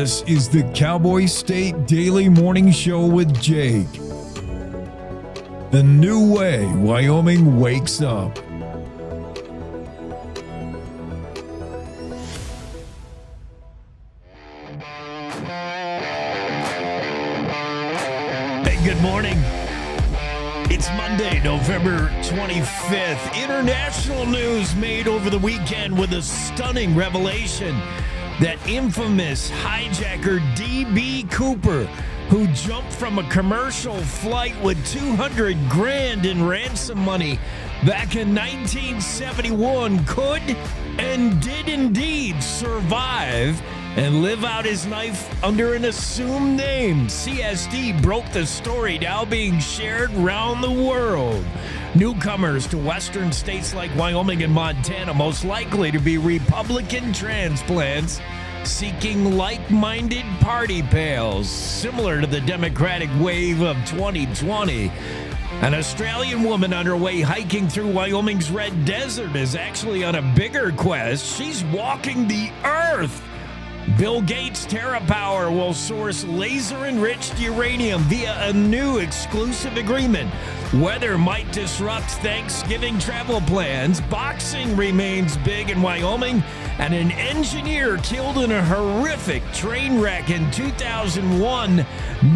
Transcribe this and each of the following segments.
This is the Cowboy State Daily Morning Show with Jake. The new way Wyoming wakes up. Hey, good morning. It's Monday, November 25th. International news made over the weekend with a stunning revelation that infamous hijacker D.B. Cooper, who jumped from a commercial flight with $200,000 in ransom money back in 1971, could and did indeed survive and live out his life under an assumed name. CSD broke the story, now being shared around the world. Newcomers to western states like Wyoming and Montana, most likely to be Republican transplants seeking like-minded party pals, similar to the Democratic wave of 2020. An Australian woman on her way hiking through Wyoming's Red Desert is actually on a bigger quest. She's walking the earth. Bill Gates' TerraPower will source laser-enriched uranium via a new exclusive agreement. Weather might disrupt Thanksgiving travel plans. Boxing remains big in Wyoming. And an engineer killed in a horrific train wreck in 2001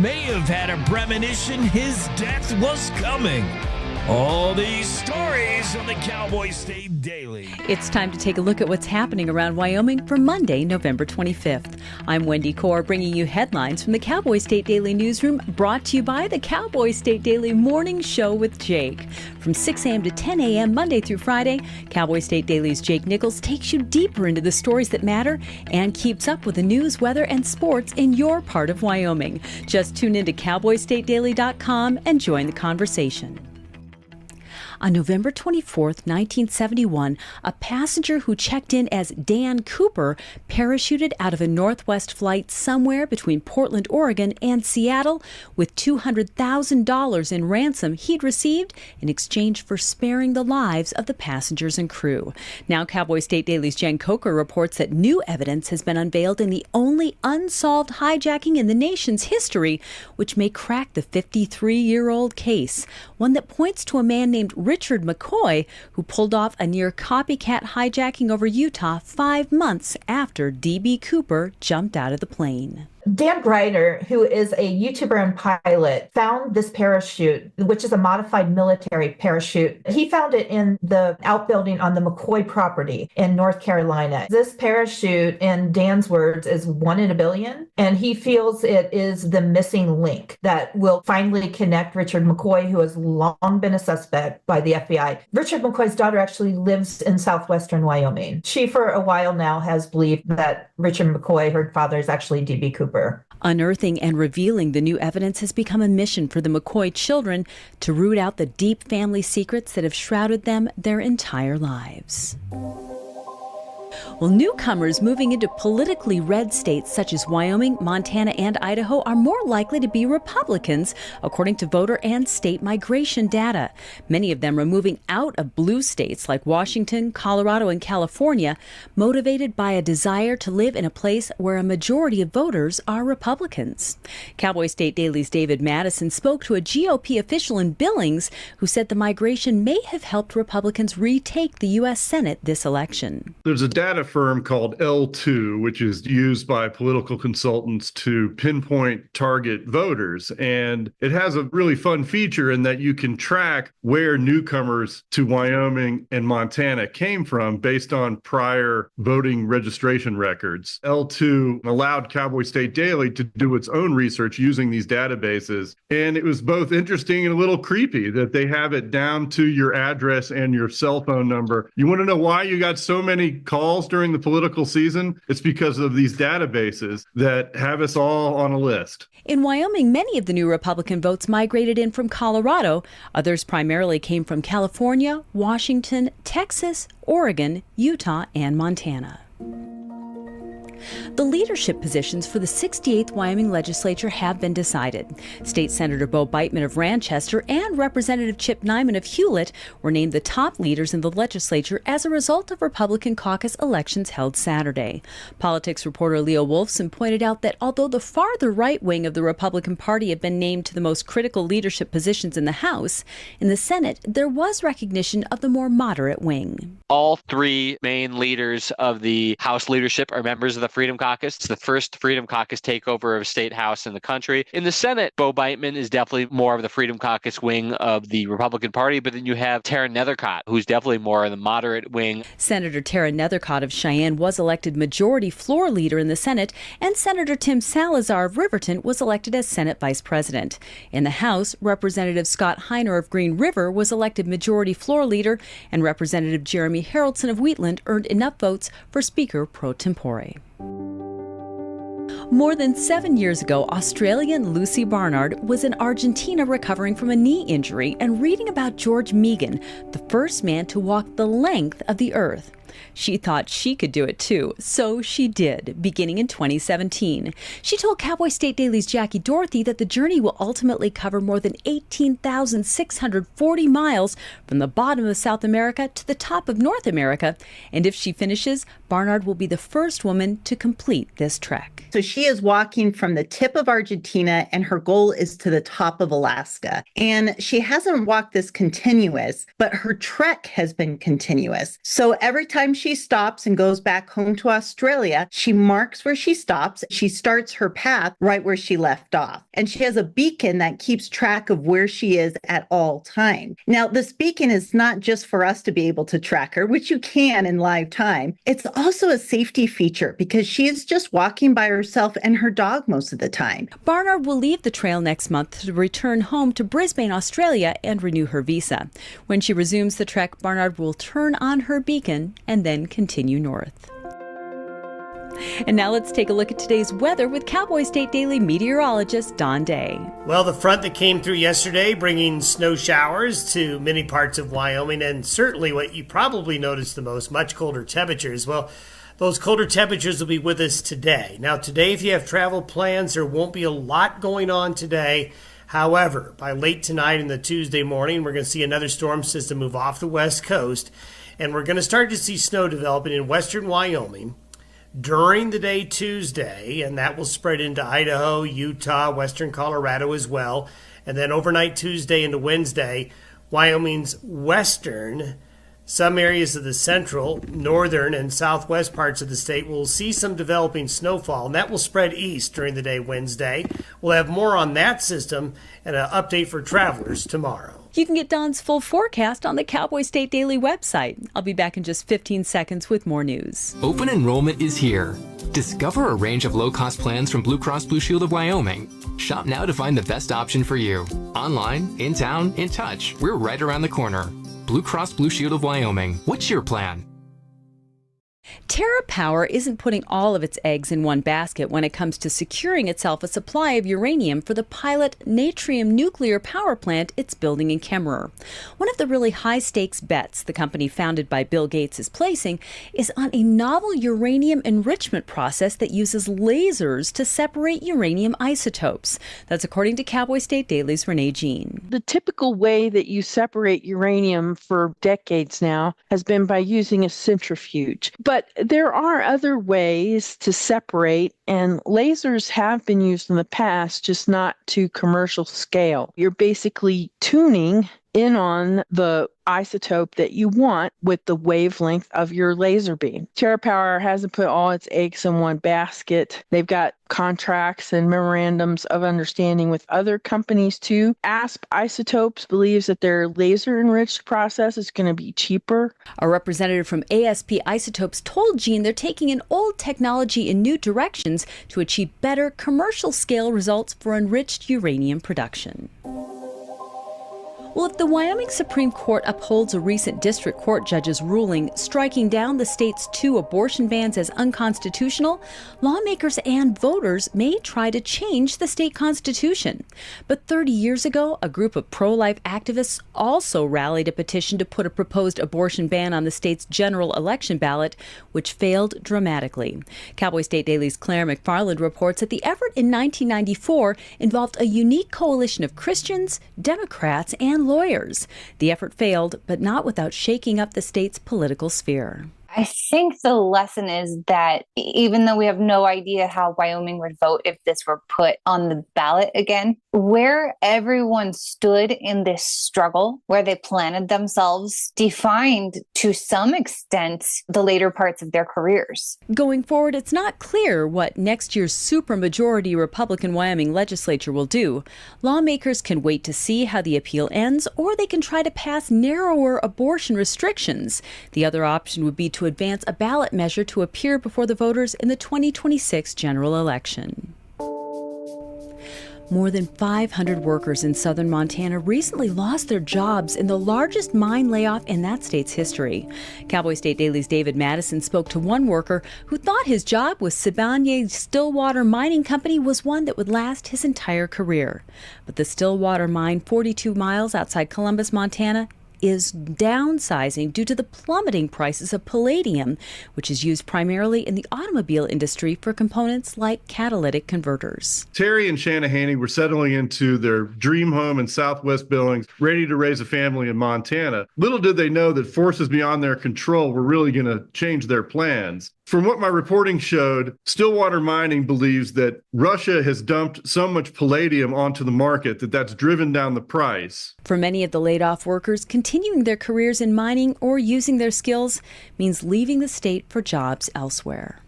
may have had a premonition his death was coming. All these stories on the Cowboy State Daily. It's time to take a look at what's happening around Wyoming for Monday, November 25th. I'm Wendy Kaur, bringing you headlines from the Cowboy State Daily newsroom, brought to you by the Cowboy State Daily Morning Show with Jake. From 6 a.m. to 10 a.m. Monday through Friday, Cowboy State Daily's Jake Nichols takes you deeper into the stories that matter and keeps up with the news, weather, and sports in your part of Wyoming. Just tune into CowboyStateDaily.com and join the conversation. On November 24, 1971, a passenger who checked in as Dan Cooper parachuted out of a Northwest flight somewhere between Portland, Oregon and Seattle with $200,000 in ransom he'd received in exchange for sparing the lives of the passengers and crew. Now Cowboy State Daily's Jen Coker reports that new evidence has been unveiled in the only unsolved hijacking in the nation's history, which may crack the 53-year-old case, one that points to a man named Richard McCoy, who pulled off a near copycat hijacking over Utah 5 months after D.B. Cooper jumped out of the plane. Dan Greiner, who is a YouTuber and pilot, found this parachute, which is a modified military parachute. He found it in the outbuilding on the McCoy property in North Carolina. This parachute, in Dan's words, is 1 in a billion, and he feels it is the missing link that will finally connect Richard McCoy, who has long been a suspect by the FBI. Richard McCoy's daughter actually lives in southwestern Wyoming. She, for a while now, has believed that Richard McCoy, her father, is actually D.B. Cooper. Unearthing and revealing the new evidence has become a mission for the McCoy children to root out the deep family secrets that have shrouded them their entire lives. Well, newcomers moving into politically red states such as Wyoming, Montana, and Idaho are more likely to be Republicans, according to voter and state migration data. Many of them are moving out of blue states like Washington, Colorado, and California, motivated by a desire to live in a place where a majority of voters are Republicans. Cowboy State Daily's David Madison spoke to a GOP official in Billings who said the migration may have helped Republicans retake the U.S. Senate this election. There's a data firm called L2, which is used by political consultants to pinpoint target voters. And it has a really fun feature in that you can track where newcomers to Wyoming and Montana came from based on prior voting registration records. L2 allowed Cowboy State Daily to do its own research using these databases. And it was both interesting and a little creepy that they have it down to your address and your cell phone number. You want to know why you got so many calls during the political season? It's because of these databases that have us all on a list. In Wyoming, many of the new Republican votes migrated in from Colorado. Others primarily came from California, Washington, Texas, Oregon, Utah, and Montana. The leadership positions for the 68th Wyoming legislature have been decided. State Senator Bo Beitman of Ranchester and Representative Chip Nyman of Hewlett were named the top leaders in the legislature as a result of Republican caucus elections held Saturday. Politics reporter Leo Wolfson pointed out that although the farther right wing of the Republican Party have been named to the most critical leadership positions in the House, in the Senate there was recognition of the more moderate wing. All three main leaders of the House leadership are members of the Freedom Caucus. It's the first Freedom Caucus takeover of a state house in the country. In the Senate, Bo Beitman is definitely more of the Freedom Caucus wing of the Republican Party, but then you have Tara Nethercott, who's definitely more of the moderate wing. Senator Tara Nethercott of Cheyenne was elected majority floor leader in the Senate, and Senator Tim Salazar of Riverton was elected as Senate Vice President. In the House, Representative Scott Heiner of Green River was elected majority floor leader, and Representative Jeremy Haroldson of Wheatland earned enough votes for Speaker pro tempore. More than 7 years ago, Australian Lucy Barnard was in Argentina recovering from a knee injury and reading about George Megan, the first man to walk the length of the earth. She thought she could do it too, so she did, beginning in 2017. She told Cowboy State Daily's Jackie Dorothy that the journey will ultimately cover more than 18,640 miles from the bottom of South America to the top of North America. And if she finishes, Barnard will be the first woman to complete this trek. So she is walking from the tip of Argentina, and her goal is to the top of Alaska. And she hasn't walked this continuous, but her trek has been continuous. So every time she stops and goes back home to Australia, she marks where she stops. She starts her path right where she left off. And she has a beacon that keeps track of where she is at all times. Now, this beacon is not just for us to be able to track her, which you can in live time. It's also a safety feature because she is just walking by herself and her dog most of the time. Barnard will leave the trail next month to return home to Brisbane, Australia, and renew her visa. When she resumes the trek, Barnard will turn on her beacon and then continue north. And now let's take a look at today's weather with Cowboy State Daily meteorologist Don Day. Well, the front that came through yesterday bringing snow showers to many parts of Wyoming, and certainly what you probably noticed the most, much colder temperatures. Well, those colder temperatures will be with us today. Now, today, if you have travel plans, there won't be a lot going on today. However, by late tonight and the Tuesday morning, we're going to see another storm system move off the west coast, and we're going to start to see snow developing in western Wyoming during the day Tuesday, and that will spread into Idaho, Utah, western Colorado as well. And then overnight Tuesday into Wednesday, Wyoming's western, some areas of the central, northern, and southwest parts of the state will see some developing snowfall, and that will spread east during the day Wednesday. We'll have more on that system and an update for travelers tomorrow. You can get Don's full forecast on the Cowboy State Daily website. I'll be back in just 15 seconds with more news. Open enrollment is here. Discover a range of low-cost plans from Blue Cross Blue Shield of Wyoming. Shop now to find the best option for you. Online, in town, in touch. We're right around the corner. Blue Cross Blue Shield of Wyoming. What's your plan? TerraPower isn't putting all of its eggs in one basket when it comes to securing itself a supply of uranium for the pilot Natrium nuclear power plant it's building in Kemmerer. One of the really high-stakes bets the company founded by Bill Gates is placing is on a novel uranium enrichment process that uses lasers to separate uranium isotopes. That's according to Cowboy State Daily's Renee Jean. The typical way that you separate uranium for decades now has been by using a centrifuge. But there are other ways to separate, and lasers have been used in the past, just not to commercial scale. You're basically tuning in on the isotope that you want with the wavelength of your laser beam. TerraPower hasn't put all its eggs in one basket. They've got contracts and memorandums of understanding with other companies too. ASP Isotopes believes that their laser enriched process is going to be cheaper. A representative from ASP Isotopes told Jean they're taking an old technology in new directions to achieve better commercial scale results for enriched uranium production. Well, if the Wyoming Supreme Court upholds a recent district court judge's ruling striking down the state's 2 abortion bans as unconstitutional, lawmakers and voters may try to change the state constitution. But 30 years ago, a group of pro-life activists also rallied a petition to put a proposed abortion ban on the state's general election ballot, which failed dramatically. Cowboy State Daily's Claire McFarland reports that the effort in 1994 involved a unique coalition of Christians, Democrats, and lawyers. The effort failed, but not without shaking up the state's political sphere. I think the lesson is that even though we have no idea how Wyoming would vote if this were put on the ballot again, where everyone stood in this struggle, where they planted themselves, defined to some extent the later parts of their careers. Going forward, it's not clear what next year's supermajority Republican Wyoming legislature will do. Lawmakers can wait to see how the appeal ends, or they can try to pass narrower abortion restrictions. The other option would be to advance a ballot measure to appear before the voters in the 2026 general election. More than 500 workers in southern Montana recently lost their jobs in the largest mine layoff in that state's history. Cowboy State Daily's David Madison spoke to one worker who thought his job with Sibanye Stillwater Mining Company was one that would last his entire career. But the Stillwater mine, 42 miles outside Columbus, Montana, is downsizing due to the plummeting prices of palladium, which is used primarily in the automobile industry for components like catalytic converters. Terry and Shanahanny were settling into their dream home in Southwest Billings, ready to raise a family in Montana. Little did they know that forces beyond their control were really going to change their plans. From what my reporting showed, Stillwater Mining believes that Russia has dumped so much palladium onto the market that that's driven down the price. For many of the laid-off workers, continuing their careers in mining or using their skills means leaving the state for jobs elsewhere.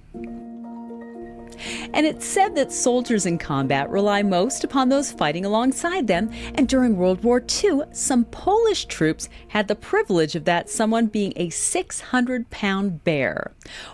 And it's said that soldiers in combat rely most upon those fighting alongside them. And during World War II, some Polish troops had the privilege of that someone being a 600-pound bear.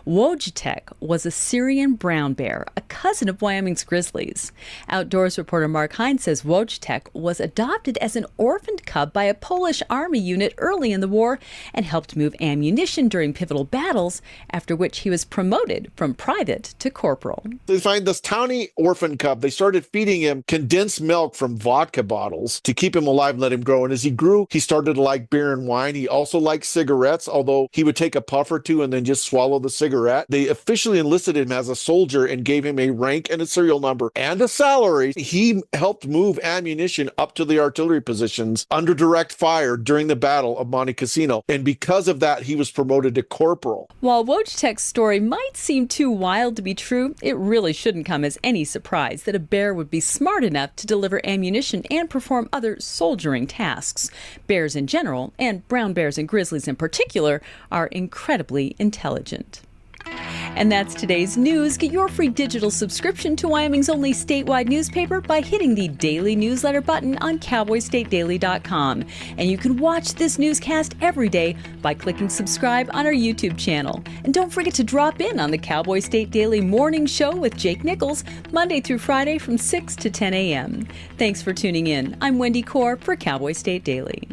Wojtek was a Syrian brown bear, a cousin of Wyoming's grizzlies. Outdoors reporter Mark Hines says Wojtek was adopted as an orphaned cub by a Polish army unit early in the war and helped move ammunition during pivotal battles, after which he was promoted from private to corporal. They find this tiny orphan cub. They started feeding him condensed milk from vodka bottles to keep him alive and let him grow. And as he grew, he started to like beer and wine. He also liked cigarettes, although he would take a puff or two and then just swallow the cigarette. They officially enlisted him as a soldier and gave him a rank and a serial number and a salary. He helped move ammunition up to the artillery positions under direct fire during the Battle of Monte Cassino. And because of that, he was promoted to corporal. While Wojtek's story might seem too wild to be true, it really shouldn't come as any surprise that a bear would be smart enough to deliver ammunition and perform other soldiering tasks. Bears in general, and brown bears and grizzlies in particular, are incredibly intelligent. And that's today's news. Get your free digital subscription to Wyoming's only statewide newspaper by hitting the daily newsletter button on cowboystatedaily.com. And you can watch this newscast every day by clicking subscribe on our YouTube channel. And don't forget to drop in on the Cowboy State Daily Morning Show with Jake Nichols, Monday through Friday from 6 to 10 a.m. Thanks for tuning in. I'm Wendy Core for Cowboy State Daily.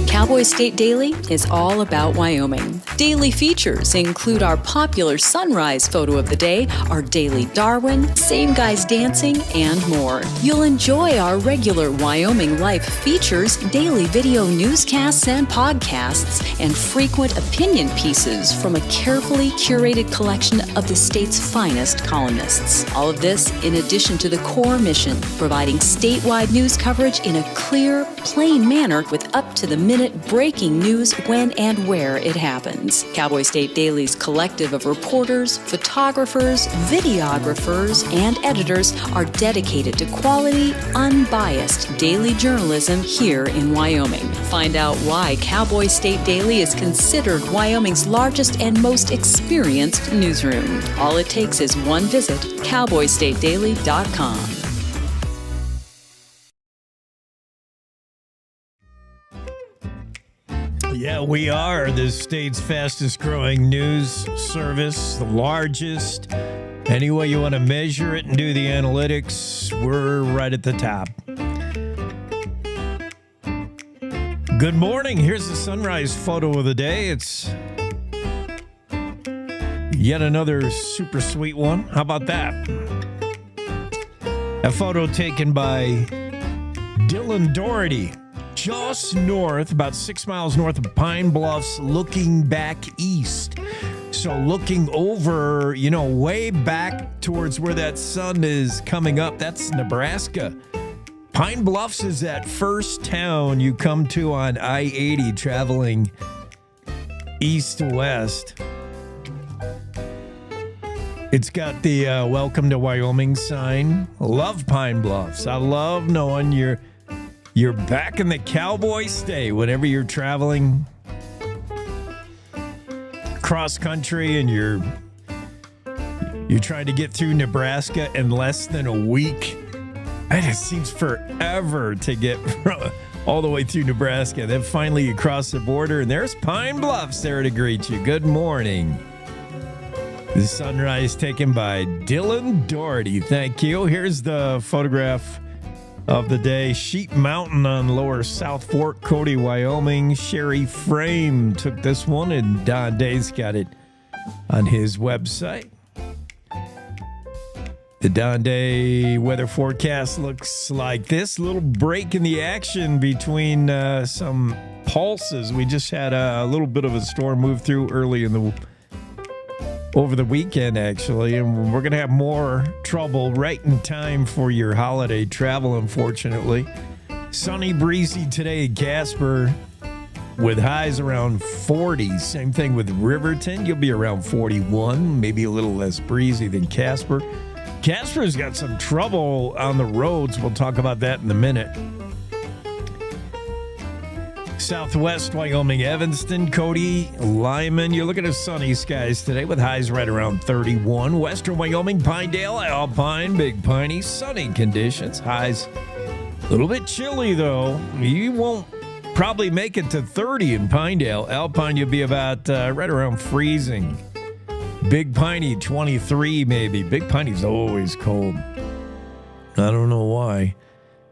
Cowboy State Daily is all about Wyoming. Daily features include our popular sunrise photo of the day, our daily Darwin, Same Guys Dancing, and more. You'll enjoy our regular Wyoming life features, daily video newscasts and podcasts, and frequent opinion pieces from a carefully curated collection of the state's finest columnists. All of this in addition to the core mission, providing statewide news coverage in a clear, plain manner with up-to-the-minute breaking news when and where it happens. Cowboy State Daily's collective of reporters, photographers, videographers, and editors are dedicated to quality, unbiased daily journalism here in Wyoming. Find out why Cowboy State Daily is considered Wyoming's largest and most experienced newsroom. All it takes is one visit, cowboystatedaily.com. Yeah, we are the state's fastest growing news service, the largest. Any way you want to measure it and do the analytics, we're right at the top. Good morning. Here's the sunrise photo of the day. It's yet another super sweet one. How about that? A photo taken by Dylan Doherty, just north, about 6 miles north of Pine Bluffs, looking back east. So looking over, way back towards where that sun is coming up, that's Nebraska. Pine Bluffs is that first town you come to on I-80 traveling east to west. It's got the welcome to Wyoming sign. Love Pine Bluffs. I love knowing you're back in the cowboy state whenever you're traveling cross country and you're trying to get through Nebraska in less than a week. It just seems forever to get all the way through Nebraska. Then finally you cross the border and there's Pine Bluffs there to greet you. Good morning. The sunrise taken by Dylan Doherty. Thank you. Here's the photograph of the day. Sheep Mountain on lower South Fork, Cody, Wyoming. Sherry Frame took this one, and Don Day's got it on his website. The Don Day weather forecast looks like this. Little break in the action between some pulses. We just had a little bit of a storm move through early over the weekend, actually, and we're going to have more trouble right in time for your holiday travel, unfortunately. Sunny, breezy today at Casper with highs around 40. Same thing with Riverton. You'll be around 41, maybe a little less breezy than Casper. Casper's got some trouble on the roads. We'll talk about that in a minute. Southwest Wyoming, Evanston, Cody, Lyman. You're looking at sunny skies today with highs right around 31. Western Wyoming, Pinedale, Alpine, Big Piney, sunny conditions. Highs a little bit chilly, though. You won't probably make it to 30 in Pinedale. Alpine, you'll be about right around freezing. Big Piney, 23 maybe. Big Piney's always cold. I don't know why.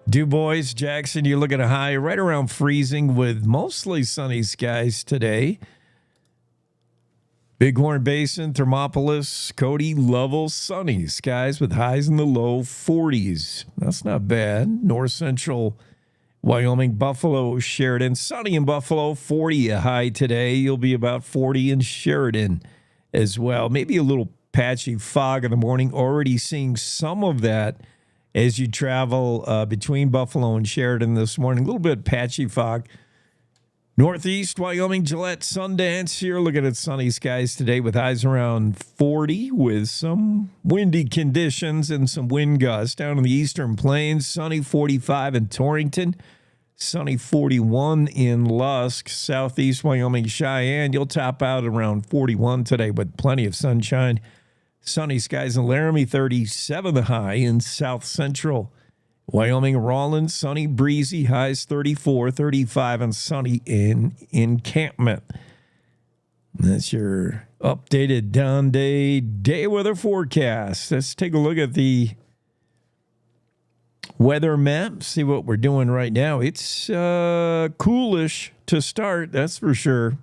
Du Bois, Jackson, you look at a high right around freezing with mostly sunny skies today. Bighorn Basin, Thermopolis, Cody, Lovell, sunny skies with highs in the low 40s. That's not bad. North Central Wyoming, Buffalo, Sheridan, sunny in Buffalo, 40 a high today. You'll be about 40 in Sheridan as well. Maybe a little patchy fog in the morning. Already seeing some of that as you travel between Buffalo and Sheridan this morning. A little bit patchy fog. Northeast Wyoming, Gillette, Sundance. Here looking at sunny skies today with highs around 40 with some windy conditions and some wind gusts. Down in the eastern plains, sunny 45 in Torrington. Sunny 41 in Lusk. Southeast Wyoming, Cheyenne. You'll top out around 41 today with plenty of sunshine. Sunny skies in Laramie, 37 the high in South Central Wyoming. Rawlins, sunny, breezy, highs 34, 35, and sunny in Encampment. That's your updated Don Day weather forecast. Let's take a look at the weather map, see what we're doing right now. It's coolish to start, that's for sure.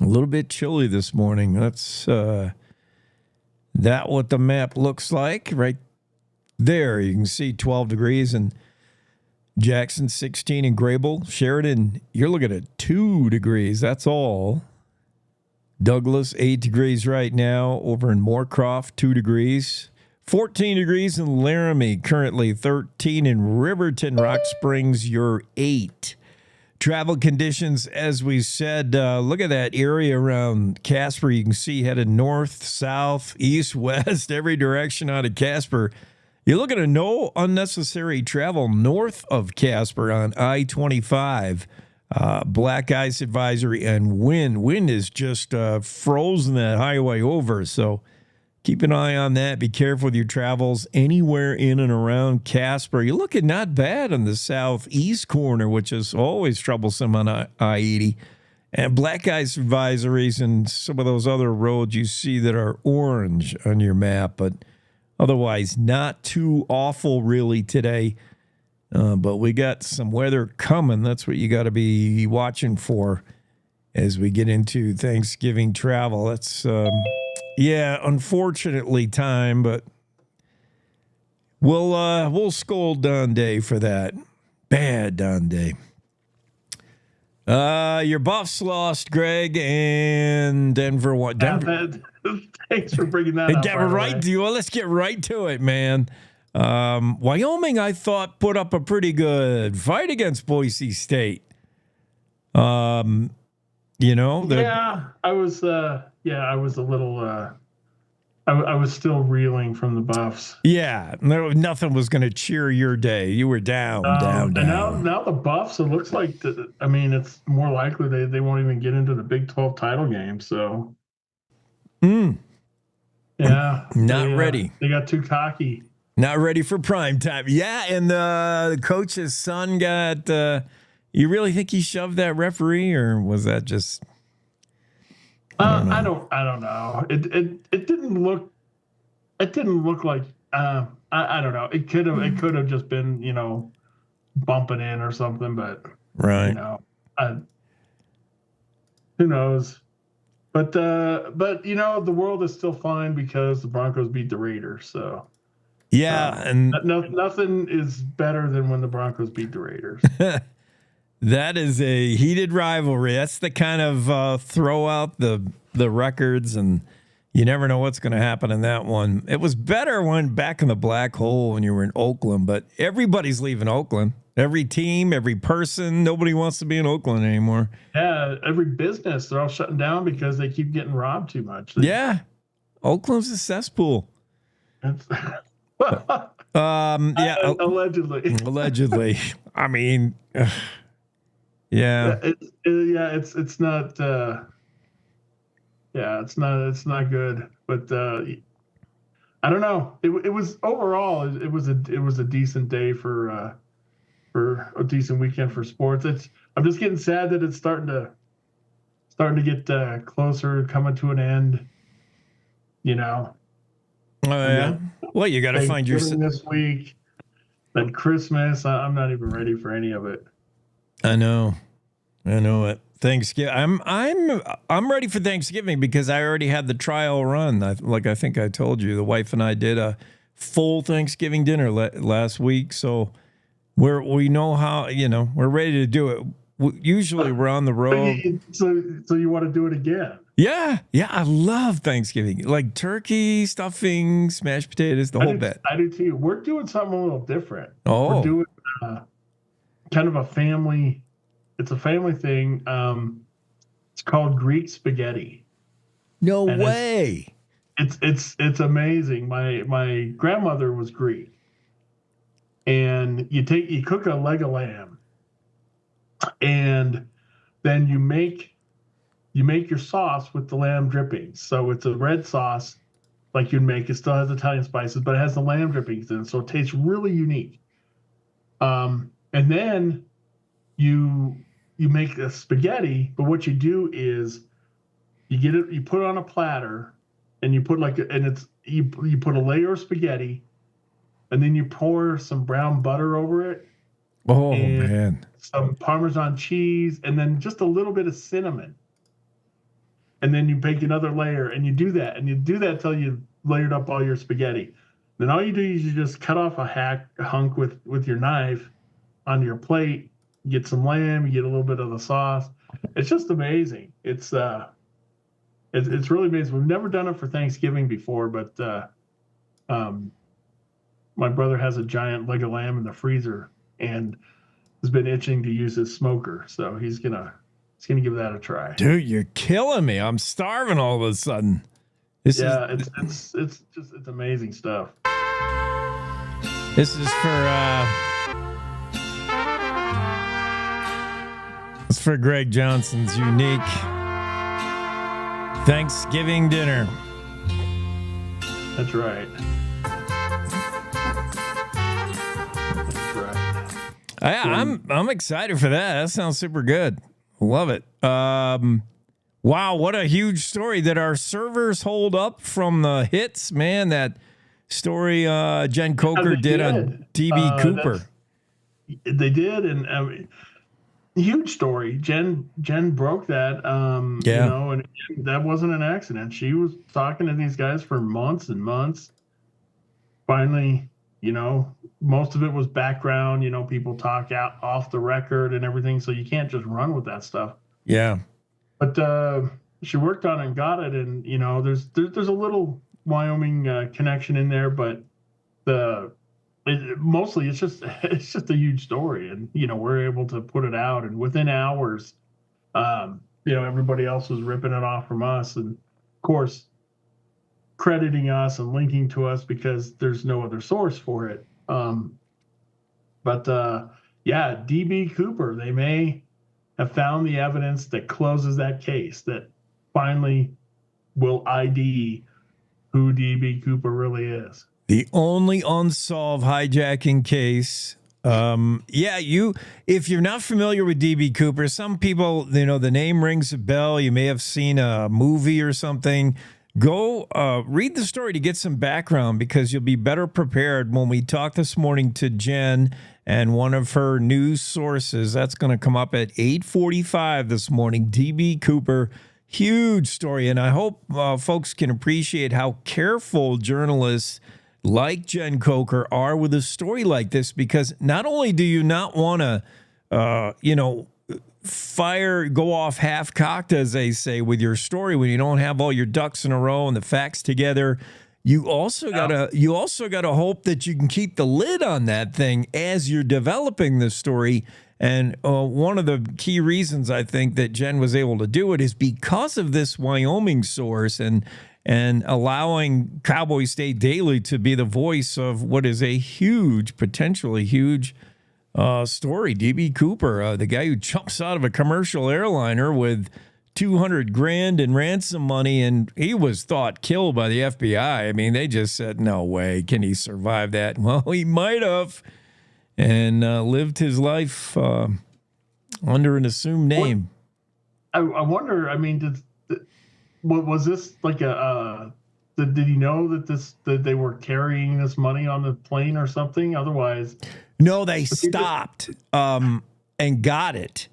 A little bit chilly this morning. That's that what the map looks like right there. You can see 12 degrees in Jackson, 16 in Grable. Sheridan, you're looking at 2 degrees. That's all. Douglas, 8 degrees right now. Over in Moorcroft, 2 degrees. 14 degrees in Laramie, currently 13 in Riverton. Rock Springs, you're 8. Travel conditions, as we said, look at that area around Casper. You can see headed north, south, east, west, every direction out of Casper. You're looking at no unnecessary travel north of Casper on I-25. Black ice advisory and wind. Wind is just frozen that highway over, so keep an eye on that. Be careful with your travels anywhere in and around Casper. You're looking not bad on the southeast corner, which is always troublesome on I-80 and black ice advisories and some of those other roads you see that are orange on your map, but otherwise not too awful really today. But we got some weather coming. That's what you got to be watching for as we get into Thanksgiving travel. That's, unfortunately time, but we'll scold Don Day for that. Bad Don Day. Your Buffs lost, Greg, and Denver won. Thanks for bringing that up. Well, let's get right to it, man. Wyoming, I thought, put up a pretty good fight against Boise State. I was a little. I was still reeling from the Buffs. Yeah, nothing was going to cheer your day. You were down. And now the Buffs, it looks like, it's more likely they won't even get into the Big 12 title game. So, yeah. Not ready. They got too cocky. Not ready for prime time. Yeah, and the coach's son got, you really think he shoved that referee, or was that just... I don't know. It didn't look like I don't know. It could have just been, bumping in or something, but right. Who knows? But the world is still fine because the Broncos beat the Raiders. So yeah, and nothing is better than when the Broncos beat the Raiders. That is a heated rivalry. That's the kind of throw out the records, and you never know what's going to happen in that one. It was better when back in the black hole when you were in Oakland, but everybody's leaving Oakland. Every team, every person, nobody wants to be in Oakland anymore. Yeah, every business, they're all shutting down because they keep getting robbed too much. Yeah, Oakland's a cesspool. Allegedly. Allegedly. I mean... Yeah. It's not. It's not good. But I don't know. It was overall. It was a decent day for a decent weekend for sports. I'm just getting sad that it's starting to get closer, coming to an end. Oh yeah. Well, you got to find your this week. Then Christmas. I'm not even ready for any of it. I know it. Thanksgiving. I'm ready for Thanksgiving because I already had the trial run. I think I told you, the wife and I did a full Thanksgiving dinner last week. So we know how, we're ready to do it. Usually we're on the road. So you want to do it again? Yeah. I love Thanksgiving. Like turkey, stuffing, mashed potatoes, the whole bit. I do too. We're doing something a little different. Oh. We're doing kind of a family. It's a family thing. It's called Greek spaghetti. No way. It's amazing. My grandmother was Greek, and you cook a leg of lamb, and then you make your sauce with the lamb drippings. So it's a red sauce, like you'd make. It still has Italian spices, but it has the lamb drippings in it, so it tastes really unique. And then you make a spaghetti, but what you do is you put it on a platter, and you put you put a layer of spaghetti, and then you pour some brown butter over it. Oh man! Some Parmesan cheese, and then just a little bit of cinnamon. And then you bake another layer, and you do that till you layered up all your spaghetti. Then all you do is you just cut off a hunk with your knife onto your plate. You get some lamb, you get a little bit of the sauce. It's just amazing. It's really amazing. We've never done it for Thanksgiving before, but my brother has a giant leg of lamb in the freezer and has been itching to use his smoker, so he's gonna give that a try. Dude, you're killing me. I'm starving all of a sudden. It's amazing stuff. This is for Greg Johnson's unique Thanksgiving dinner. That's right. I'm excited for that. That sounds super good. Love it. Wow, what a huge story. That our servers hold up from the hits, man. That story Jen Coker did on DB Cooper. They did, and huge story. Jen broke that. Yeah. You know, and that wasn't an accident. She was talking to these guys for months and months. Finally, you know, most of it was background. You know, people talk out off the record and everything, so you can't just run with that stuff. Yeah. But she worked on it and got it, and you know, there's a little Wyoming connection in there, but mostly it's just a huge story, and you know, we're able to put it out, and within hours, you know, everybody else was ripping it off from us, and of course, crediting us and linking to us because there's no other source for it. Yeah, DB Cooper, they may have found the evidence that closes that case, that finally will ID who DB Cooper really is. The only unsolved hijacking case. If you're not familiar with DB Cooper, some people, you know, the name rings a bell. You may have seen a movie or something. Go read the story to get some background, because you'll be better prepared when we talk this morning to Jen and one of her news sources. That's going to come up at 8:45 this morning. DB Cooper, huge story. And I hope folks can appreciate how careful journalists like Jen Coker are with a story like this, because not only do you not want to, go off half-cocked, as they say, with your story when you don't have all your ducks in a row and the facts together. You also gotta hope that you can keep the lid on that thing as you're developing the story. And one of the key reasons I think that Jen was able to do it is because of this Wyoming source and allowing Cowboy State Daily to be the voice of what is a potentially huge story. DB Cooper, the guy who jumps out of a commercial airliner with $200,000 in ransom money, and he was thought killed by the FBI. I mean, they just said, no way can he survive that. Well, he might have, and lived his life under an assumed name. I wonder, I mean, was this like did he know that they were carrying this money on the plane or something? Otherwise, no, they stopped and got it.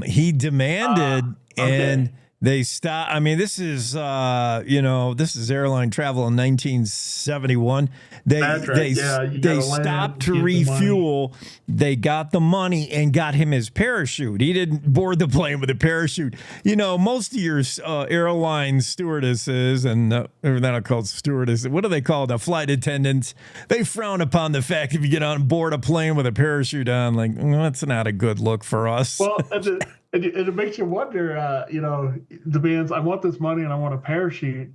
He demanded, and they stopped. I mean, this is airline travel in 1971. They stopped to refuel. They got the money and got him his parachute. He didn't board the plane with a parachute. You know, most of your airline stewardesses and they're not called stewardesses. What do they call the flight attendants? They frown upon the fact if you get on board a plane with a parachute on. Like, that's not a good look for us. Well, it makes you wonder, the bands, I want this money and I want a parachute.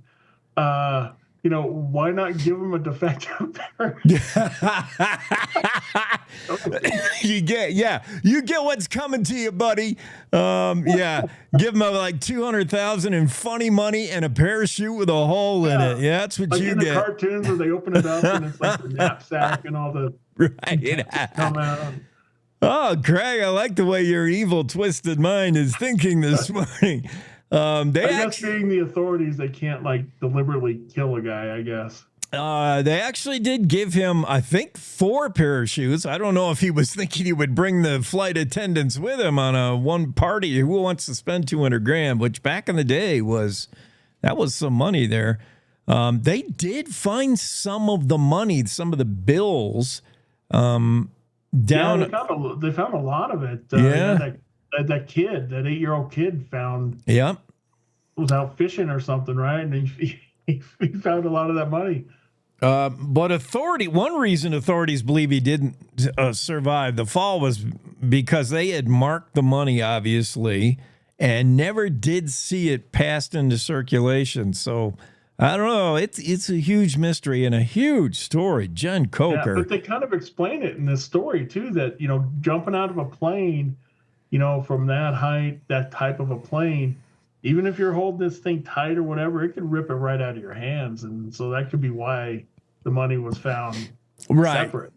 Why not give them a defective parachute? You get what's coming to you, buddy. Give them like $200,000 in funny money and a parachute with a hole in it. Yeah, that's what like you in get. The cartoons where they open it up and it's like the knapsack and all the come out. Oh, Craig, I like the way your evil, twisted mind is thinking this morning. I guess being the authorities, they can't like deliberately kill a guy, I guess. They actually did give him, I think, 4 parachutes. I don't know if he was thinking he would bring the flight attendants with him on one party. Who wants to spend $200,000, which back in the day was some money there. They did find some of the money, some of the bills. They found a lot of it. That kid, that 8-year-old kid found. Yep. Was out fishing or something, right? And he found a lot of that money. But one reason authorities believe he didn't survive the fall was because they had marked the money, obviously, and never did see it passed into circulation. So I don't know. It's a huge mystery and a huge story. Jen Coker. Yeah, but they kind of explain it in this story too. That jumping out of a plane, from that height, that type of a plane. Even if you're holding this thing tight or whatever, it could rip it right out of your hands. And so that could be why the money was found separate.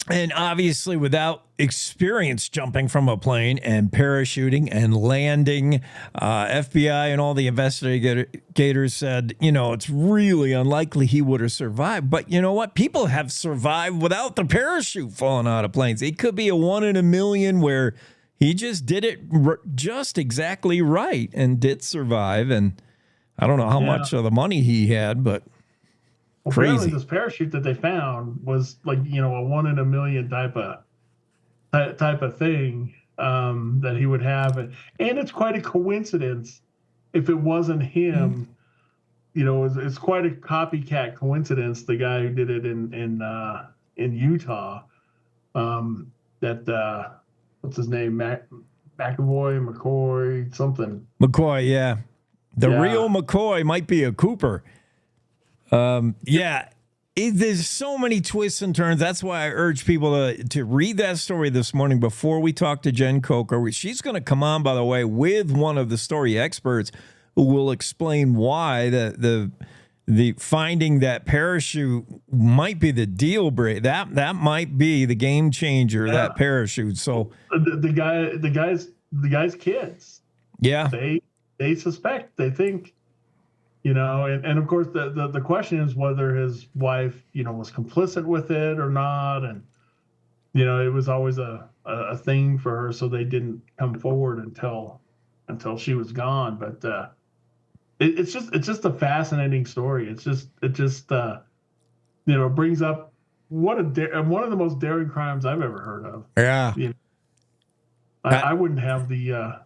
And obviously, without experience jumping from a plane and parachuting and landing, FBI and all the investigators said, it's really unlikely he would have survived. But you know what? People have survived without the parachute falling out of planes. It could be a 1 in a million where he just did it just exactly right and did survive. And I don't know how much of the money he had, but crazy. Apparently this parachute that they found was like, a 1 in a million type of thing that he would have. And it's quite a coincidence if it wasn't him. It's quite a copycat coincidence. The guy who did it in Utah, what's his name? McCoy, something. McCoy, yeah. The real McCoy might be a Cooper. There's so many twists and turns. That's why I urge people to read that story this morning before we talk to Jen Coker. She's going to come on, by the way, with one of the story experts who will explain why the finding that parachute might be the deal breaker. That might be the game changer. That parachute. So the guy's kids. Yeah, they suspect. They think. And of course, the question is whether his wife, was complicit with it or not. And, it was always a thing for her. So they didn't come forward until she was gone. But it's just a fascinating story. It just brings up one of the most daring crimes I've ever heard of. Yeah. I wouldn't have the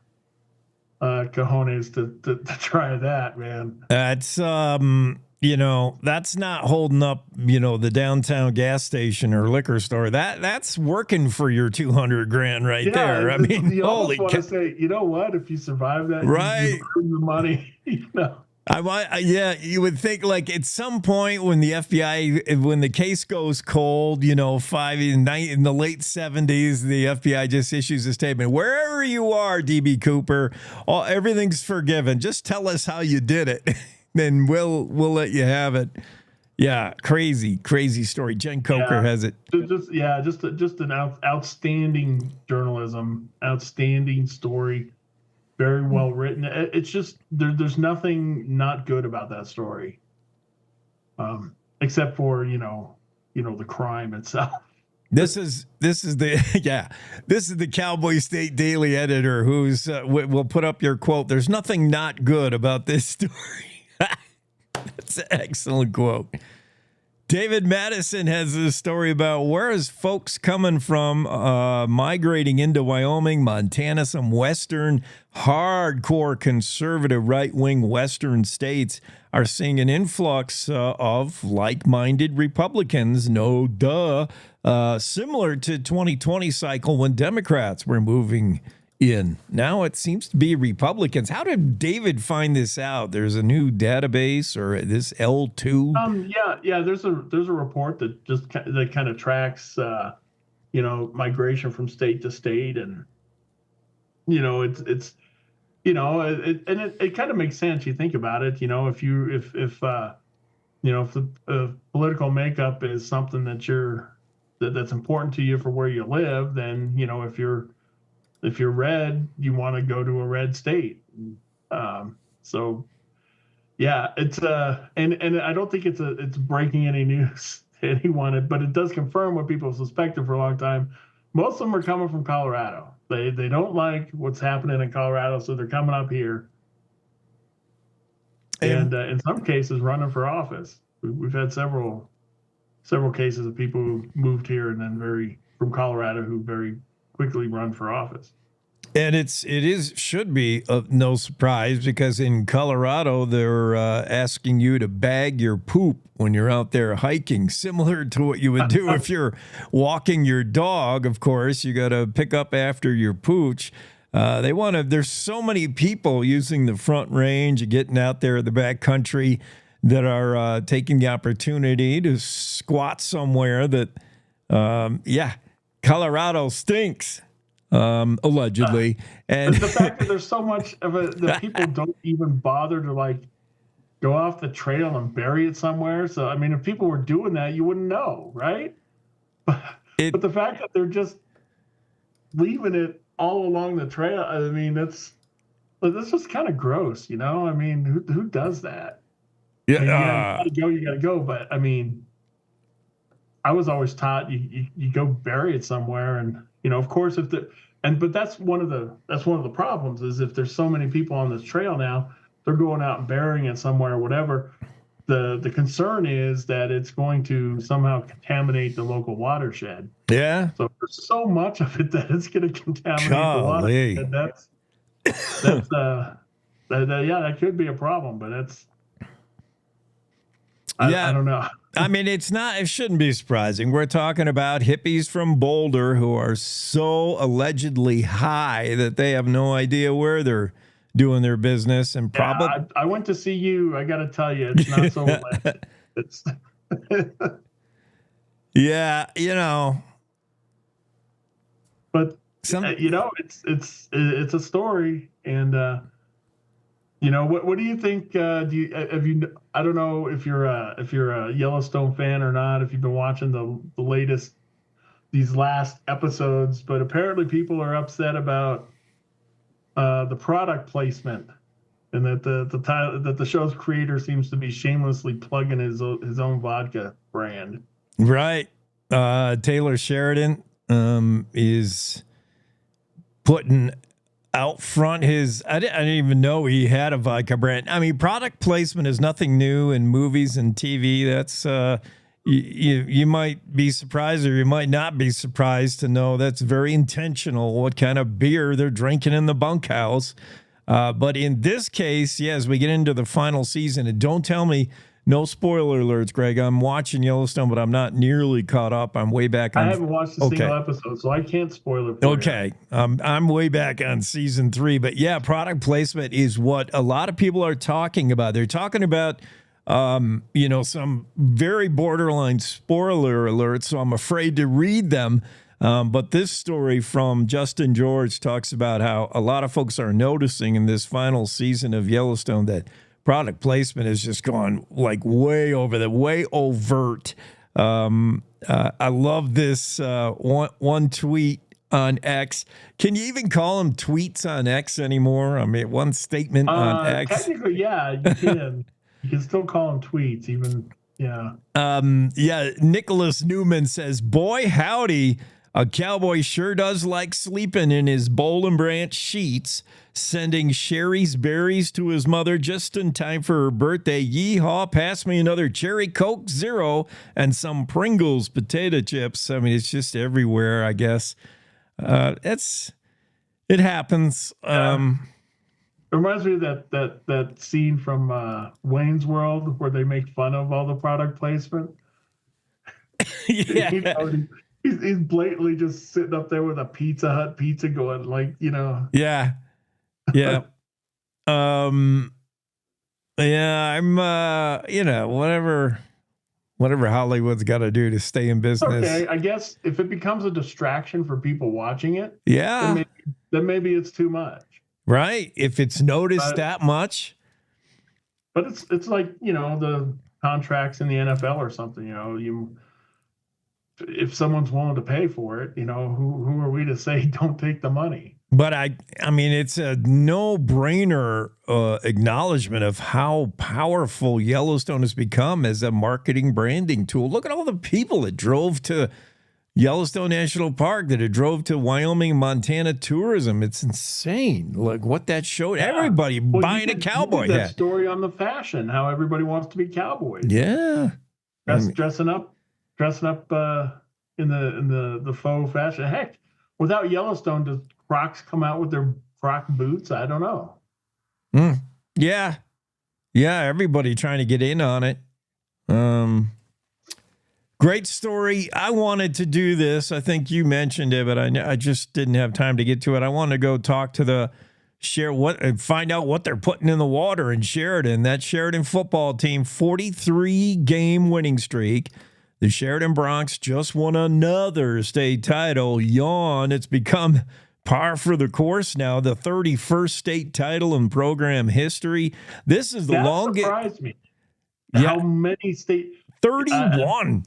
cojones to try that, man. That's that's not holding up, the downtown gas station or liquor store. That's working for your $200,000 right there. I mean, you holy want to say, you know what? If you survive that, right? You earn the money. You would think like at some point when the FBI, when the case goes cold, in the late 70s, the FBI just issues a statement. Wherever you are, DB Cooper, everything's forgiven. Just tell us how you did it, then we'll let you have it. Yeah, crazy story. Jen Coker has it. Just an outstanding journalism, outstanding story. Very well written. It's just there's nothing not good about that story, except for the crime itself. This is the Cowboy State Daily editor who's will put up your quote. There's nothing not good about this story. That's an excellent quote. David Madison has a story about where is folks coming from migrating into Wyoming, Montana, some western, hardcore conservative right-wing western states are seeing an influx of like-minded Republicans. Similar to 2020 cycle when Democrats were moving in. Now it seems to be Republicans. How did David find this out? There's a new database or this L2? There's a report that kind of tracks migration from state to state, and it kind of makes sense. You think about it, if the political makeup is something that's important to you for where you live, then if you're red, you want to go to a red state. It's and I don't think it's breaking any news to anyone, but it does confirm what people suspected for a long time. Most of them are coming from Colorado. They don't like what's happening in Colorado, so they're coming up here. And in some cases, running for office. We've had several cases of people who moved here and then from Colorado who very quickly run for office. And should be no surprise because in Colorado, they're asking you to bag your poop when you're out there hiking, similar to what you would do if you're walking your dog. Of course, you got to pick up after your pooch. There's so many people using the Front Range, getting out there in the back country that are taking the opportunity to squat somewhere that, Colorado stinks, allegedly. And the fact that there's so much of it that people don't even bother to go off the trail and bury it somewhere. So, I mean, if people were doing that, you wouldn't know, right? But the fact that they're just leaving it all along the trail, I mean, that's just kind of gross, you know? I mean, who does that? Yeah, I mean, you gotta go. But I mean, I was always taught you go bury it somewhere, and of course, but that's one of the problems is if there's so many people on this trail now, they're going out and burying it somewhere or whatever. The concern is that it's going to somehow contaminate the local watershed. Yeah. So there's so much of it that it's going to contaminate the watershed. That could be a problem, but I don't know. I mean, it shouldn't be surprising. We're talking about hippies from Boulder who are so allegedly high that they have no idea where they're doing their business, and probably. Yeah, I went to see you. I got to tell you, it's not so alleged. It's. Yeah, But it's a story, and what do you think? I don't know if you're a Yellowstone fan or not. If you've been watching the these last episodes, but apparently people are upset about the product placement, and that the show's creator seems to be shamelessly plugging his own vodka brand. Right. Taylor Sheridan is putting out front I didn't even know he had a vodka brand. I mean, product placement is nothing new in movies and TV. That's you might be surprised or you might not be surprised to know that's very intentional what kind of beer they're drinking in the bunkhouse. But in this case, as we get into the final season, and don't tell me, no spoiler alerts, Greg. I'm watching Yellowstone, but I'm not nearly caught up. I'm way back on. I haven't watched a single episode, so I can't spoil it for you. I'm way back on season 3. But yeah, product placement is what a lot of people are talking about. They're talking about, some very borderline spoiler alerts, so I'm afraid to read them. But this story from Justin George talks about how a lot of folks are noticing in this final season of Yellowstone that product placement is just gone like way overt. I love this one tweet on X. Can you even call them tweets on X anymore? I mean, one statement on X. Technically, yeah, you can. You can still call them tweets, even. Yeah. Nicholas Newman says, "Boy, howdy. A cowboy sure does like sleeping in his Bowl and Branch sheets, sending Sherry's berries to his mother just in time for her birthday. Yeehaw, pass me another Cherry Coke Zero and some Pringles potato chips." I mean, it's just everywhere, I guess. It happens. It reminds me of that scene from Wayne's World where they make fun of all the product placement. Yeah. He's blatantly just sitting up there with a Pizza Hut pizza going Yeah. Yeah. I'm, whatever Hollywood's got to do to stay in business. Okay, I guess if it becomes a distraction for people watching it, then maybe it's too much. Right. If it's noticed that much. But it's like, the contracts in the NFL or something, if someone's willing to pay for it, who are we to say don't take the money? But I mean, it's a no-brainer acknowledgement of how powerful Yellowstone has become as a marketing branding tool. Look at all the people that drove to Yellowstone National Park, that drove to Wyoming, Montana tourism. It's insane. Like what that showed. Yeah. Everybody buying a cowboy hat. That story on the fashion, how everybody wants to be cowboys. Yeah. Dressing up in the faux fashion. Heck, without Yellowstone, does Crocs come out with their Croc boots? I don't know. Yeah. Everybody trying to get in on it. Great story. I wanted to do this. I think you mentioned it, but I just didn't have time to get to it. I wanted to go talk to find out what they're putting in the water in Sheridan. That Sheridan football team, 43-game winning streak. The Sheridan Broncs just won another state title. Yawn. It's become par for the course now. The 31st state title in program history. This is the longest. That surprised me. How many state? 31.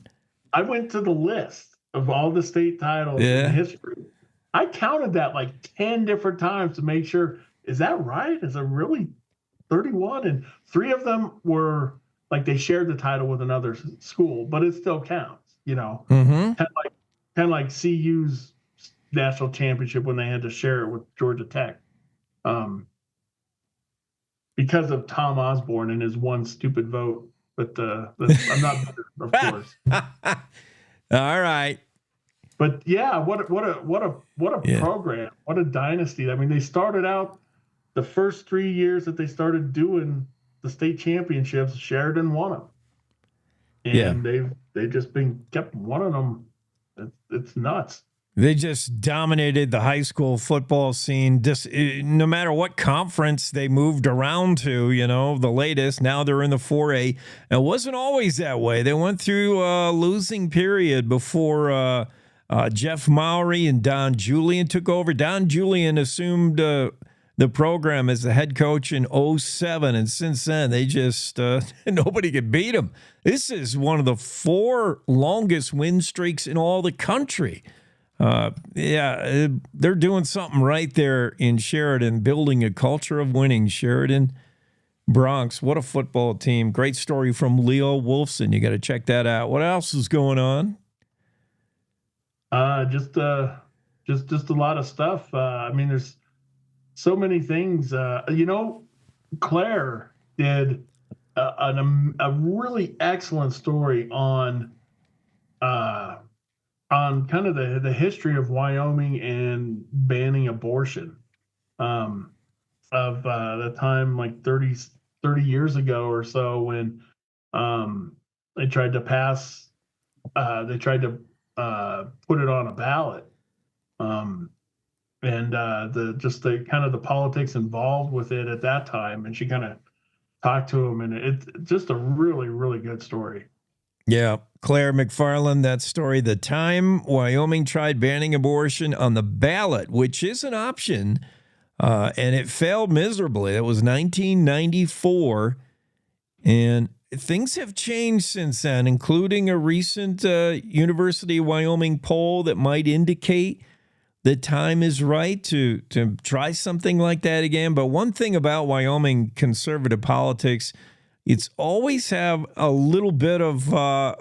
I went to the list of all the state titles in history. I counted that like 10 different times to make sure, is that right? Is it really 31? And 3 of them were like they shared the title with another school, but it still counts, Mm-hmm. Kind of like CU's national championship when they had to share it with Georgia Tech. Because of Tom Osborne and his one stupid vote. But I'm not bitter, of course. All right. But yeah, what a program, what a dynasty. I mean, they started out the first 3 years that they started doing the state championships, Sheridan won them, and they've just been kept winning them. It's nuts. They just dominated the high school football scene. Just no matter what conference they moved around to, the latest. Now they're in the 4A. It wasn't always that way. They went through a losing period before Jeff Mowry and Don Julian took over. Don Julian assumed the program as the head coach in 2007, and since then they just nobody could beat them. This is one of the 4 longest win streaks in all the country. They're doing something right there in Sheridan, building a culture of winning. Sheridan Bronx, what a football team. Great story from Leo Wolfson. You got to check that out. What else is going on? Just a lot of stuff. I mean, there's so many things. Claire did a really excellent story on kind of the history of Wyoming and banning abortion of the time like 30 years ago or so when they tried to put it on a ballot, and the kind of the politics involved with it at that time, and she kind of talked to him, and it's just a really, really good story. Yeah, Claire McFarland, that story, the time Wyoming tried banning abortion on the ballot, which is an option, and it failed miserably. It was 1994, and things have changed since then, including a recent University of Wyoming poll that might indicate the time is right to try something like that again. But one thing about Wyoming conservative politics, it's always have a little bit of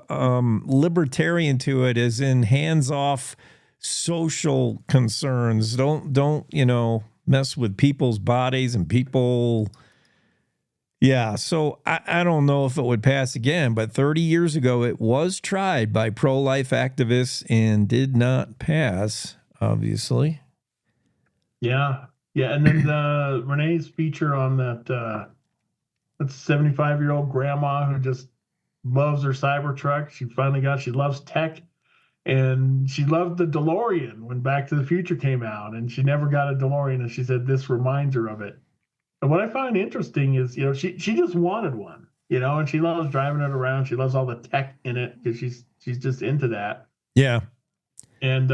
libertarian to it, as in hands-off social concerns. Don't mess with people's bodies and people. Yeah, so I don't know if it would pass again, but 30 years ago it was tried by pro-life activists and did not pass, obviously. Yeah, and then Renee's feature on that 75-year-old grandma who just loves her Cybertruck. She loves tech, and she loved the DeLorean when Back to the Future came out, and she never got a DeLorean, and she said this reminds her of it. And what I find interesting is, she just wanted one, and she loves driving it around. She loves all the tech in it because she's just into that. Yeah. And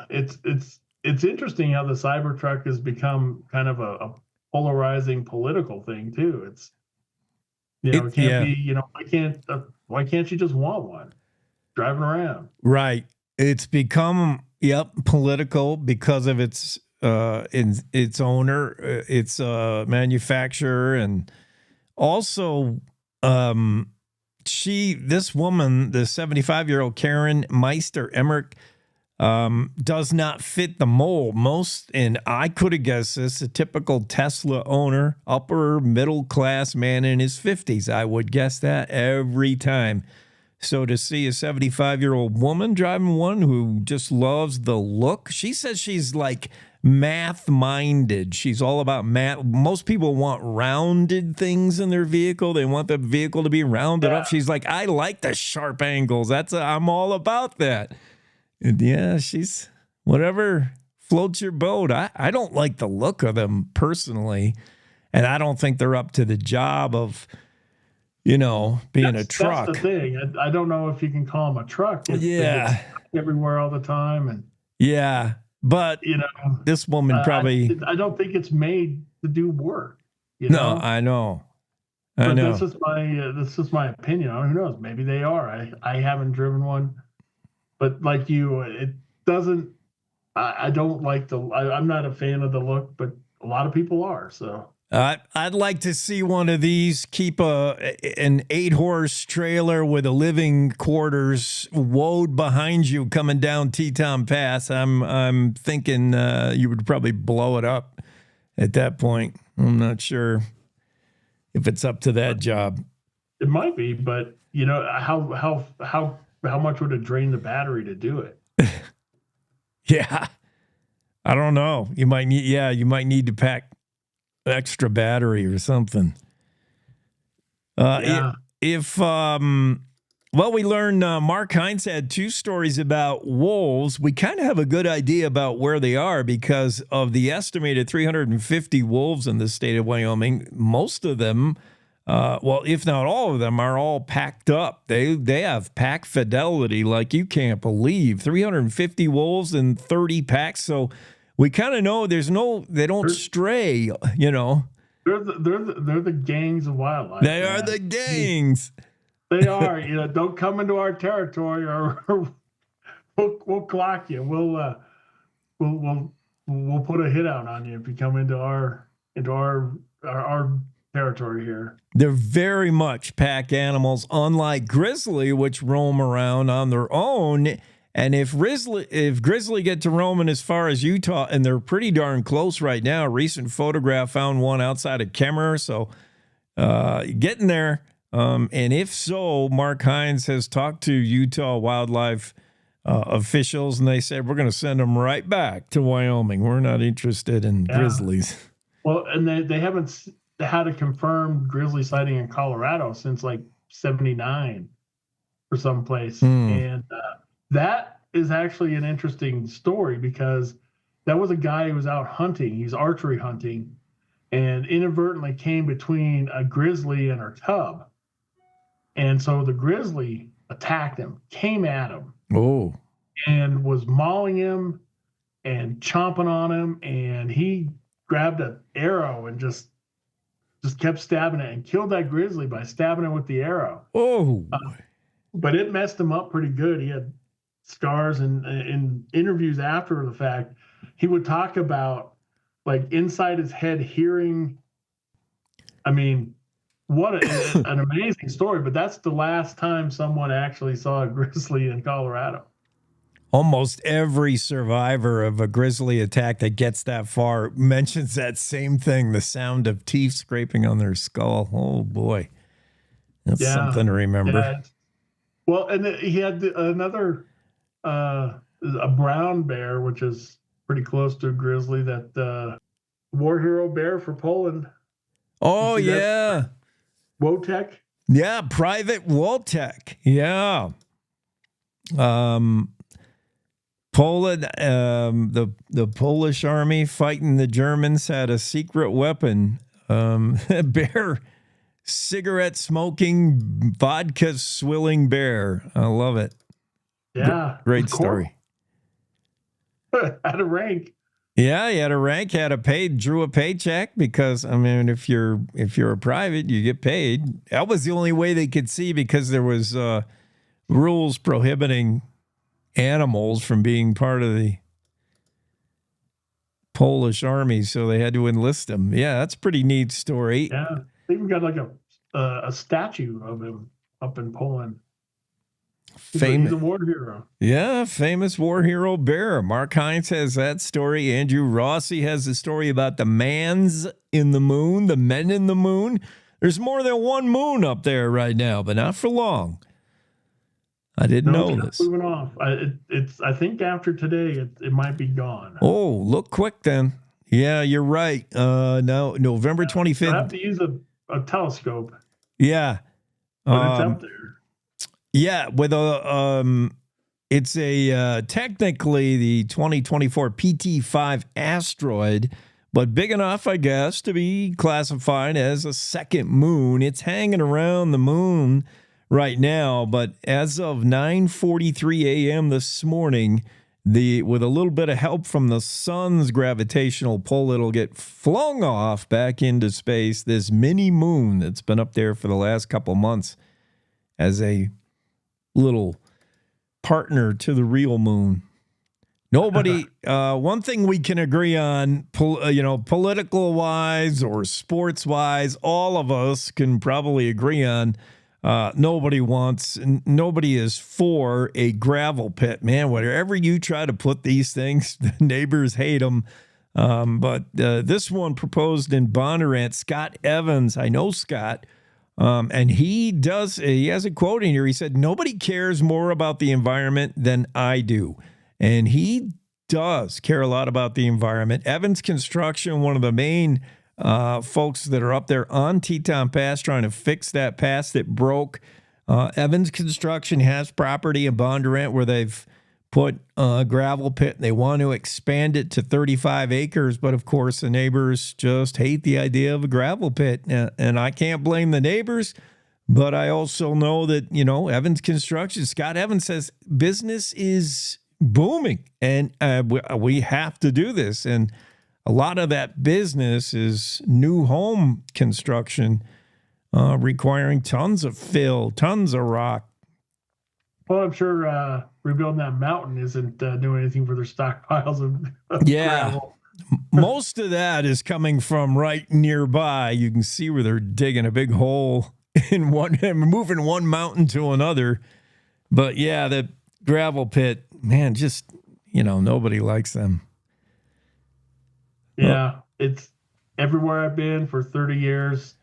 it's interesting how the Cybertruck has become kind of a polarizing political thing too. It can't be, why can't you just want one driving around? Right. It's become, political because of its owner, its manufacturer, and also this woman, the 75-year-old Karen Meister Emmerich, does not fit the mold. And I could have guessed this, a typical Tesla owner, upper middle class man in his 50s. I would guess that every time. So to see a 75-year-old woman driving one who just loves the look, she says she's like math-minded. She's all about math. Most people want rounded things in their vehicle. They want the vehicle to be rounded up. She's like, I like the sharp angles. I'm all about that. And she's whatever floats your boat. I don't like the look of them personally, and I don't think they're up to the job of, being a truck. That's the thing. I don't know if you can call them a truck. It's everywhere all the time, and but this woman probably. I don't think it's made to do work. No, I know. But this is my opinion. Who knows? Maybe they are. I haven't driven one. but like you, it doesn't. I don't like I'm not a fan of the look, but a lot of people are. So I'd like to see one of these keep an 8-horse trailer with a living quarters woed behind you coming down Teton Pass. I'm thinking you would probably blow it up at that point. I'm not sure if it's up to that job. It might be, but how much would it drain the battery to do it? Yeah, I don't know. You might need to pack extra battery or something. Yeah. We learned Mark Hines had 2 stories about wolves. We kind of have a good idea about where they are because of the estimated 350 wolves in the state of Wyoming. Most of them, if not all of them, are all packed up. They have pack fidelity like you can't believe. 350 wolves in 30 packs. So we kind of know they don't stray, you know. They're the gangs of wildlife. They are the gangs. They are. Don't come into our territory, or we'll clock you. We'll put a hit out on you if you come into our territory here. They're very much pack animals, unlike grizzly, which roam around on their own. And if grizzly get to roaming as far as Utah, and they're pretty darn close right now. A recent photograph found one outside of Kemmer, so getting there. And if so, Mark Hines has talked to Utah wildlife officials, and they said, we're going to send them right back to Wyoming. We're not interested in grizzlies. Well, and they haven't had a confirmed grizzly sighting in Colorado since like 79 or someplace. And that is actually an interesting story because that was a guy who was out hunting. He's archery hunting and inadvertently came between a grizzly and her cub. And so the grizzly attacked him, came at him, and was mauling him and chomping on him. And he grabbed an arrow and just kept stabbing it and killed that grizzly by stabbing it with the arrow. But it messed him up pretty good. He had scars, and in interviews after the fact, he would talk about like inside his head hearing. I mean, what an amazing story, but that's the last time someone actually saw a grizzly in Colorado. Almost every survivor of a grizzly attack that gets that far mentions that same thing, the sound of teeth scraping on their skull. Oh, boy. That's something to remember. Yeah. Well, and he had another, a brown bear, which is pretty close to a grizzly, that war hero bear for Poland. Oh, yeah. Wotek? Yeah, Private Wotek. Yeah. Poland, the Polish army fighting the Germans had a secret weapon. Bear, cigarette smoking, vodka swilling bear. I love it. Yeah. Great story. Had a rank. Yeah, he had a rank, drew a paycheck because, I mean, if you're a private, you get paid. That was the only way they could see because there was rules prohibiting animals from being part of the Polish army, so they had to enlist them. Yeah, that's a pretty neat story. Yeah, they even got like a statue of him up in Poland. He's a war hero. Yeah, famous war hero bear. Mark Hines has that story. Andrew Rossi has the story about the mans in the moon, the men in the moon. There's more than one moon up there right now, but not for long. I didn't know this. Moving off. I think after today, it might be gone. Oh, look quick then. Yeah, you're right. No, November 25th. I have to use a telescope. Yeah. But it's up there. Yeah, with it's a technically the 2024 PT5 asteroid, but big enough, I guess, to be classified as a second moon. It's hanging around the moon right now, but as of 9:43 a.m. this morning, with a little bit of help from the sun's gravitational pull, it'll get flung off back into space. This mini moon that's been up there for the last couple months as a little partner to the real moon. Nobody, one thing we can agree on, political wise or sports wise, all of us can probably agree on. Nobody is for a gravel pit, man. Whatever you try to put these things, the neighbors hate them. But this one proposed in Bondurant, Scott Evans, I know Scott, and he has a quote in here. He said, "Nobody cares more about the environment than I do." And he does care a lot about the environment. Evans Construction, one of the main folks that are up there on Teton Pass trying to fix that pass that broke. Evans Construction has property in Bondurant where they've put a gravel pit. They want to expand it to 35 acres, but of course the neighbors just hate the idea of a gravel pit. And I can't blame the neighbors, but I also know that, Evans Construction, Scott Evans says business is booming and we have to do this. And a lot of that business is new home construction, requiring tons of fill, tons of rock. Well, I'm sure rebuilding that mountain isn't doing anything for their stockpiles of gravel. Most of that is coming from right nearby. You can see where they're digging a big hole in one and moving one mountain to another. But yeah, the gravel pit, man, just, nobody likes them. Yeah, it's everywhere I've been for 30 years.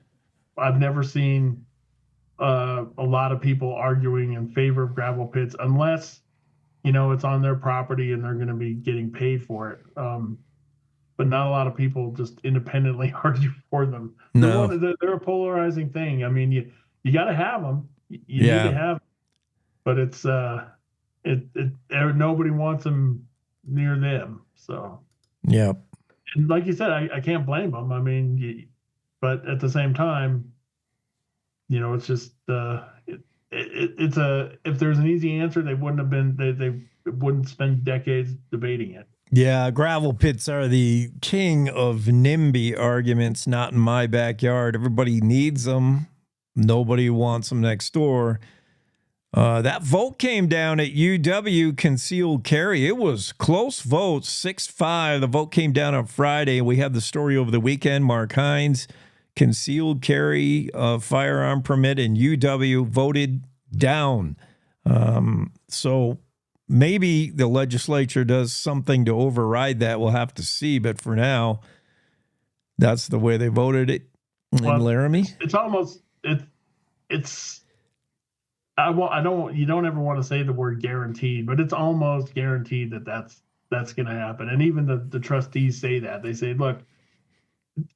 I've never seen a lot of people arguing in favor of gravel pits unless, it's on their property and they're going to be getting paid for it. But not a lot of people just independently argue for them. No. They're a polarizing thing. I mean, you got to have them. You need to have them. But it's nobody wants them near them. So yeah. And like you said, I can't blame them. I mean, but at the same time, it's just if there's an easy answer, they wouldn't have been. They wouldn't spend decades debating it. Yeah, gravel pits are the king of NIMBY arguments. Not in my backyard. Everybody needs them. Nobody wants them next door. That vote came down at UW concealed carry. It was close vote, 6-5. The vote came down on Friday. We had the story over the weekend. Mark Hines, concealed carry firearm permit in UW voted down. So maybe the legislature does something to override that. We'll have to see. But for now, that's the way they voted it in Laramie. It's almost it's. You don't ever want to say the word guaranteed, but it's almost guaranteed that's going to happen. And even the trustees say that. They say, look,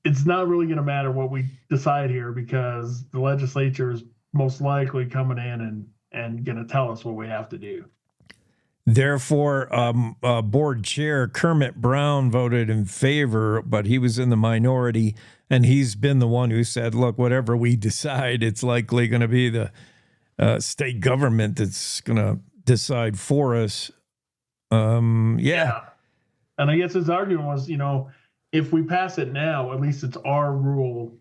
it's not really going to matter what we decide here because the legislature is most likely coming in and going to tell us what we have to do. Therefore, board chair Kermit Brown voted in favor, but he was in the minority, and he's been the one who said, look, whatever we decide, it's likely going to be the state government that's going to decide for us. Yeah. And I guess his argument was, if we pass it now, at least it's our rule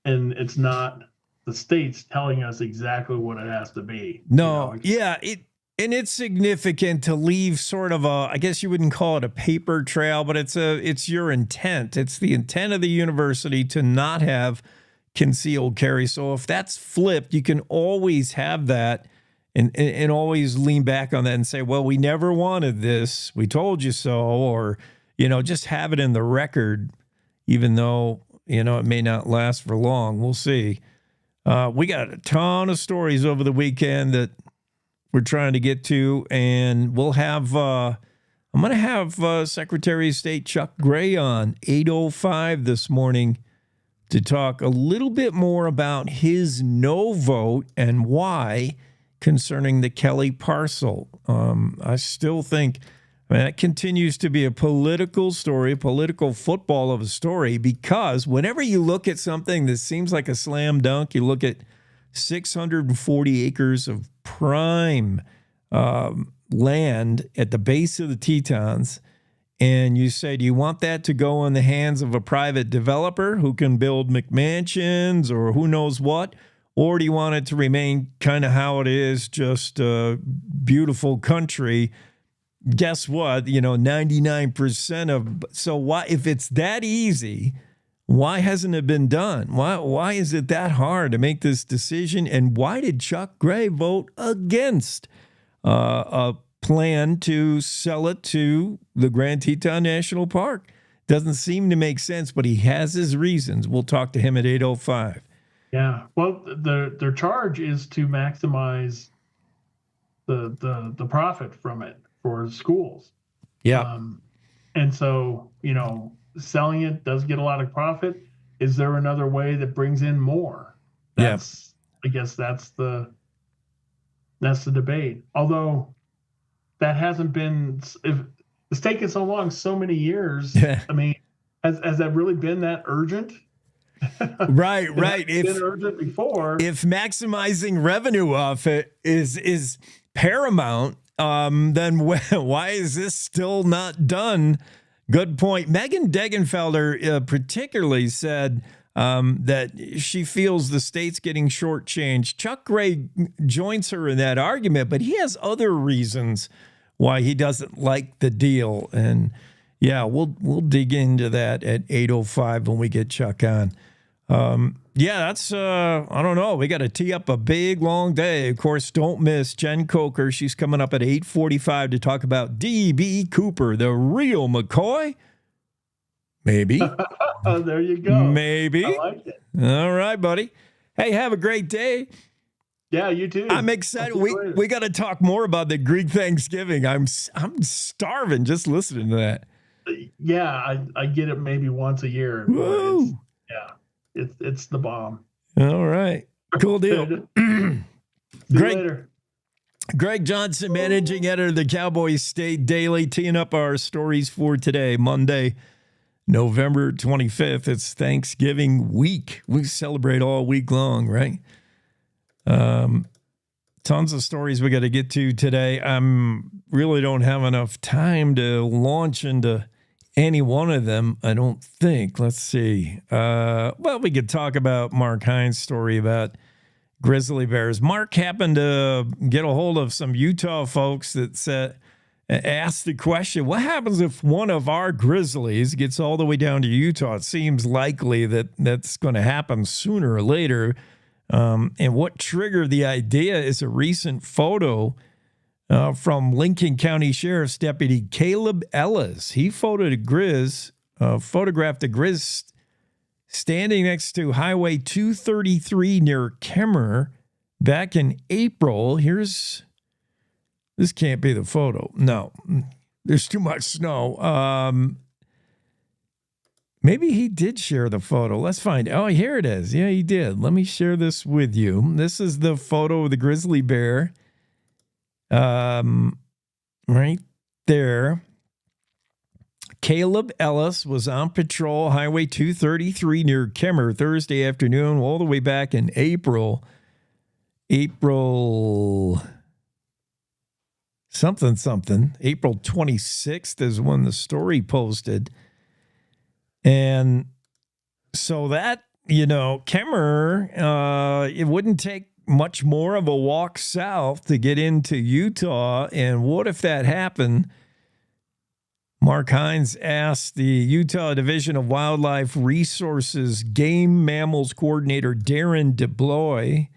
and it's not the state's telling us exactly what it has to be. No. It's significant to leave sort of I guess you wouldn't call it a paper trail, but it's your intent. It's the intent of the university to not have concealed carry. So if that's flipped, you can always have that and always lean back on that and say, well, we never wanted this. We told you so. Or, just have it in the record, even though, it may not last for long. We'll see. We got a ton of stories over the weekend that we're trying to get to, and we'll have, I'm going to have Secretary of State Chuck Gray on 8:05 this morning to talk a little bit more about his no vote and why concerning the Kelly parcel. I still think that continues to be a political story, a political football of a story, because whenever you look at something that seems like a slam dunk, you look at 640 acres of prime land at the base of the Tetons, and you say, do you want that to go in the hands of a private developer who can build McMansions or who knows what? Or do you want it to remain kind of how it is, just a beautiful country? Guess what? 99% of... So why, if it's that easy, why hasn't it been done? Why is it that hard to make this decision? And why did Chuck Gray vote against a plan to sell it to the Grand Teton National Park? Doesn't seem to make sense, but he has his reasons. We'll talk to him at 8:05. Yeah, well, their charge is to maximize the profit from it for schools. Yeah. And so, selling it does get a lot of profit. Is there another way that brings in more? I guess that's the debate. Although that hasn't been, if it's taken so long, so many years. I mean, has that really been that urgent? Right. It's been urgent before. If maximizing revenue off it is paramount, then why is this still not done? Good point. Megan Degenfelder particularly said that she feels the state's getting shortchanged. Chuck Gray joins her in that argument, but he has other reasons why he doesn't like the deal. And yeah, we'll dig into that at 8:05 when we get Chuck on. That's, I don't know. We got to tee up a big, long day. Of course, don't miss Jen Coker. She's coming up at 8:45 to talk about D.B. Cooper, the real McCoy. Maybe. There you go. Maybe. I like it. All right, buddy. Hey, have a great day. Yeah, you too. I'm excited. We got to talk more about the Greek Thanksgiving. I'm starving just listening to that. Yeah, I get it maybe once a year. Woo! It's the bomb. All right. Cool deal. See you later. Greg Johnson, managing editor of the Cowboy State Daily, teeing up our stories for today, Monday, November 25th. It's Thanksgiving week. We celebrate all week long, right? Tons of stories we got to get to today. Really don't have enough time to launch into any one of them, I don't think. Let's see. We could talk about Mark Hines' story about grizzly bears. Mark happened to get a hold of some Utah folks that asked the question, what happens if one of our grizzlies gets all the way down to Utah? It seems likely that that's going to happen sooner or later. And what triggered the idea is a recent photo from Lincoln County Sheriff's Deputy Caleb Ellis. He photographed a grizz standing next to Highway 233 near Kemmer back in April. This can't be the photo. No, there's too much snow. Maybe he did share the photo. Let's find. Oh, here it is. Yeah, he did. Let me share this with you. This is the photo of the grizzly bear. Right there. Caleb Ellis was on patrol, Highway 233 near Kemmer Thursday afternoon, all the way back in April something. April 26th is when the story posted. And so that, Kemmer, it wouldn't take much more of a walk south to get into Utah. And what if that happened? Mark Hines asked the Utah Division of Wildlife Resources Game Mammals Coordinator Darren DeBloy.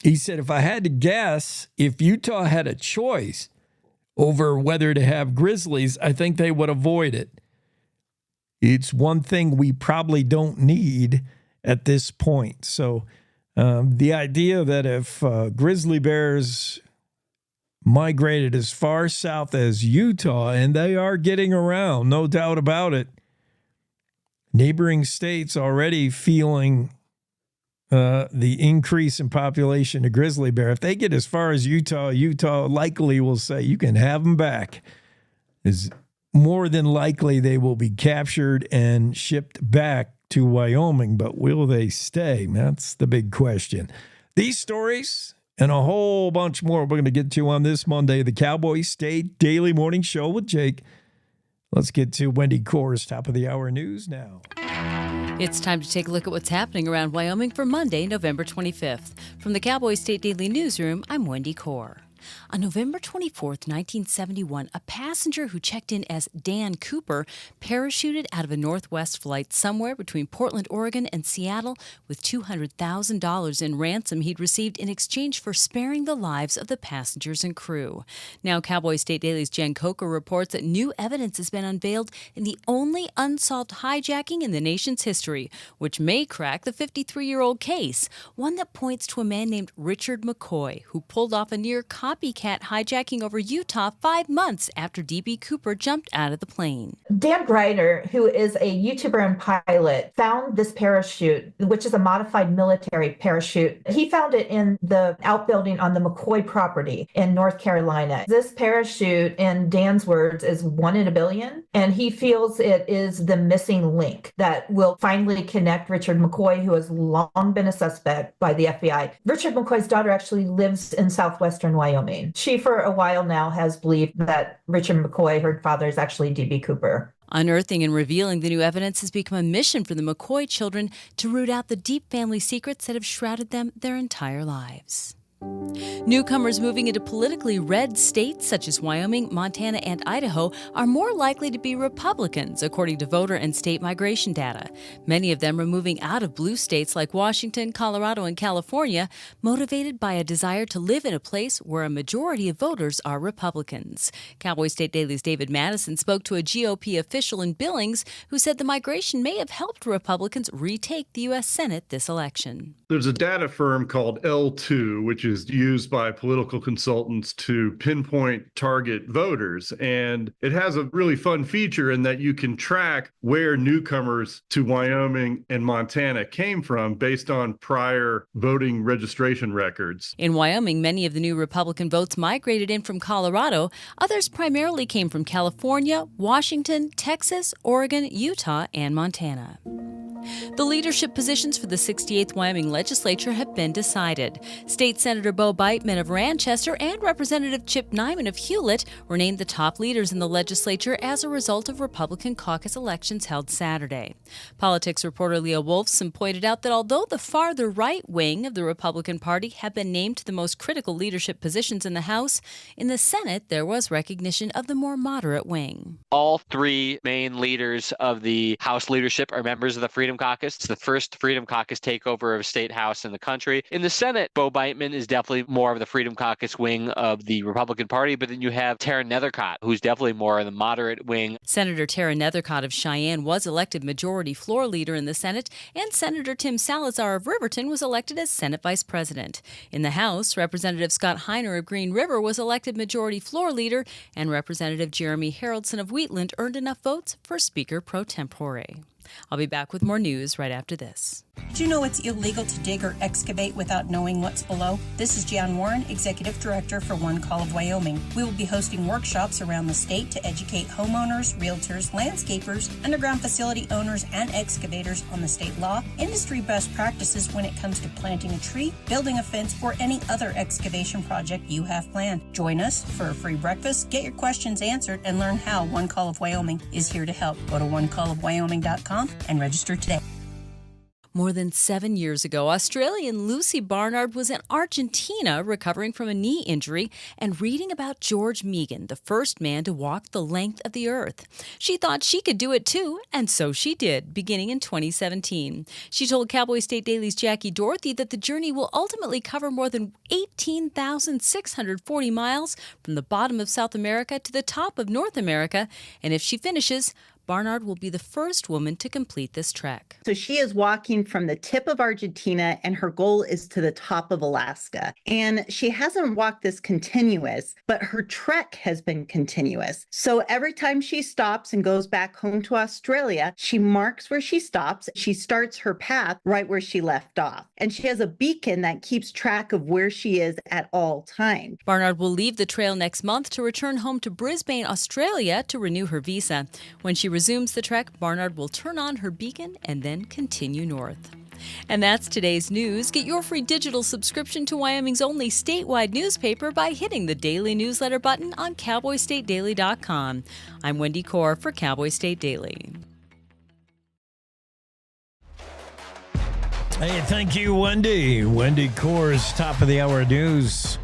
He said, if I had to guess, if Utah had a choice over whether to have grizzlies, I think they would avoid it. It's one thing we probably don't need at this point. So the idea that if grizzly bears migrated as far south as Utah, and they are getting around, no doubt about it, neighboring states already feeling the increase in population of grizzly bear. If they get as far as Utah, Utah likely will say, you can have them back. It's more than likely they will be captured and shipped back to Wyoming, but will they stay? That's the big question. These stories and a whole bunch more we're going to get to on this Monday, the Cowboy State Daily Morning Show with Jake. Let's get to Wendy Core's top of the hour news now. It's time to take a look at what's happening around Wyoming for Monday, November 25th. From the Cowboy State Daily Newsroom, I'm Wendy Core. On November 24th, 1971, a passenger who checked in as Dan Cooper parachuted out of a Northwest flight somewhere between Portland, Oregon and Seattle with $200,000 in ransom he'd received in exchange for sparing the lives of the passengers and crew. Now, Cowboy State Daily's Jen Coker reports that new evidence has been unveiled in the only unsolved hijacking in the nation's history, which may crack the 53-year-old case, one that points to a man named Richard McCoy, who pulled off a near copycat hijacking over Utah 5 months after D.B. Cooper jumped out of the plane. Dan Greiner, who is a YouTuber and pilot, found this parachute, which is a modified military parachute. He found it in the outbuilding on the McCoy property in North Carolina. This parachute, in Dan's words, is 1 in a billion, and he feels it is the missing link that will finally connect Richard McCoy, who has long been a suspect by the FBI. Richard McCoy's daughter actually lives in southwestern Wyoming. She, for a while now, has believed that Richard McCoy, her father, is actually D.B. Cooper. Unearthing and revealing the new evidence has become a mission for the McCoy children to root out the deep family secrets that have shrouded them their entire lives. Newcomers moving into politically red states such as Wyoming, Montana, and Idaho are more likely to be Republicans, according to voter and state migration data. Many of them are moving out of blue states like Washington, Colorado, and California, motivated by a desire to live in a place where a majority of voters are Republicans. Cowboy State Daily's David Madison spoke to a GOP official in Billings who said the migration may have helped Republicans retake the U.S. Senate this election. There's a data firm called L2, which is used by political consultants to pinpoint target voters. And it has a really fun feature in that you can track where newcomers to Wyoming and Montana came from based on prior voting registration records. In Wyoming, many of the new Republican votes migrated in from Colorado. Others primarily came from California, Washington, Texas, Oregon, Utah, and Montana. The leadership positions for the 68th Wyoming legislature have been decided. State Senator Bo Beitman of Ranchester and Representative Chip Nyman of Hewlett were named the top leaders in the legislature as a result of Republican caucus elections held Saturday. Politics reporter Leah Wolfson pointed out that although the farther right wing of the Republican Party have been named to the most critical leadership positions in the House, in the Senate there was recognition of the more moderate wing. All three main leaders of the House leadership are members of the Freedom Caucus. It's the first Freedom Caucus takeover of a state house in the country. In the Senate, Bo Beitman is definitely more of the Freedom Caucus wing of the Republican Party, but then you have Tara Nethercott, who's definitely more of the moderate wing. Senator Tara Nethercott of Cheyenne was elected majority floor leader in the Senate, and Senator Tim Salazar of Riverton was elected as Senate Vice President. In the House, Representative Scott Heiner of Green River was elected majority floor leader, and Representative Jeremy Haroldson of Wheatland earned enough votes for Speaker pro tempore. I'll be back with more news right after this. Did you know it's illegal to dig or excavate without knowing what's below? This is Jan Warren, Executive Director for One Call of Wyoming. We will be hosting workshops around the state to educate homeowners, realtors, landscapers, underground facility owners, and excavators on the state law, industry best practices when it comes to planting a tree, building a fence, or any other excavation project you have planned. Join us for a free breakfast, get your questions answered, and learn how One Call of Wyoming is here to help. Go to onecallofwyoming.com and register today. More than 7 years ago, Australian Lucy Barnard was in Argentina recovering from a knee injury and reading about George Megan, the first man to walk the length of the earth. She thought she could do it too, and so she did, beginning in 2017. She told Cowboy State Daily's Jackie Dorothy that the journey will ultimately cover more than 18,640 miles from the bottom of South America to the top of North America, and if she finishes, Barnard will be the first woman to complete this trek. So she is walking from the tip of Argentina and her goal is to the top of Alaska. And she hasn't walked this continuous, but her trek has been continuous. So every time she stops and goes back home to Australia, she marks where she stops. She starts her path right where she left off. And she has a beacon that keeps track of where she is at all times. Barnard will leave the trail next month to return home to Brisbane, Australia to renew her visa. When she resumes the trek, Barnard will turn on her beacon and then continue north. And that's today's news. Get your free digital subscription to Wyoming's only statewide newspaper by hitting the daily newsletter button on cowboystatedaily.com. I'm Wendy Core for Cowboy State Daily. Hey, thank you, Wendy. Wendy Core's top of the hour news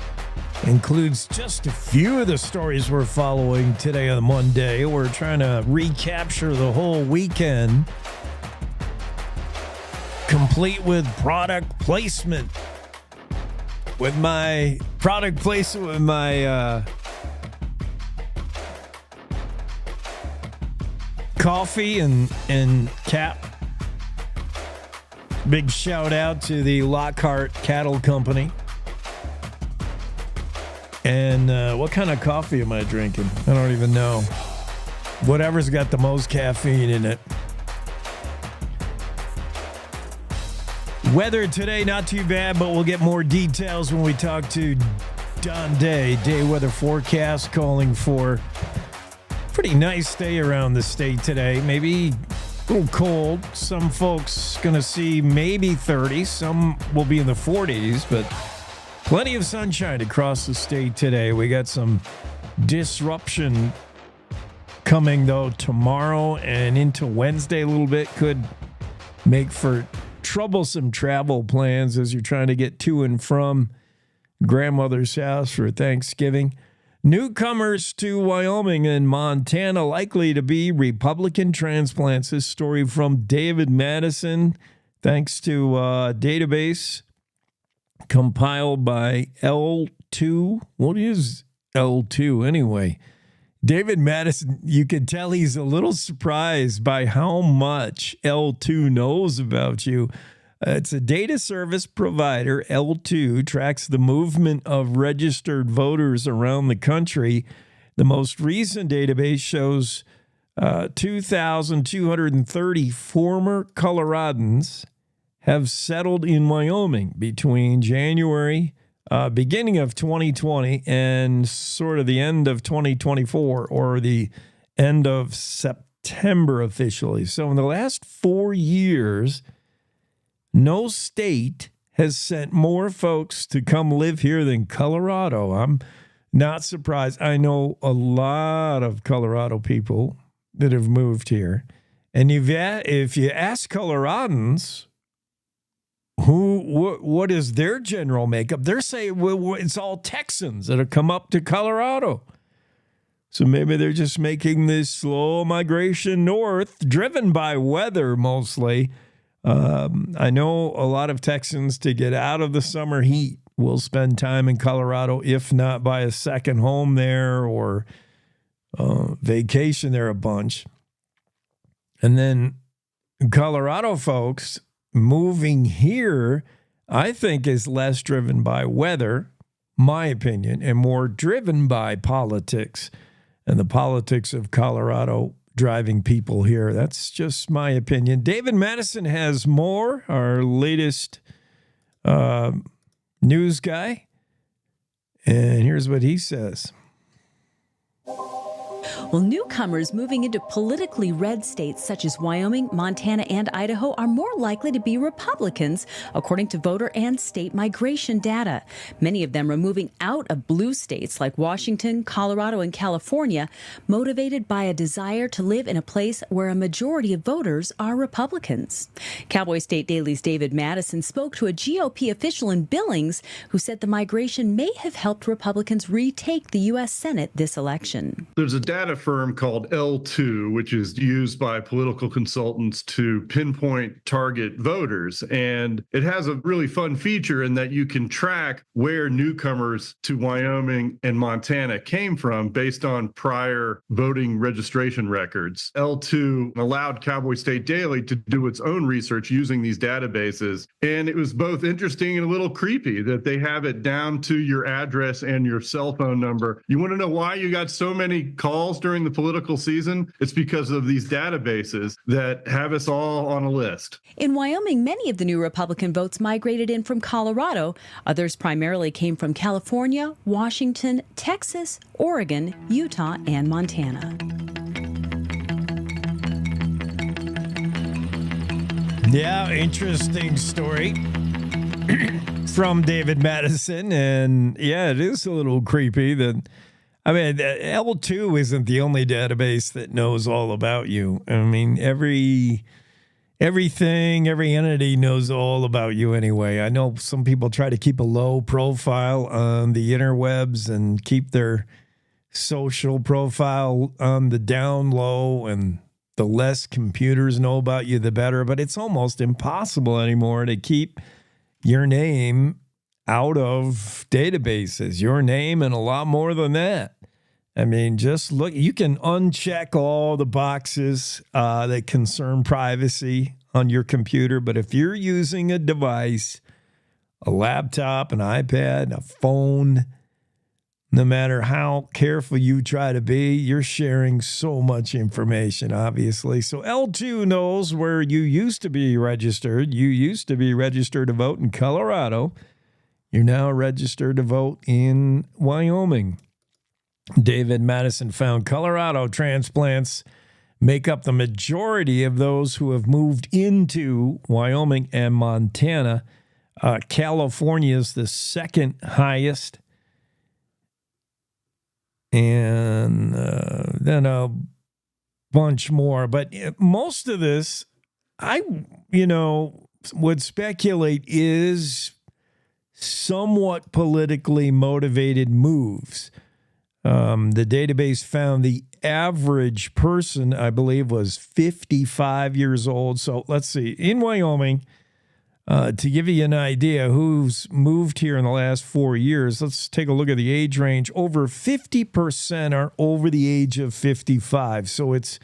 includes just a few of the stories we're following today on Monday. We're trying to recapture the whole weekend, complete with product placement. With my product placement, with my coffee and cap. Big shout out to the Lockhart Cattle Company. And what kind of coffee am I drinking? I don't even know. Whatever's got the most caffeine in it. Weather today, not too bad, but we'll get more details when we talk to Don Day. Day weather forecast calling for pretty nice day around the state today. Maybe a little cold. Some folks going to see maybe 30. Some will be in the 40s, but plenty of sunshine across the state today. We got some disruption coming, though, tomorrow and into Wednesday a little bit. Could make for troublesome travel plans as you're trying to get to and from grandmother's house for Thanksgiving. Newcomers to Wyoming and Montana likely to be Republican transplants. This story from David Madison, thanks to a database compiled by L2. What is L2 anyway? David Madison, you can tell he's a little surprised by how much L2 knows about you. It's a data service provider. L2 tracks the movement of registered voters around the country. The most recent database shows 2,230 former Coloradans have settled in Wyoming between January, beginning of 2020 and sort of the end of 2024, or the end of September officially. So in the last 4 years, no state has sent more folks to come live here than Colorado. I'm not surprised. I know a lot of Colorado people that have moved here. And if you ask Coloradans what is their general makeup, they're saying it's all Texans that have come up to Colorado. So maybe they're just making this slow migration north, driven by weather mostly. I know a lot of Texans, to get out of the summer heat, will spend time in Colorado, if not buy a second home there or vacation there a bunch. And then Colorado folks moving here, I think, is less driven by weather, my opinion, and more driven by politics and the politics of Colorado driving people here. That's just my opinion. David Madison has more, our latest news guy. And here's what he says. Well, newcomers moving into politically red states such as Wyoming, Montana, and Idaho are more likely to be Republicans, according to voter and state migration data. Many of them are moving out of blue states like Washington, Colorado, and California, motivated by a desire to live in a place where a majority of voters are Republicans. Cowboy State Daily's David Madison spoke to a GOP official in Billings who said the migration may have helped Republicans retake the U.S. Senate this election. There's a data firm called L2, which is used by political consultants to pinpoint target voters. And it has a really fun feature in that you can track where newcomers to Wyoming and Montana came from based on prior voting registration records. L2 allowed Cowboy State Daily to do its own research using these databases. And it was both interesting and a little creepy that they have it down to your address and your cell phone number. You want to know why you got so many calls during the political season? It's because of these databases that have us all on a list. In Wyoming, many of the new Republican votes migrated in from Colorado. Others primarily came from California, Washington, Texas, Oregon, Utah, and Montana. Yeah, interesting story from David Madison. And yeah, it is a little creepy that, I mean, L2 isn't the only database that knows all about you. I mean, every everything, every entity knows all about you anyway. I know some people try to keep a low profile on the interwebs and keep their social profile on the down low, and the less computers know about you, the better. But it's almost impossible anymore to keep your name out of databases, your name and a lot more than that. I mean, just look, you can uncheck all the boxes that concern privacy on your computer. But if you're using a device, a laptop, an iPad, a phone, no matter how careful you try to be, you're sharing so much information, obviously. So L2 knows where you used to be registered. You used to be registered to vote in Colorado. You're now registered to vote in Wyoming. David Madison found Colorado transplants make up the majority of those who have moved into Wyoming and Montana. California is the second highest. And then a bunch more. But most of this, I would speculate is somewhat politically motivated moves. The database found the average person, I believe, was 55 years old. So let's see. In Wyoming, to give you an idea who's moved here in the last 4 years, let's take a look at the age range. Over 50% are over the age of 55. So it's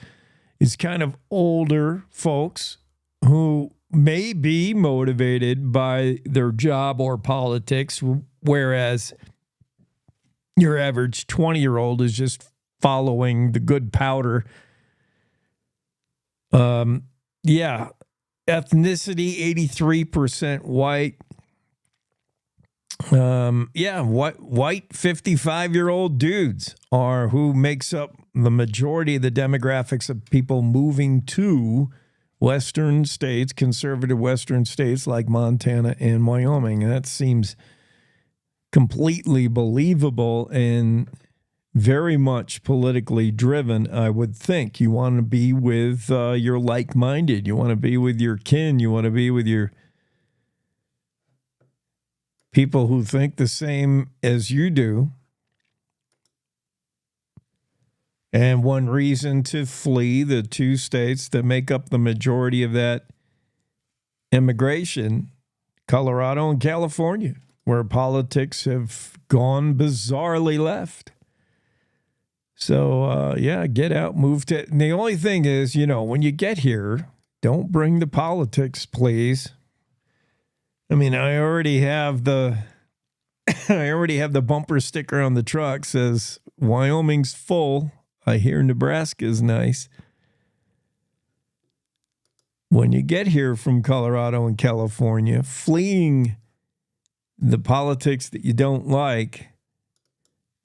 kind of older folks who may be motivated by their job or politics, whereas your average 20-year-old is just following the good powder. Ethnicity, 83% white. White 55-year-old dudes are who makes up the majority of the demographics of people moving to Western states, conservative Western states like Montana and Wyoming. And that seems completely believable and very much politically driven, I would think. You want to be with your like-minded. You want to be with your kin. You want to be with your people who think the same as you do. And one reason to flee the two states that make up the majority of that immigration, Colorado and California, where politics have gone bizarrely left. So, get out, move to. And the only thing is, when you get here, don't bring the politics, please. I mean, I already have the bumper sticker on the truck says Wyoming's full. I hear Nebraska's nice. When you get here from Colorado and California, fleeing the politics that you don't like,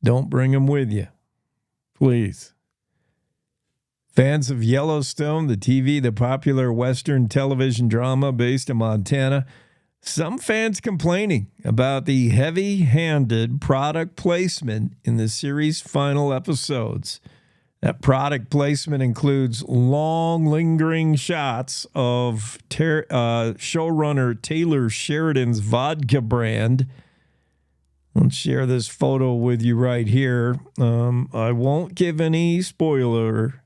don't bring them with you. Please. Fans of Yellowstone, the popular Western television drama based in Montana, some fans complaining about the heavy-handed product placement in the series' final episodes. That product placement includes long, lingering shots of showrunner Taylor Sheridan's vodka brand. I'll share this photo with you right here. I won't give any spoiler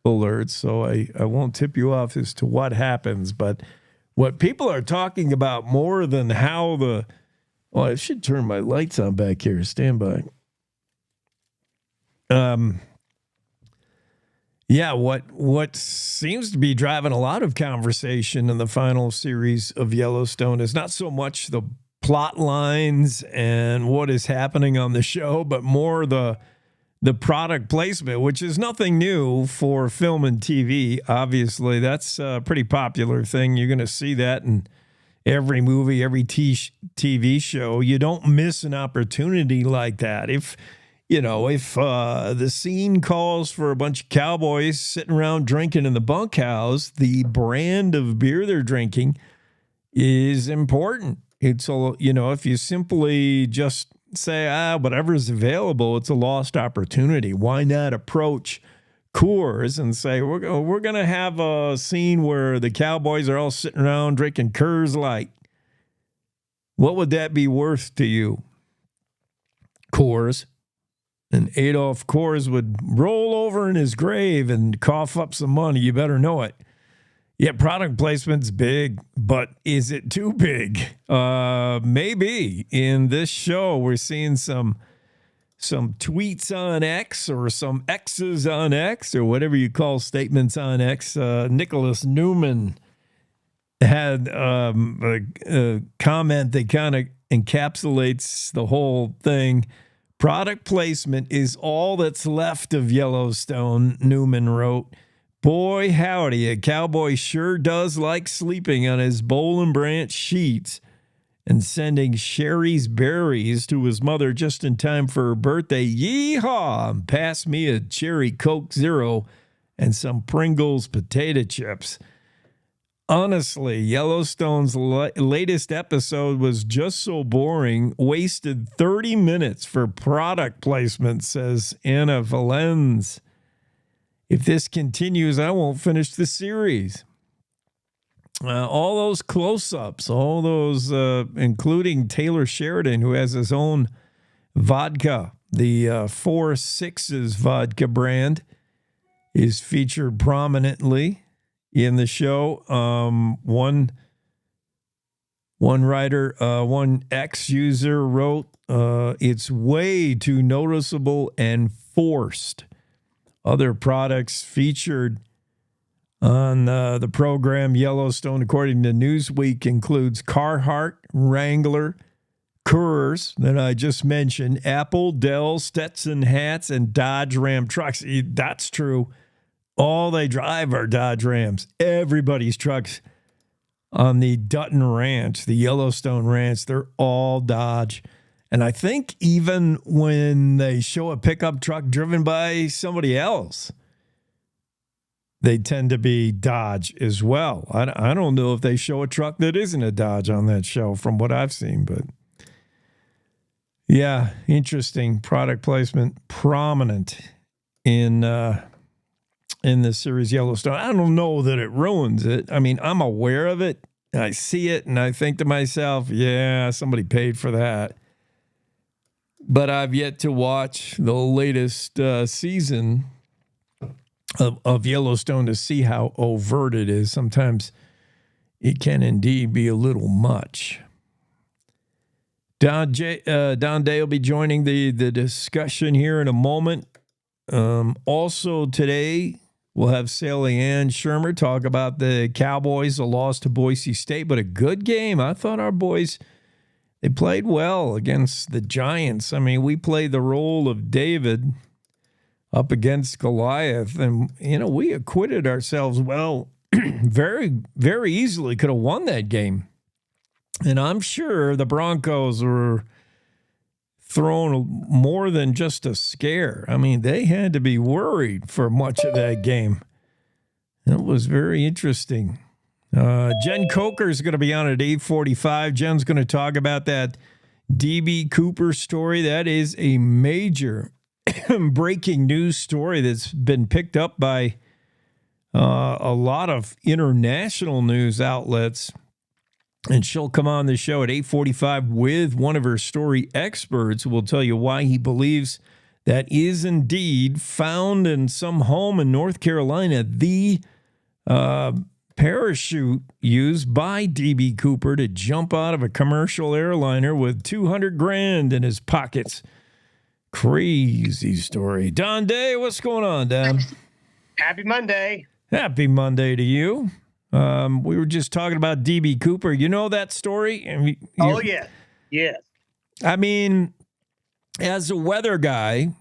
alerts, so I won't tip you off as to what happens. But what people are talking about more than how I should turn my lights on back here. Stand by. What seems to be driving a lot of conversation in the final series of Yellowstone is not so much the plot lines and what is happening on the show, but more the product placement, which is nothing new for film and TV. Obviously, that's a pretty popular thing. You're going to see that in every movie, every TV show. You don't miss an opportunity like that. If the scene calls for a bunch of cowboys sitting around drinking in the bunkhouse, the brand of beer they're drinking is important. It's if you simply just say, whatever's available, it's a lost opportunity. Why not approach Coors and say, we're going to have a scene where the Cowboys are all sitting around drinking Coors Light. What would that be worth to you? Coors. And Adolf Coors would roll over in his grave and cough up some money. You better know it. Yeah, product placement's big, but is it too big? Maybe. In this show, we're seeing some tweets on X or some X's on X or whatever you call statements on X. Nicholas Newman had a comment that kind of encapsulates the whole thing. Product placement is all that's left of Yellowstone, Newman wrote. Boy, howdy, a cowboy sure does like sleeping on his Boll and Branch sheets and sending Sherry's berries to his mother just in time for her birthday. Yeehaw! And pass me a cherry Coke Zero and some Pringles potato chips. Honestly, Yellowstone's latest episode was just so boring, wasted 30 minutes for product placement, says Anna Valens. If this continues, I won't finish the series. All those close-ups, all those, including Taylor Sheridan, who has his own vodka, the 4 Sixes vodka brand, is featured prominently in the show. One writer, one ex-user wrote, it's way too noticeable and forced. Other products featured on the program Yellowstone, according to Newsweek, includes Carhartt, Wrangler, Coors that I just mentioned, Apple, Dell, Stetson hats, and Dodge Ram trucks. That's true. All they drive are Dodge Rams. Everybody's trucks on the Dutton Ranch, the Yellowstone Ranch, they're all Dodge. And I think even when they show a pickup truck driven by somebody else, they tend to be Dodge as well. I don't know if they show a truck that isn't a Dodge on that show from what I've seen, but yeah, interesting product placement, prominent in the series Yellowstone. I don't know that it ruins it. I mean, I'm aware of it. I see it and I think to myself, yeah, somebody paid for that. But I've yet to watch the latest season of Yellowstone to see how overt it is. Sometimes it can indeed be a little much. Don Day will be joining the discussion here in a moment. Also today, we'll have Sally Ann Shermer talk about the Cowboys, a loss to Boise State, but a good game. I thought our boys, they played well against the Giants. I mean, we played the role of David up against Goliath, and, we acquitted ourselves well, very, very easily could have won that game. And I'm sure the Broncos were thrown more than just a scare. I mean, they had to be worried for much of that game. It was very interesting. Jen Coker is going to be on at 8:45. Jen's going to talk about that D.B. Cooper story. That is a major breaking news story that's been picked up by a lot of international news outlets. And she'll come on the show at 8:45 with one of her story experts who will tell you why he believes that is indeed found in some home in North Carolina, the parachute used by D.B. Cooper to jump out of a commercial airliner with $200,000 in his pockets. Crazy story. Don Day, what's going on, Don? Happy Monday. Happy Monday to you. We were just talking about D.B. Cooper. You know that story? Oh, yeah. Yes. I mean, as a weather guy,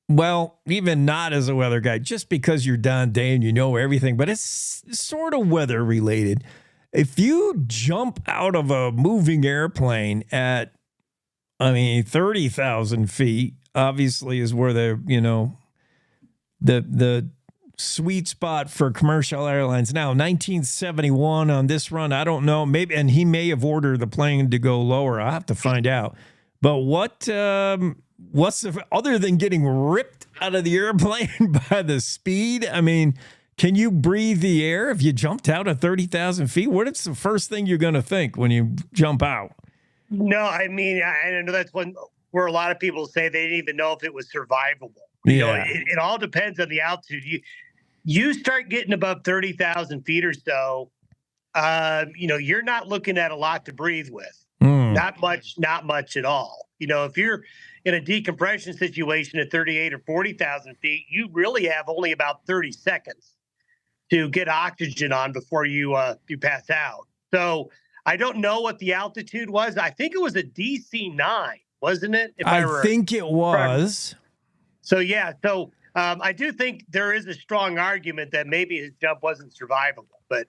well, even not as a weather guy, just because you're Don Day and you know everything, but it's sort of weather related. If you jump out of a moving airplane at, 30,000 feet, obviously is where the sweet spot for commercial airlines. Now, 1971 on this run, I don't know, maybe, and he may have ordered the plane to go lower. I'll have to find out. But what what's the other than getting ripped out of the airplane by the speed? I mean, can you breathe the air if you jumped out at 30,000 feet? What is the first thing you're going to think when you jump out? No, I mean, I know that's one where a lot of people say they didn't even know if it was survivable. You know, it all depends on the altitude. You start getting above 30,000 feet or so, you know, you're not looking at a lot to breathe with. Not much at all. You know, if you're in a decompression situation at 38 or 40,000 feet, you really have only about 30 seconds to get oxygen on before you pass out. So I don't know what the altitude was. I think it was a DC-9, wasn't it? I think it was. So, yeah. So I do think there is a strong argument that maybe his jump wasn't survivable, but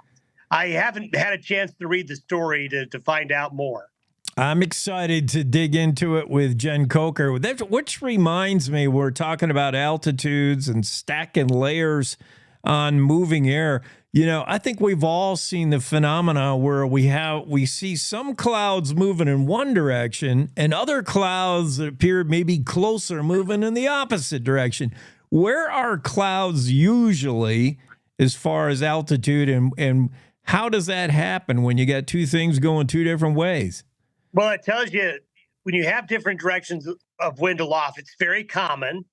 I haven't had a chance to read the story to find out more. I'm excited to dig into it with Jen Coker, which reminds me, we're talking about altitudes and stacking layers on moving air. You know, I think we've all seen the phenomena where we see some clouds moving in one direction and other clouds that appear maybe closer moving in the opposite direction. Where are clouds usually as far as altitude, and how does that happen when you got two things going two different ways? Well, it tells you when you have different directions of wind aloft, it's very common.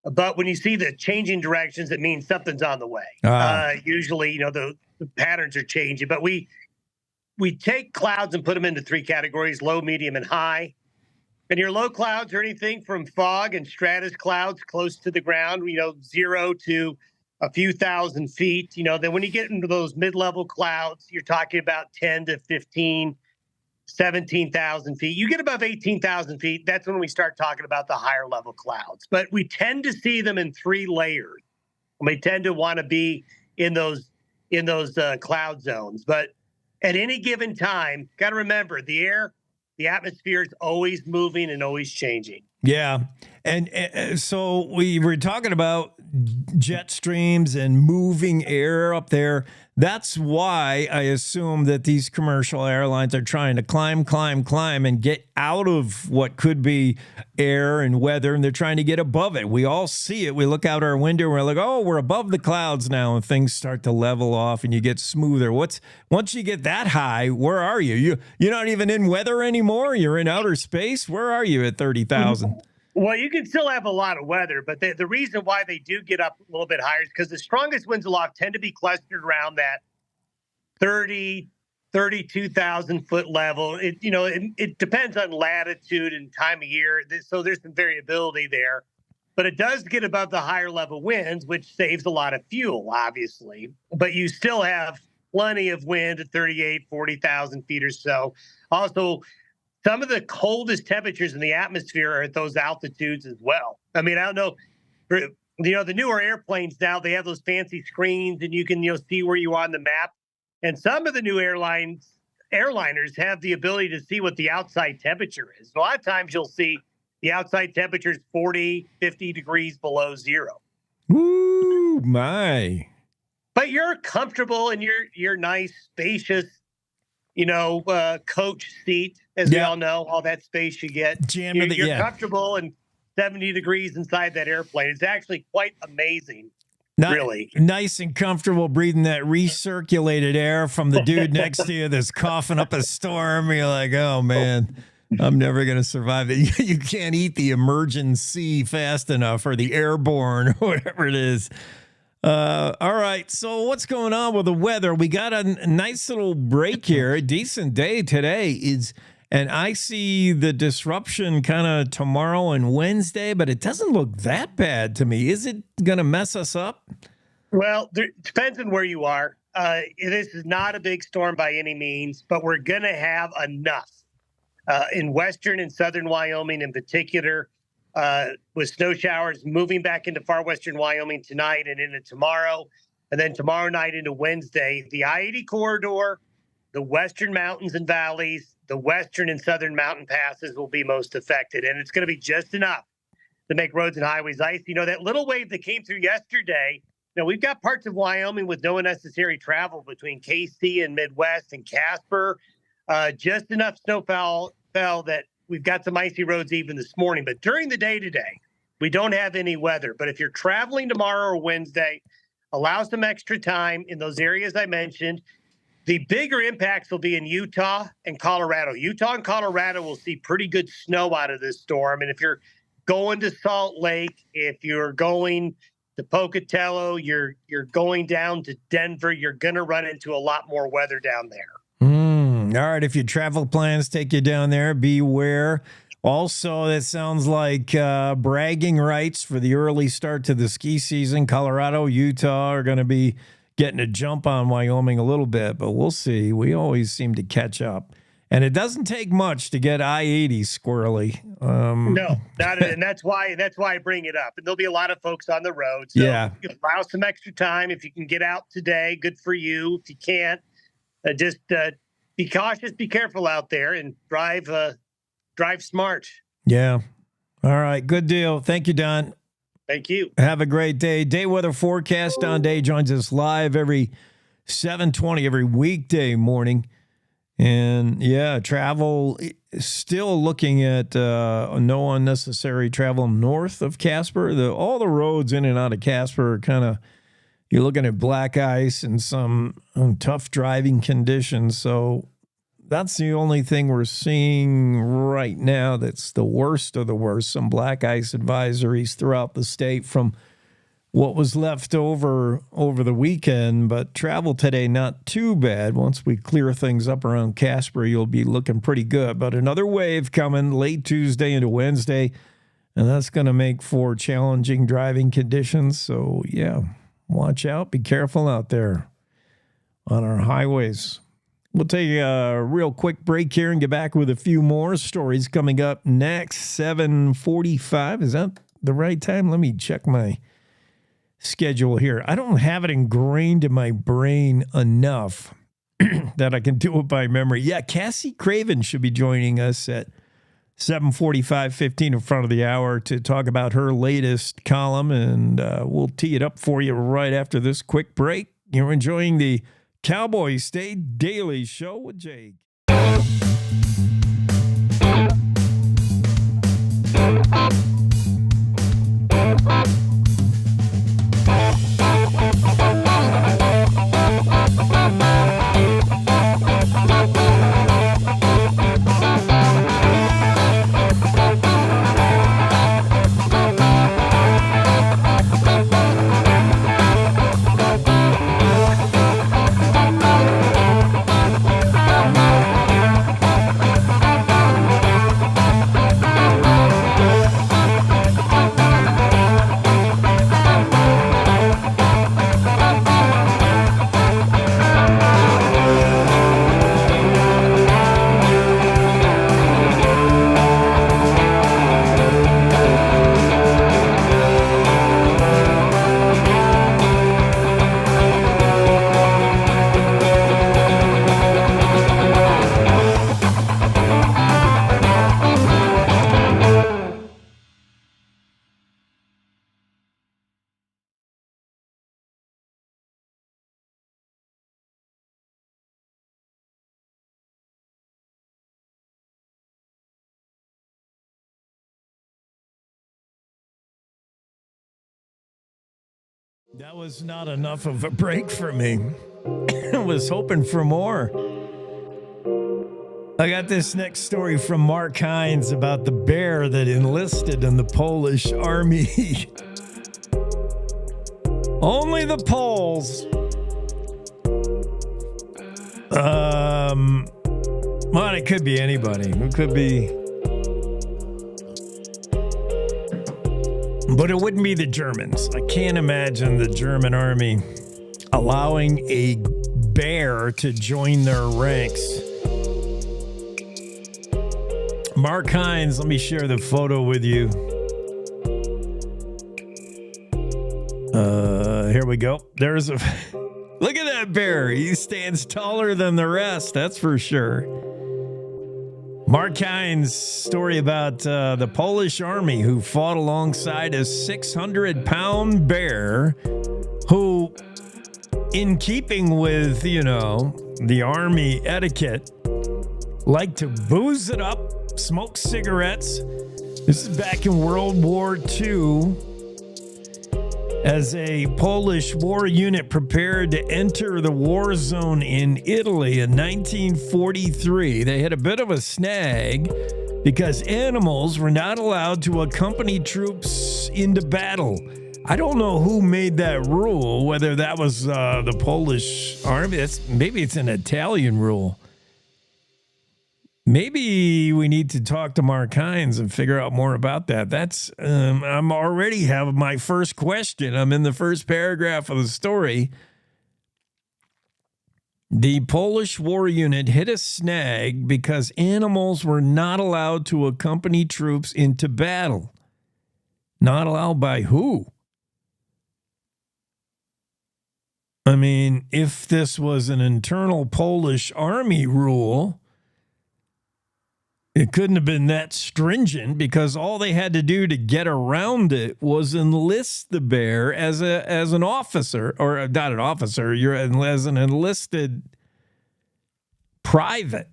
But when you see the changing directions, it means something's on the way. Usually, you know, the patterns are changing. But we take clouds and put them into three categories: low, medium, and high. And your low clouds are anything from fog and stratus clouds close to the ground, you know, 0 to a few thousand feet. You know, then when you get into those mid-level clouds, you're talking about 10 to 15, 17,000 feet. You get above 18,000 feet, that's when we start talking about the higher level clouds. But we tend to see them in three layers. We tend to want to be in those cloud zones. But at any given time, got to remember the atmosphere is always moving and always changing. Yeah. And so we were talking about jet streams and moving air up there. That's why I assume that these commercial airlines are trying to climb and get out of what could be air and weather, and they're trying to get above it. We all see it. We look out our window and we're like, oh, we're above the clouds now, and things start to level off and you get smoother. Once you get that high, where are you? You're not even in weather anymore? You're in outer space? Where are you at 30,000? Well, you can still have a lot of weather, but the reason why they do get up a little bit higher is because the strongest winds aloft tend to be clustered around that 30, 32,000 foot level. It depends on latitude and time of year, so there's some variability there. But it does get above the higher level winds, which saves a lot of fuel, obviously. But you still have plenty of wind at 38, 40,000 feet or so. Also, some of the coldest temperatures in the atmosphere are at those altitudes as well. I mean, I don't know, the newer airplanes now, they have those fancy screens and you can, see where you are on the map. And some of the new airliners have the ability to see what the outside temperature is. A lot of times you'll see the outside temperature is 40, 50 degrees below zero. Ooh, my. But you're comfortable in your nice, spacious, coach seat, as we all know, all that space you get. You're comfortable and 70 degrees inside that airplane. It's actually quite amazing, really. Nice and comfortable breathing that recirculated air from the dude next to you that's coughing up a storm. You're like, oh, man, I'm never going to survive it. You can't eat the emergency fast enough, or the airborne, or whatever it is. All right. So what's going on with the weather? We got a nice little break here. A decent day today and I see the disruption kind of tomorrow and Wednesday, but it doesn't look that bad to me. Is it going to mess us up? Well, it depends on where you are. This is not a big storm by any means, but we're going to have enough in western and southern Wyoming in particular. With snow showers moving back into far western Wyoming tonight and into tomorrow, and then tomorrow night into Wednesday. The I-80 corridor, the western mountains and valleys, the western and southern mountain passes will be most affected, and it's going to be just enough to make roads and highways icy. That little wave that came through yesterday, we've got parts of Wyoming with no unnecessary travel between KC and Midwest and Casper. Just enough snowfall fell that we've got some icy roads even this morning, but during the day today, we don't have any weather. But if you're traveling tomorrow or Wednesday, allow some extra time in those areas I mentioned. The bigger impacts will be in Utah and Colorado. Utah and Colorado will see pretty good snow out of this storm. And if you're going to Salt Lake, if you're going to Pocatello, you're going down to Denver, you're going to run into a lot more weather down there. All right, if your travel plans take you down there, beware. Also, that sounds like bragging rights for the early start to the ski season. Colorado, Utah are going to be getting a jump on Wyoming a little bit, but we'll see. We always seem to catch up. And it doesn't take much to get I-80 squirrely. No, and that's why I bring it up. And there'll be a lot of folks on the road. So allow some extra time. If you can get out today, good for you. If you can't, just be cautious, be careful out there, and drive smart. Yeah. All right. Good deal. Thank you, Don. Thank you. Have a great day. Day weather forecast. Don Day joins us live every 7:20 every weekday morning. And travel, still looking at no unnecessary travel north of Casper. All the roads in and out of Casper are kind of, you're looking at black ice and some tough driving conditions. So that's the only thing we're seeing right now that's the worst of the worst. Some black ice advisories throughout the state from what was left over the weekend, but travel today, not too bad. Once we clear things up around Casper, you'll be looking pretty good. But another wave coming late Tuesday into Wednesday, and that's going to make for challenging driving conditions. So, watch out. Be careful out there on our highways. We'll take a real quick break here and get back with a few more stories coming up next. 7:45. Is that the right time? Let me check my schedule here. I don't have it ingrained in my brain enough that I can do it by memory. Yeah, Cassie Craven should be joining us at 7:45, 15 in front of the hour to talk about her latest column, and we'll tee it up for you right after this quick break. You're enjoying the Cowboy State Daily Show with Jake. That was not enough of a break for me. I was hoping for more. I got this next story from Mark Hines about the bear that enlisted in the Polish army. Only the Poles. Well, it could be anybody. It could be. But it wouldn't be the Germans. I can't imagine the German army allowing a bear to join their ranks. Mark Hines, let me share the photo with you. Here we go. There's a... Look at that bear. He stands taller than the rest, that's for sure. Mark Hines' story about the Polish army who fought alongside a 600-pound bear who, in keeping with, the army etiquette, liked to booze it up, smoked cigarettes. This is back in World War II. As a Polish war unit prepared to enter the war zone in Italy in 1943, they had a bit of a snag because animals were not allowed to accompany troops into battle. I don't know who made that rule, whether that was the Polish army. Maybe it's an Italian rule. Maybe we need to talk to Mark Hines and figure out more about that. I'm already have my first question. I'm in the first paragraph of the story. The Polish war unit hit a snag because animals were not allowed to accompany troops into battle. Not allowed by who? I mean, if this was an internal Polish army rule, it couldn't have been that stringent because all they had to do to get around it was enlist the bear as an officer, or not an officer, as an enlisted private.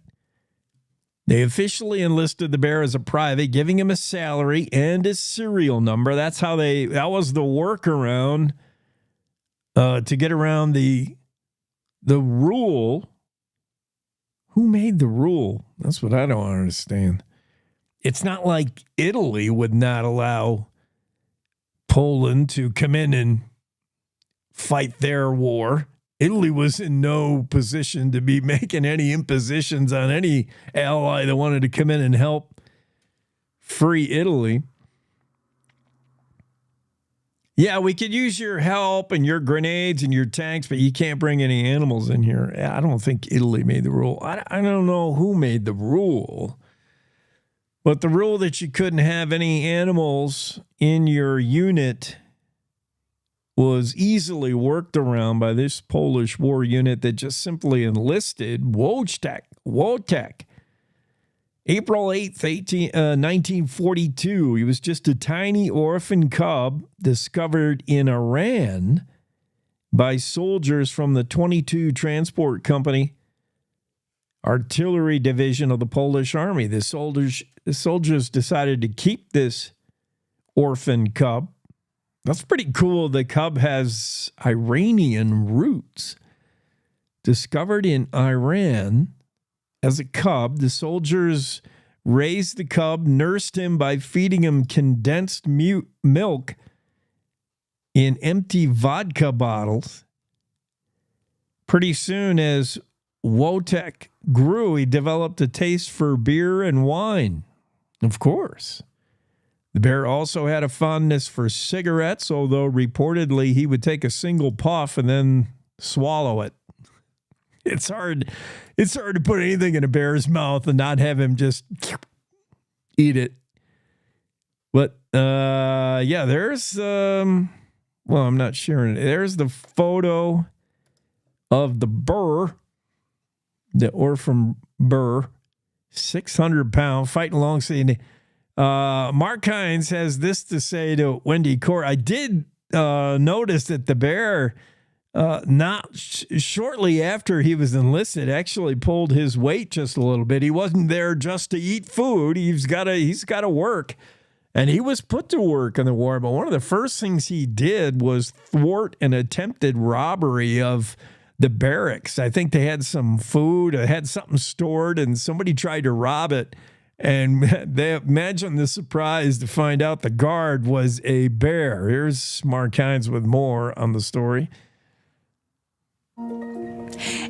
They officially enlisted the bear as a private, giving him a salary and a serial number. That was the workaround to get around the rule. Who made the rule? That's what I don't understand. It's not like Italy would not allow Poland to come in and fight their war. Italy was in no position to be making any impositions on any ally that wanted to come in and help free Italy. Yeah, we could use your help and your grenades and your tanks, but you can't bring any animals in here. I don't think Italy made the rule. I don't know who made the rule, but the rule that you couldn't have any animals in your unit was easily worked around by this Polish war unit that just simply enlisted Wojtek. April 8th, 1942, he was just a tiny orphan cub discovered in Iran by soldiers from the 22 Transport Company Artillery Division of the Polish Army. The soldiers decided to keep this orphan cub. That's pretty cool. The cub has Iranian roots. Discovered in Iran as a cub, the soldiers raised the cub, nursed him by feeding him condensed milk in empty vodka bottles. Pretty soon, as Wojtek grew, he developed a taste for beer and wine. Of course. The bear also had a fondness for cigarettes, although reportedly he would take a single puff and then swallow it. It's hard to put anything in a bear's mouth and not have him just eat it. But there's I'm not sharing it. There's the photo of the burr, the orphan burr, 600-pound, fighting alongside. Mark Hines has this to say to Wendy Core. I did notice that the bear, shortly after he was enlisted, actually pulled his weight just a little bit. He wasn't there just to eat food. He's got to work. And he was put to work in the war. But one of the first things he did was thwart an attempted robbery of the barracks. I think they had some food, had something stored, and somebody tried to rob it. And they imagine the surprise to find out the guard was a bear. Here's Mark Hines with more on the story.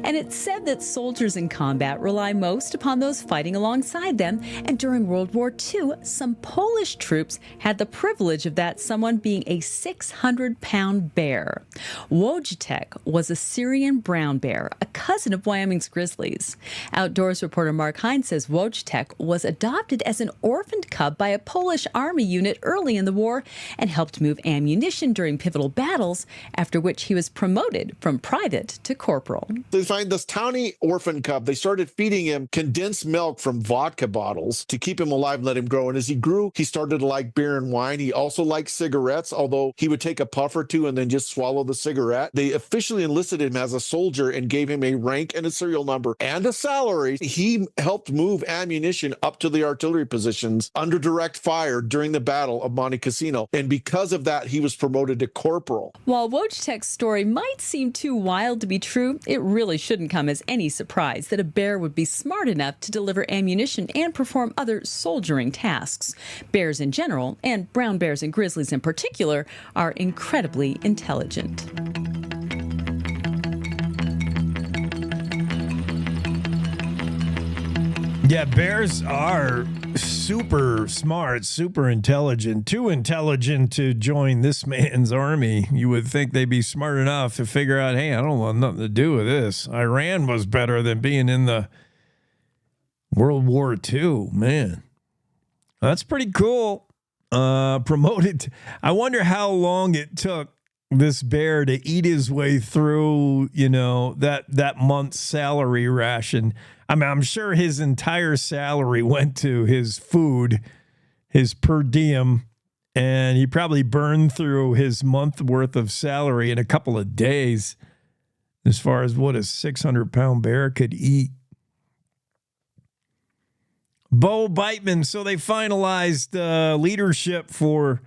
And it's said that soldiers in combat rely most upon those fighting alongside them. And during World War II, some Polish troops had the privilege of that someone being a 600-pound bear. Wojtek was a Syrian brown bear, a cousin of Wyoming's grizzlies. Outdoors reporter Mark Hines says Wojtek was adopted as an orphaned cub by a Polish army unit early in the war and helped move ammunition during pivotal battles, after which he was promoted from private to corporal. They find this tiny orphan cub. They started feeding him condensed milk from vodka bottles to keep him alive and let him grow. And as he grew, he started to like beer and wine. He also liked cigarettes, although he would take a puff or two and then just swallow the cigarette. They officially enlisted him as a soldier and gave him a rank and a serial number and a salary. He helped move ammunition up to the artillery positions under direct fire during the Battle of Monte Cassino. And because of that, he was promoted to corporal. While Wojtek's story might seem too wild to be true, it really shouldn't come as any surprise that a bear would be smart enough to deliver ammunition and perform other soldiering tasks. Bears in general, and brown bears and grizzlies in particular, are incredibly intelligent. Yeah, bears are super smart, super intelligent, too intelligent to join this man's army. You would think they'd be smart enough to figure out, hey, I don't want nothing to do with this. Iran was better than being in the World War II. Man, that's pretty cool. Promoted. I wonder how long it took this bear to eat his way through, that month's salary ration. I mean, I'm sure his entire salary went to his food, his per diem, and he probably burned through his month worth of salary in a couple of days as far as what a 600-pound bear could eat. Bo Beitman, so they finalized leadership for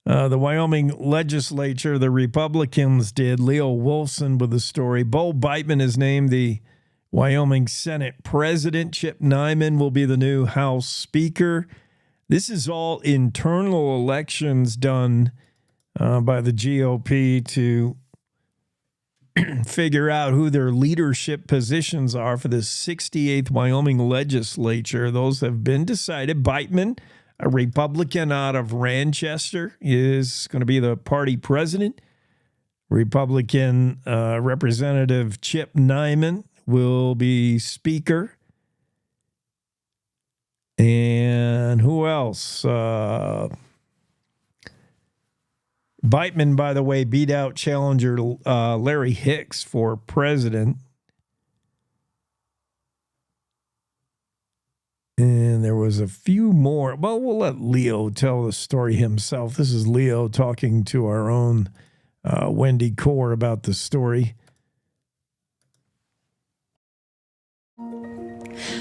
the Wyoming legislature. The Republicans did. Leo Wolfson with the story. Bo Beitman is named the Wyoming Senate President. Chip Nyman will be the new House Speaker. This is all internal elections done by the GOP to figure out who their leadership positions are for the 68th Wyoming legislature. Those have been decided. Beitman, a Republican out of Ranchester, is going to be the party president. Republican Representative Chip Nyman will be speaker. And who else? Beitman, by the way, beat out challenger Larry Hicks for president. And there was a few more. Well, we'll let Leo tell the story himself. This is Leo talking to our own Wendy Core about the story.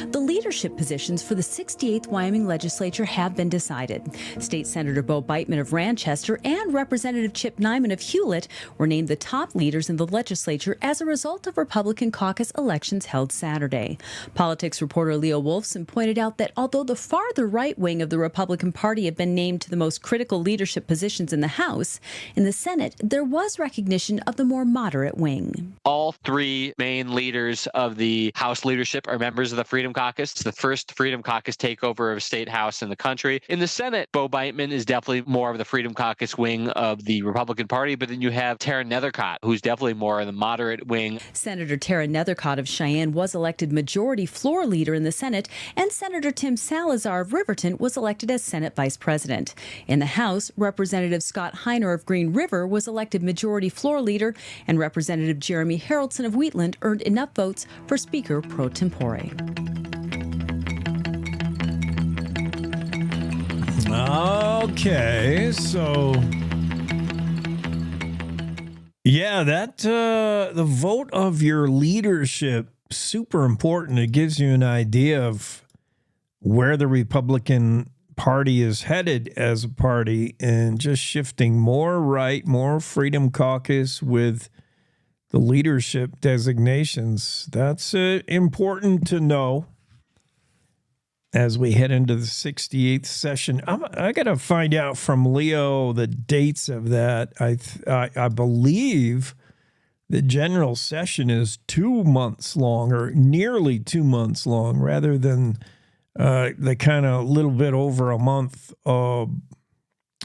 The leadership positions for the 68th Wyoming legislature have been decided. State Senator Bo Beitman of Ranchester and Representative Chip Nyman of Hewlett were named the top leaders in the legislature as a result of Republican caucus elections held Saturday. Politics reporter Leo Wolfson pointed out that although the farther right wing of the Republican Party have been named to the most critical leadership positions in the House, in the Senate, there was recognition of the more moderate wing. All three main leaders of the House leadership are members of the Freedom Caucus. It's the first Freedom Caucus takeover of a state house in the country. In the Senate, Bo Beitman is definitely more of the Freedom Caucus wing of the Republican Party, but then you have Tara Nethercott, who's definitely more of the moderate wing. Senator Tara Nethercott of Cheyenne was elected majority floor leader in the Senate, and Senator Tim Salazar of Riverton was elected as Senate Vice President. In the House, Representative Scott Heiner of Green River was elected majority floor leader, and Representative Jeremy Haraldson of Wheatland earned enough votes for Speaker pro tempore. Okay, so yeah, that the vote of your leadership, super important. It gives you an idea of where the Republican Party is headed as a party, and just shifting more right, more Freedom Caucus with the leadership designations. That's important to know as we head into the 68th session. I got to find out from Leo the dates of that. I believe the general session is 2 months long, or nearly 2 months long, rather than the kind of little bit over a month of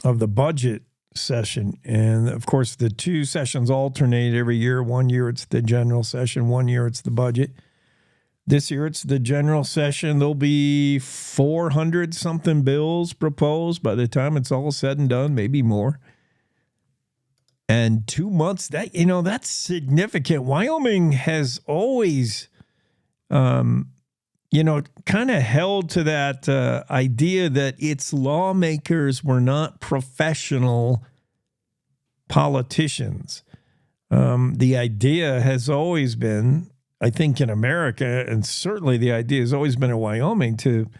the budget session. And of course, the two sessions alternate every year. 1 year it's the general session, 1 year it's the budget. This year, it's the general session. There'll be 400-something bills proposed by the time it's all said and done, maybe more. And 2 months, that's significant. Wyoming has always, kind of held to that idea that its lawmakers were not professional politicians. The idea has always been, I think in America, and certainly the idea has always been in Wyoming, to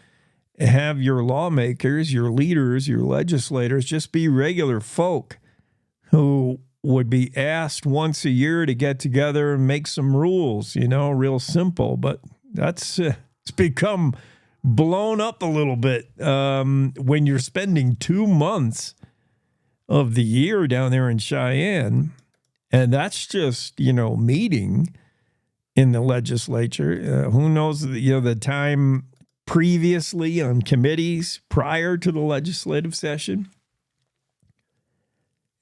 have your lawmakers, your leaders, your legislators just be regular folk who would be asked once a year to get together and make some rules, real simple. But that's it's become blown up a little bit when you're spending 2 months of the year down there in Cheyenne, and that's just, meeting in the legislature. Who knows, the time previously on committees prior to the legislative session.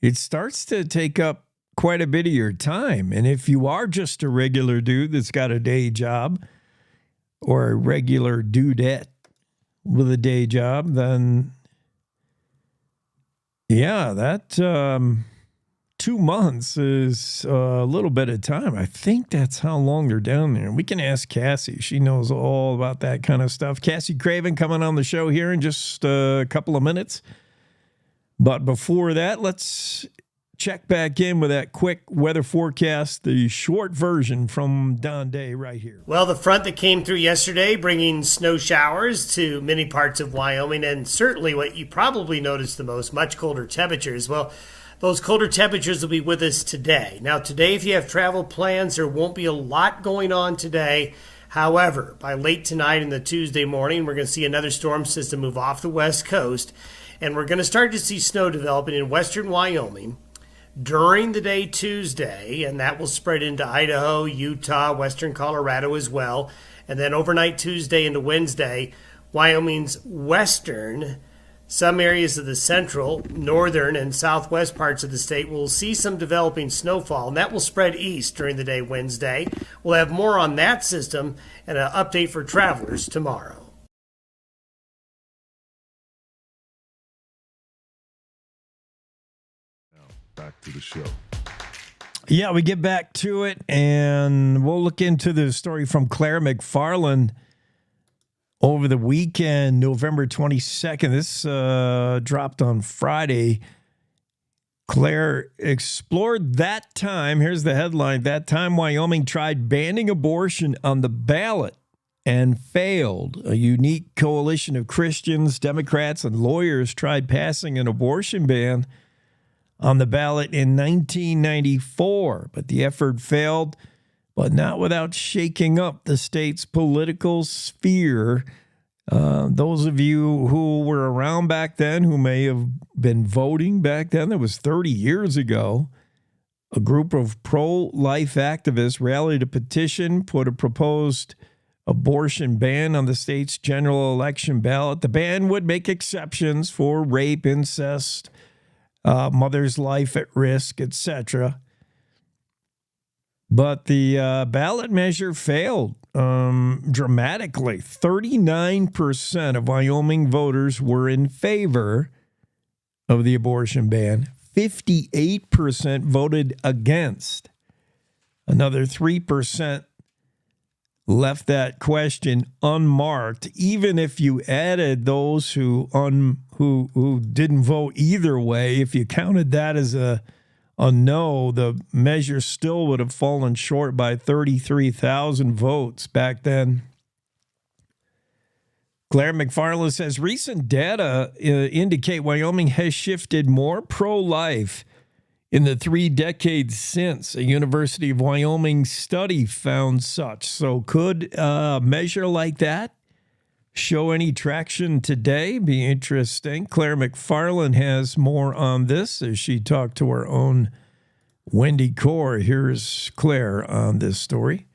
It starts to take up quite a bit of your time. And if you are just a regular dude that's got a day job or a regular dudette with a day job, then yeah, that 2 months is a little bit of time. I think that's how long they're down there. We can ask Cassie. She knows all about that kind of stuff. Cassie Craven coming on the show here in just a couple of minutes. But before that, let's check back in with that quick weather forecast, the short version from Don Day right here. Well, the front that came through yesterday bringing snow showers to many parts of Wyoming, and certainly what you probably noticed the most, much colder temperatures. Well, those colder temperatures will be with us today. Now, today, if you have travel plans, there won't be a lot going on today. However, by late tonight and the Tuesday morning, we're going to see another storm system move off the west coast, and we're going to start to see snow developing in western Wyoming during the day Tuesday, and that will spread into Idaho, Utah, western Colorado as well. And then overnight Tuesday into Wednesday, Wyoming's western, some areas of the central, northern, and southwest parts of the state will see some developing snowfall, and that will spread east during the day Wednesday. We'll have more on that system and an update for travelers tomorrow. Back to the show. Yeah, we get back to it, and we'll look into the story from Claire McFarland over the weekend, November 22nd. This dropped on Friday. Claire explored that time. Here's the headline. That time, Wyoming tried banning abortion on the ballot and failed. A unique coalition of Christians, Democrats, and lawyers tried passing an abortion ban on the ballot in 1994, but the effort failed, but not without shaking up the state's political sphere. Those of you who were around back then, who may have been voting back then, that was 30 years ago, a group of pro-life activists rallied a petition, put a proposed abortion ban on the state's general election ballot. The ban would make exceptions for rape, incest, mother's life at risk, etc. But the ballot measure failed dramatically. 39% of Wyoming voters were in favor of the abortion ban. 58% voted against. Another 3% left that question unmarked. Even if you added those who didn't vote either way, if you counted that as a no, the measure still would have fallen short by 33,000 votes back then. Claire McFarland says recent data indicate Wyoming has shifted more pro-life in the 3 decades since. A University of Wyoming study found such. So could a measure like that show any traction today? Be interesting. Claire McFarland has more on this as she talked to her own Wendy Core. Here's Claire on this story.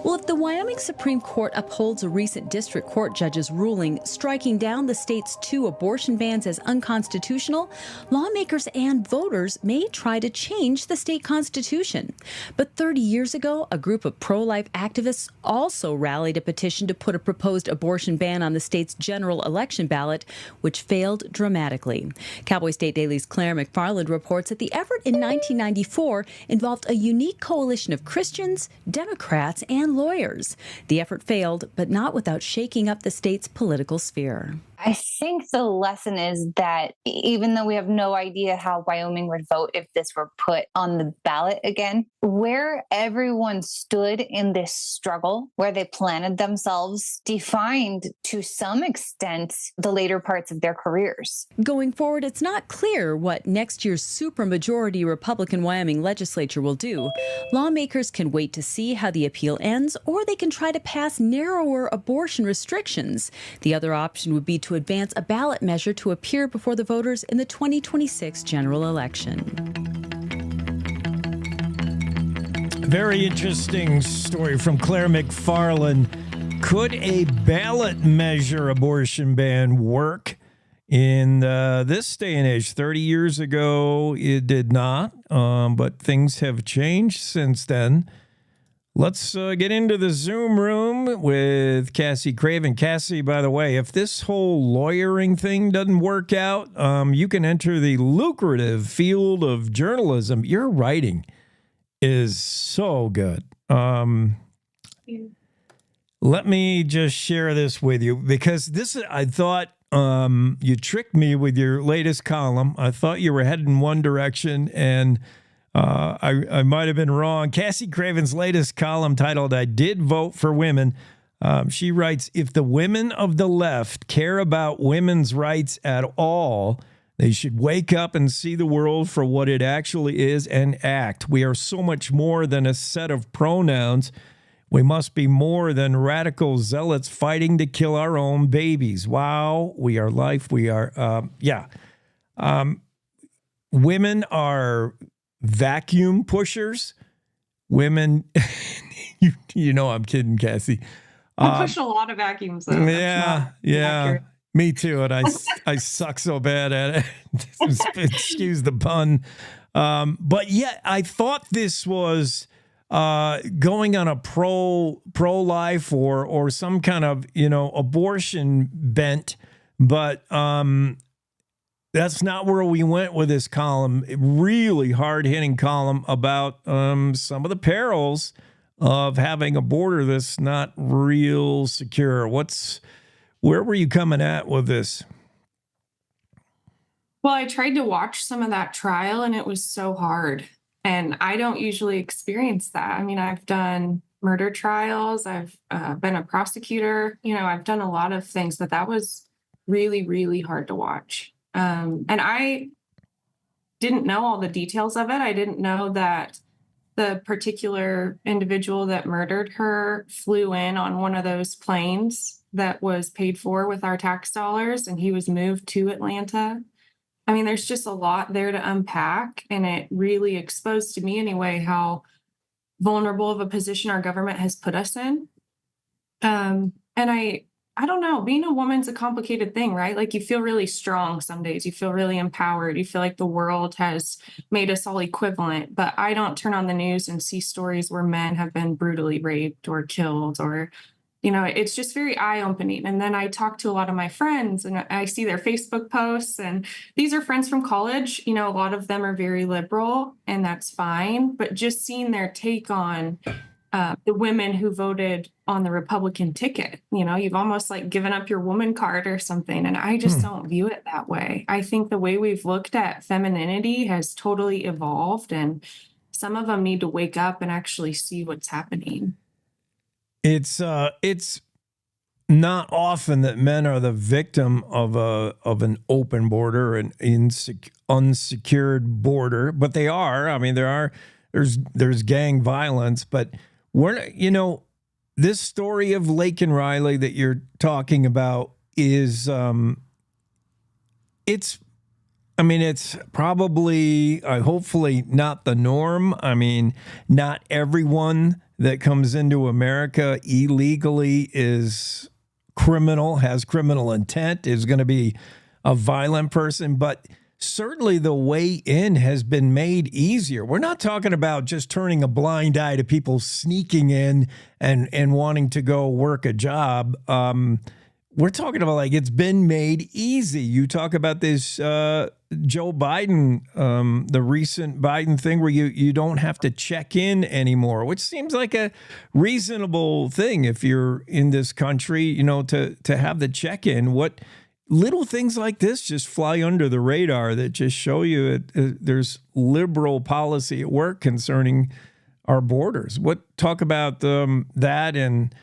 Well, if the Wyoming Supreme Court upholds a recent district court judge's ruling striking down the state's 2 abortion bans as unconstitutional, lawmakers and voters may try to change the state constitution. But 30 years ago, a group of pro-life activists also rallied a petition to put a proposed abortion ban on the state's general election ballot, which failed dramatically. Cowboy State Daily's Claire McFarland reports that the effort in 1994 involved a unique coalition of Christians, Democrats, and lawyers. The effort failed, but not without shaking up the state's political sphere. I think the lesson is that even though we have no idea how Wyoming would vote if this were put on the ballot again, where everyone stood in this struggle, where they planted themselves, defined to some extent the later parts of their careers. Going forward, it's not clear what next year's supermajority Republican Wyoming legislature will do. Lawmakers can wait to see how the appeal ends, or they can try to pass narrower abortion restrictions. The other option would be to advance a ballot measure to appear before the voters in the 2026 general election. Very interesting story from Claire McFarland. Could a ballot measure abortion ban work in this day and age? 30 years ago, it did not, but things have changed since then. Let's get into the Zoom room with Cassie Craven. Cassie, by the way, if this whole lawyering thing doesn't work out, you can enter the lucrative field of journalism. Your writing is so good. Let me just share this with you because this, I thought you tricked me with your latest column. I thought you were headed in one direction, and I might have been wrong. Cassie Craven's latest column titled, "I Did Vote for Women." She writes, if the women of the left care about women's rights at all, they should wake up and see the world for what it actually is and act. We are so much more than a set of pronouns. We must be more than radical zealots fighting to kill our own babies. Wow, we are life. We are, women are vacuum pushers. Women, you know I'm kidding, Cassie. I push a lot of vacuums, though. Yeah. Me too, and I suck so bad at it. Excuse the pun. But yeah, I thought this was going on a pro-life or some kind of abortion bent, but that's not where we went with this column. Really hard-hitting column about some of the perils of having a border that's not real secure. Where were you coming at with this? Well, I tried to watch some of that trial, and it was so hard. And I don't usually experience that. I mean, I've done murder trials. I've been a prosecutor. I've done a lot of things, but that was really, really hard to watch. And I didn't know all the details of it. I didn't know that the particular individual that murdered her flew in on one of those planes that was paid for with our tax dollars, and he was moved to Atlanta. I mean, there's just a lot there to unpack, and it really exposed to me anyway how vulnerable of a position our government has put us in. And I don't know, being a woman's a complicated thing, right? Like, you feel really strong some days, you feel really empowered, you feel like the world has made us all equivalent. But I don't turn on the news and see stories where men have been brutally raped or killed, or it's just very eye-opening. And then I talk to a lot of my friends, and I see their Facebook posts, and these are friends from college. A lot of them are very liberal, and that's fine. But just seeing their take on the women who voted on the Republican ticket, you've almost like given up your woman card or something. And I just don't view it that way. I think the way we've looked at femininity has totally evolved, and some of them need to wake up and actually see what's happening. It's not often that men are the victim of an open border, an unsecured border, but they are. I mean, there's gang violence, but this story of Laken Riley that you're talking about is it's I mean, it's probably, hopefully not the norm. I mean, not everyone that comes into America illegally is criminal, has criminal intent, is going to be a violent person, but certainly the way in has been made easier. We're not talking about just turning a blind eye to people sneaking in and wanting to go work a job. We're talking about like it's been made easy. You talk about this Joe Biden, the recent Biden thing where you don't have to check in anymore, which seems like a reasonable thing if you're in this country, you know, to have the check in. What little things like this just fly under the radar that just show you there's liberal policy at work concerning our borders. Talk about that and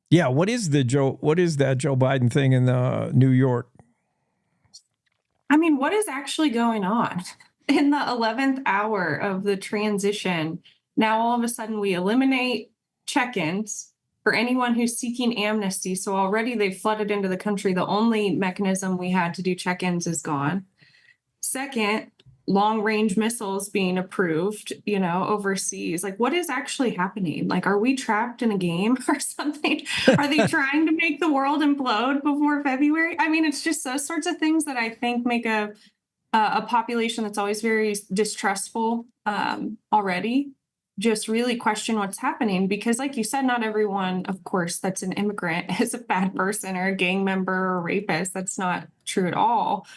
yeah, what is that Joe Biden thing in New York? I mean, what is actually going on in the 11th hour of the transition? Now, all of a sudden, we eliminate check-ins for anyone who's seeking amnesty. So already they've flooded into the country. The only mechanism we had to do check-ins is gone. Second, long-range missiles being approved, you know, overseas. Like, what is actually happening? Like, are we trapped in a game or something? Are they trying to make the world implode before February? I mean, it's just those sorts of things that I think make a population that's always very distrustful already just really question what's happening. Because like you said, not everyone, of course, that's an immigrant is a bad person or a gang member or a rapist. That's not true at all.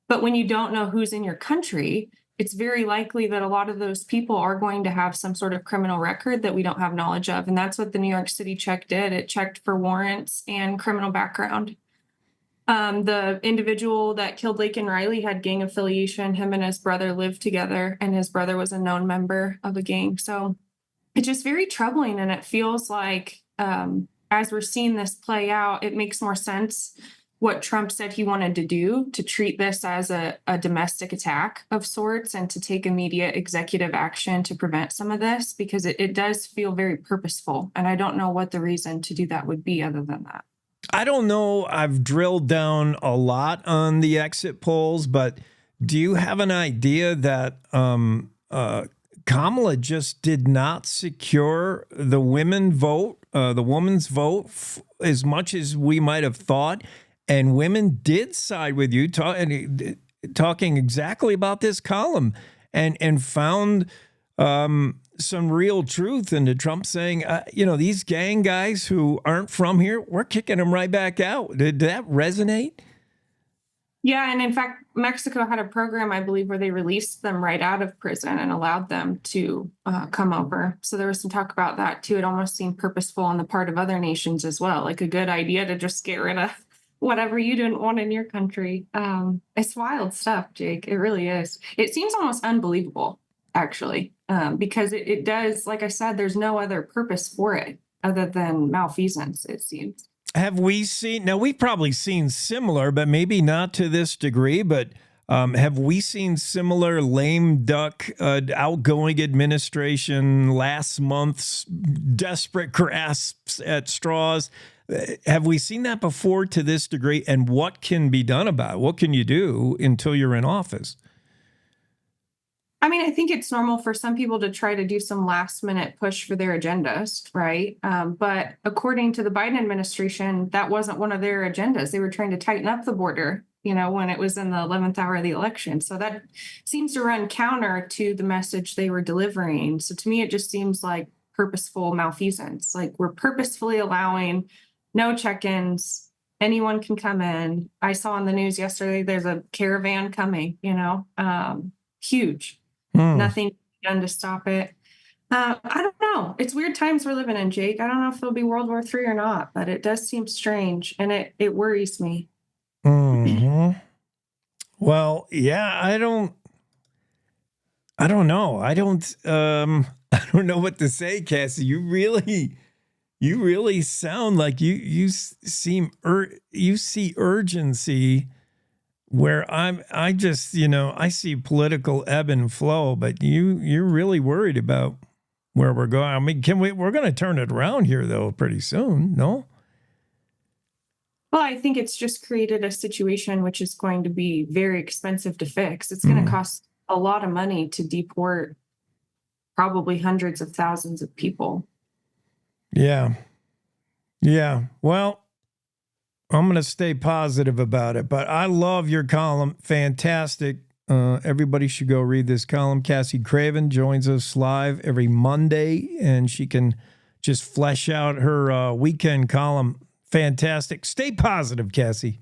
But when you don't know who's in your country, it's very likely that a lot of those people are going to have some sort of criminal record that we don't have knowledge of. And that's what the New York City check did. It checked for warrants and criminal background. The individual that killed Laken Riley had gang affiliation. Him and his brother lived together, and his brother was a known member of a gang. So it's just very troubling. And it feels like as we're seeing this play out, it makes more sense what Trump said he wanted to do, to treat this as a domestic attack of sorts and to take immediate executive action to prevent some of this, because it does feel very purposeful. And I don't know what the reason to do that would be other than that. I don't know. I've drilled down a lot on the exit polls, but do you have an idea that Kamala just did not secure the women's vote as much as we might have thought? And women did side with you, talking exactly about this column, and found some real truth into Trump saying, you know, these gang guys who aren't from here, we're kicking them right back out. Did that resonate? Yeah, and in fact, Mexico had a program, I believe, where they released them right out of prison and allowed them to come over. So there was some talk about that too. It almost seemed purposeful on the part of other nations as well, like a good idea to just get rid of whatever you didn't want in your country. It's wild stuff, Jake. It really is. It seems almost unbelievable, actually, because it does, like I said, there's no other purpose for it other than malfeasance, it seems. Have we seen, now we've probably seen similar, but maybe not to this degree, but have we seen similar lame duck outgoing administration last month's desperate grasps at straws? Have we seen that before to this degree? And what can be done about it? What can you do until you're in office? I mean, I think it's normal for some people to try to do some last minute push for their agendas, right? But according to the Biden administration, that wasn't one of their agendas. They were trying to tighten up the border, you know, when it was in the 11th hour of the election. So that seems to run counter to the message they were delivering. So to me, it just seems like purposeful malfeasance. Like we're purposefully allowing no check-ins. Anyone can come in. I saw on the news yesterday, there's a caravan coming, you know, huge. Nothing done to stop it. I don't know. It's weird times we're living in, Jake. I don't know if it'll be World War III or not, but it does seem strange, and it worries me. Mm-hmm. Well, yeah, I don't know. I don't know what to say, Cassie. You really sound like you see urgency where I just, you know, I see political ebb and flow, but you're really worried about where we're going. I mean, we're going to turn it around here though pretty soon, no? Well, I think it's just created a situation which is going to be very expensive to fix. It's going to cost a lot of money to deport probably hundreds of thousands of people. Yeah. Yeah. Well, I'm going to stay positive about it, but I love your column. Fantastic. Everybody should go read this column. Cassie Craven joins us live every Monday, and she can just flesh out her weekend column. Fantastic. Stay positive, Cassie.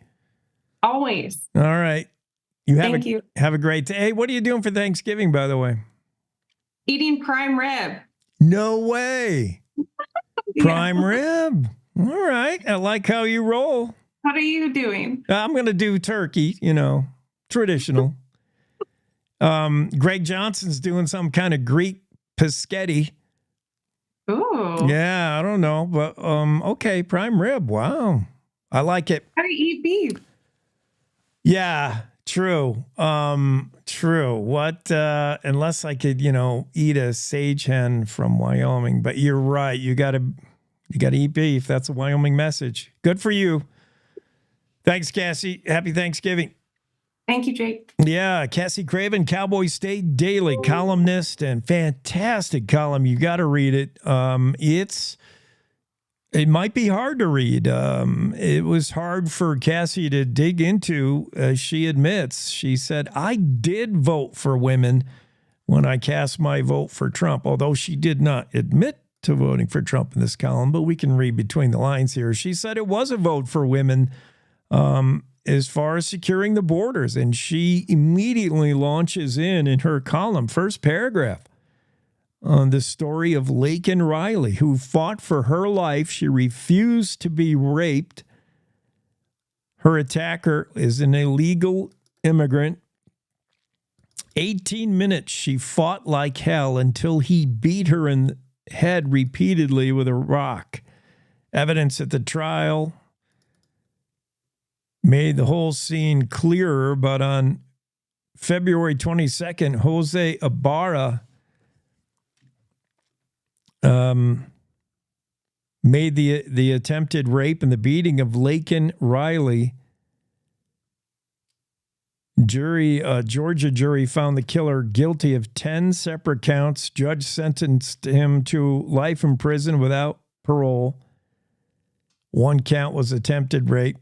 Always. All right. Thank you. Have a great day. Hey, what are you doing for Thanksgiving, by the way? Eating prime rib. No way. Yeah. Prime rib. All right. I like how you roll. What are you doing? I'm going to do turkey, traditional. Greg Johnson's doing some kind of Greek paschetti. Ooh. Yeah, I don't know, but okay, prime rib. Wow. I like it. How do you eat beef? Yeah, true. True. What unless I could, eat a sage hen from Wyoming, but you're right. You got to eat beef. That's a Wyoming message. Good for you. Thanks, Cassie. Happy Thanksgiving. Thank you, Jake. Yeah, Cassie Craven, Cowboy State Daily columnist, and fantastic column. You got to read it. It might be hard to read. It was hard for Cassie to dig into, as she admits. She said, I did vote for women when I cast my vote for Trump, although she did not admit to voting for Trump in this column, but we can read between the lines here. She said it was a vote for women as far as securing the borders, and she immediately launches in her column, first paragraph, on the story of Laken Riley, who fought for her life. She refused to be raped. Her attacker is an illegal immigrant. 18 minutes she fought like hell until he beat her in the head repeatedly with a rock. Evidence at the trial made the whole scene clearer, but on February 22nd, Jose Ibarra made the attempted rape and the beating of Laken Riley. Georgia jury found the killer guilty of 10 separate counts. Judge sentenced him to life in prison without parole. One count was attempted rape.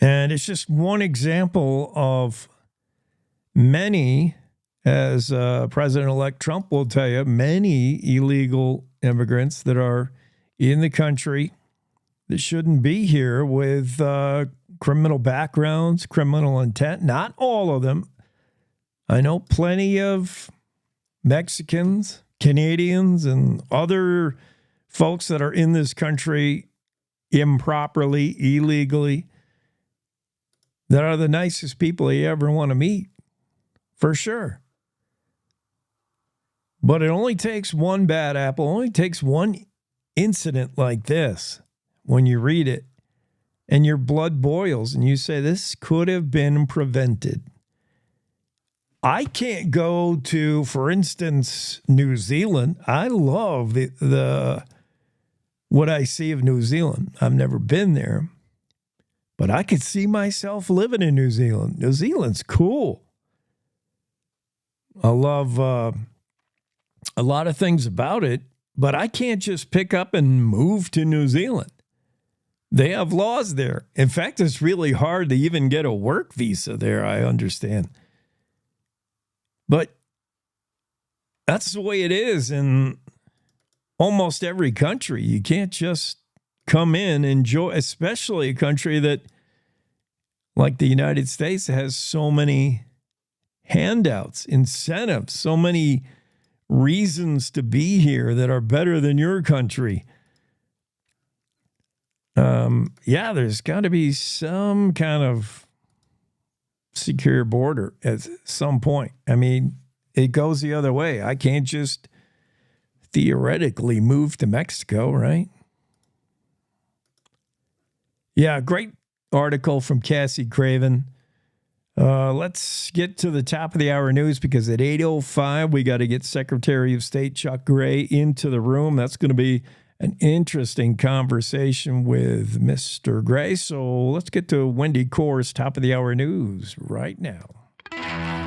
And it's just one example of many, as President-elect Trump will tell you, many illegal immigrants that are in the country that shouldn't be here with criminal backgrounds, criminal intent. Not all of them. I know plenty of Mexicans, Canadians, and other folks that are in this country improperly, illegally, that are the nicest people you ever want to meet, for sure. But it only takes one bad apple, only takes one incident like this when you read it and your blood boils and you say, this could have been prevented. I can't go to, for instance, New Zealand. I love the what I see of New Zealand. I've never been there. But I could see myself living in New Zealand. New Zealand's cool. I love a lot of things about it, but I can't just pick up and move to New Zealand. They have laws there. In fact, it's really hard to even get a work visa there, I understand. But that's the way it is in almost every country. You can't just come in, enjoy, especially a country that, like the United States, has so many handouts, incentives, so many reasons to be here that are better than your country. There's got to be some kind of secure border at some point. I mean, it goes the other way. I can't just theoretically move to Mexico, right? Yeah, great article from Cassie Craven. Let's get to the top of the hour news, because at 8:05, we got to get Secretary of State Chuck Gray into the room. That's going to be An interesting conversation with Mr. Gray. So let's get to Wendy Corr's top of the hour news right now.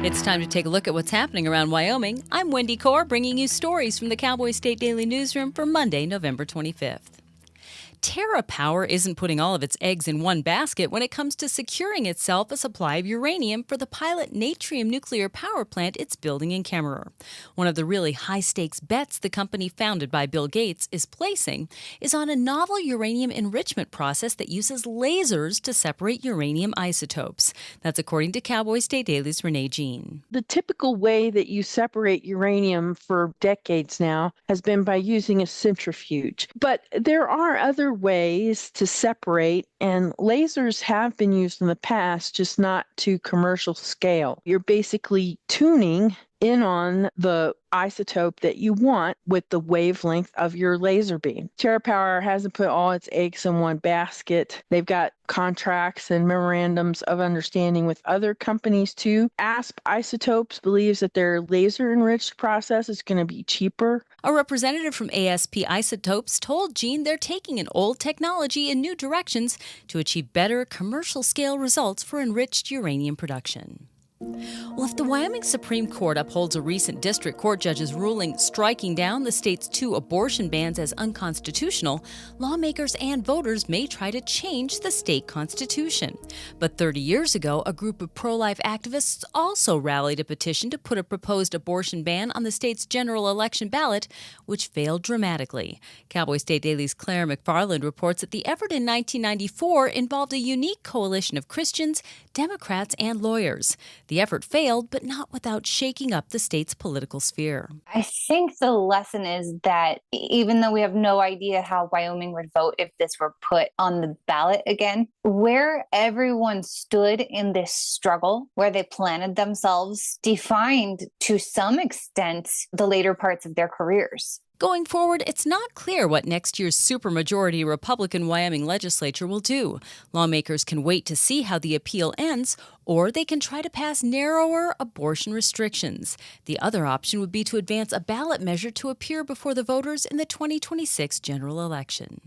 It's time to take a look at what's happening around Wyoming. I'm Wendy Corr, bringing you stories from the Cowboy State Daily Newsroom for Monday, November 25th. TerraPower isn't putting all of its eggs in one basket when it comes to securing itself a supply of uranium for the pilot Natrium nuclear power plant it's building in Kemmerer. One of the really high-stakes bets the company founded by Bill Gates is placing is on a novel uranium enrichment process that uses lasers to separate uranium isotopes. That's according to Cowboy State Daily's Renee Jean. The typical way that you separate uranium for decades now has been by using a centrifuge. But there are other ways to separate, and lasers have been used in the past, just not to commercial scale. You're basically tuning in on the isotope that you want with the wavelength of your laser beam. TerraPower hasn't put all its eggs in one basket. They've got contracts and memorandums of understanding with other companies too. ASP Isotopes believes that their laser-enriched process is going to be cheaper. A representative from ASP Isotopes told Jean they're taking an old technology in new directions to achieve better commercial-scale results for enriched uranium production. Well, if the Wyoming Supreme Court upholds a recent district court judge's ruling striking down the state's 2 abortion bans as unconstitutional, lawmakers and voters may try to change the state constitution. But 30 years ago, a group of pro-life activists also rallied a petition to put a proposed abortion ban on the state's general election ballot, which failed dramatically. Cowboy State Daily's Claire McFarland reports that the effort in 1994 involved a unique coalition of Christians, Democrats, and lawyers. The effort failed, but not without shaking up the state's political sphere. I think the lesson is that even though we have no idea how Wyoming would vote if this were put on the ballot again, where everyone stood in this struggle, where they planted themselves, defined to some extent the later parts of their careers. Going forward, it's not clear what next year's supermajority Republican Wyoming legislature will do. Lawmakers can wait to see how the appeal ends, or they can try to pass narrower abortion restrictions. The other option would be to advance a ballot measure to appear before the voters in the 2026 general election.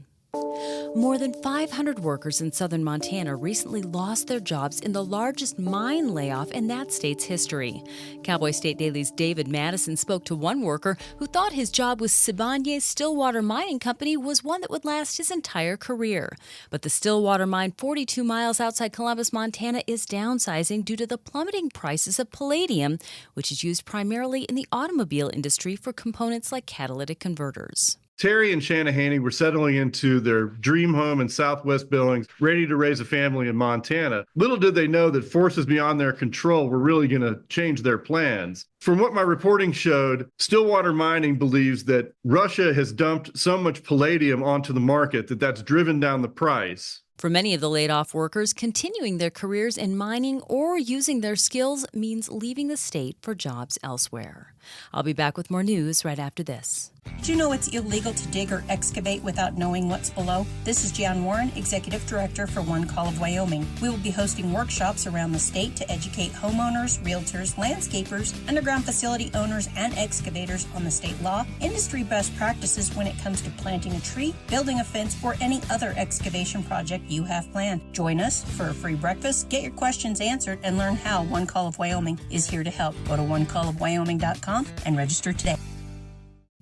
More than 500 workers in southern Montana recently lost their jobs in the largest mine layoff in that state's history. Cowboy State Daily's David Madison spoke to one worker who thought his job with Siboney's Stillwater Mining Company was one that would last his entire career. But the Stillwater mine 42 miles outside Columbus, Montana is downsizing due to the plummeting prices of palladium, which is used primarily in the automobile industry for components like catalytic converters. Terry and Shanahanny were settling into their dream home in Southwest Billings, ready to raise a family in Montana. Little did they know that forces beyond their control were really going to change their plans. From what my reporting showed, Stillwater Mining believes that Russia has dumped so much palladium onto the market that that's driven down the price. For many of the laid-off workers, continuing their careers in mining or using their skills means leaving the state for jobs elsewhere. I'll be back with more news right after this. Do you know it's illegal to dig or excavate without knowing what's below? This is Jan Warren, Executive Director for One Call of Wyoming. We will be hosting workshops around the state to educate homeowners, realtors, landscapers, underground facility owners, and excavators on the state law, industry best practices when it comes to planting a tree, building a fence, or any other excavation project you have planned. Join us for a free breakfast, get your questions answered, and learn how One Call of Wyoming is here to help. Go to onecallofwyoming.com and register today.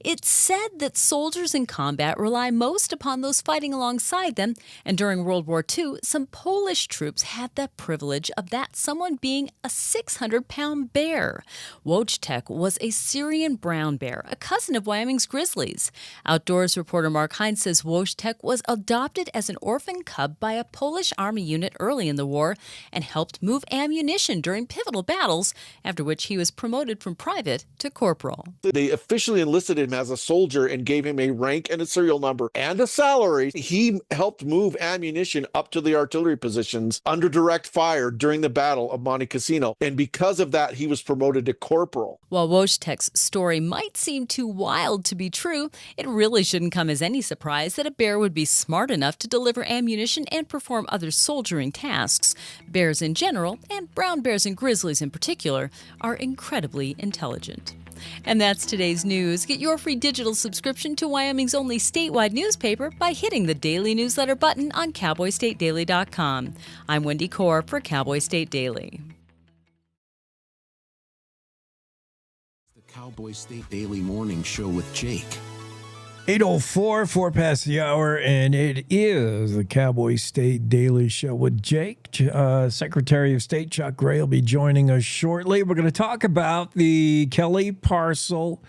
It's said that soldiers in combat rely most upon those fighting alongside them, and during World War II, some Polish troops had the privilege of that someone being a 600-pound bear. Wojtek was a Syrian brown bear, a cousin of Wyoming's grizzlies. Outdoors reporter Mark Hines says Wojtek was adopted as an orphan cub by a Polish army unit early in the war and helped move ammunition during pivotal battles, after which he was promoted from private to corporal. They officially enlisted him as a soldier and gave him a rank and a serial number and a salary. He helped move ammunition up to the artillery positions under direct fire during the Battle of Monte Cassino. And because of that, he was promoted to corporal. While Wojtek's story might seem too wild to be true, it really shouldn't come as any surprise that a bear would be smart enough to deliver ammunition and perform other soldiering tasks. Bears in general, and brown bears and grizzlies in particular, are incredibly intelligent. And that's today's news. Get your free digital subscription to Wyoming's only statewide newspaper by hitting the daily newsletter button on cowboystatedaily.com. I'm Wendy Core for Cowboy State Daily. The Cowboy State Daily Morning Show with Jake. 8:04, 4 past the hour, and it is the Cowboy State Daily Show with Jake. Secretary of State Chuck Gray will be joining us shortly. We're going to talk about the Kelly parcel.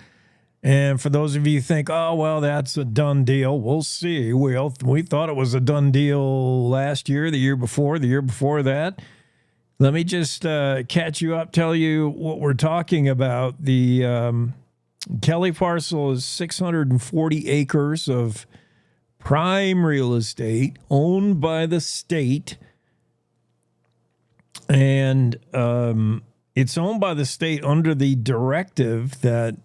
And for those of you who think, oh, well, that's a done deal, we'll see. We thought it was a done deal last year, the year before that. Let me just catch you up, tell you what we're talking about. The Kelly parcel is 640 acres of prime real estate owned by the state. And it's owned by the state under the directive that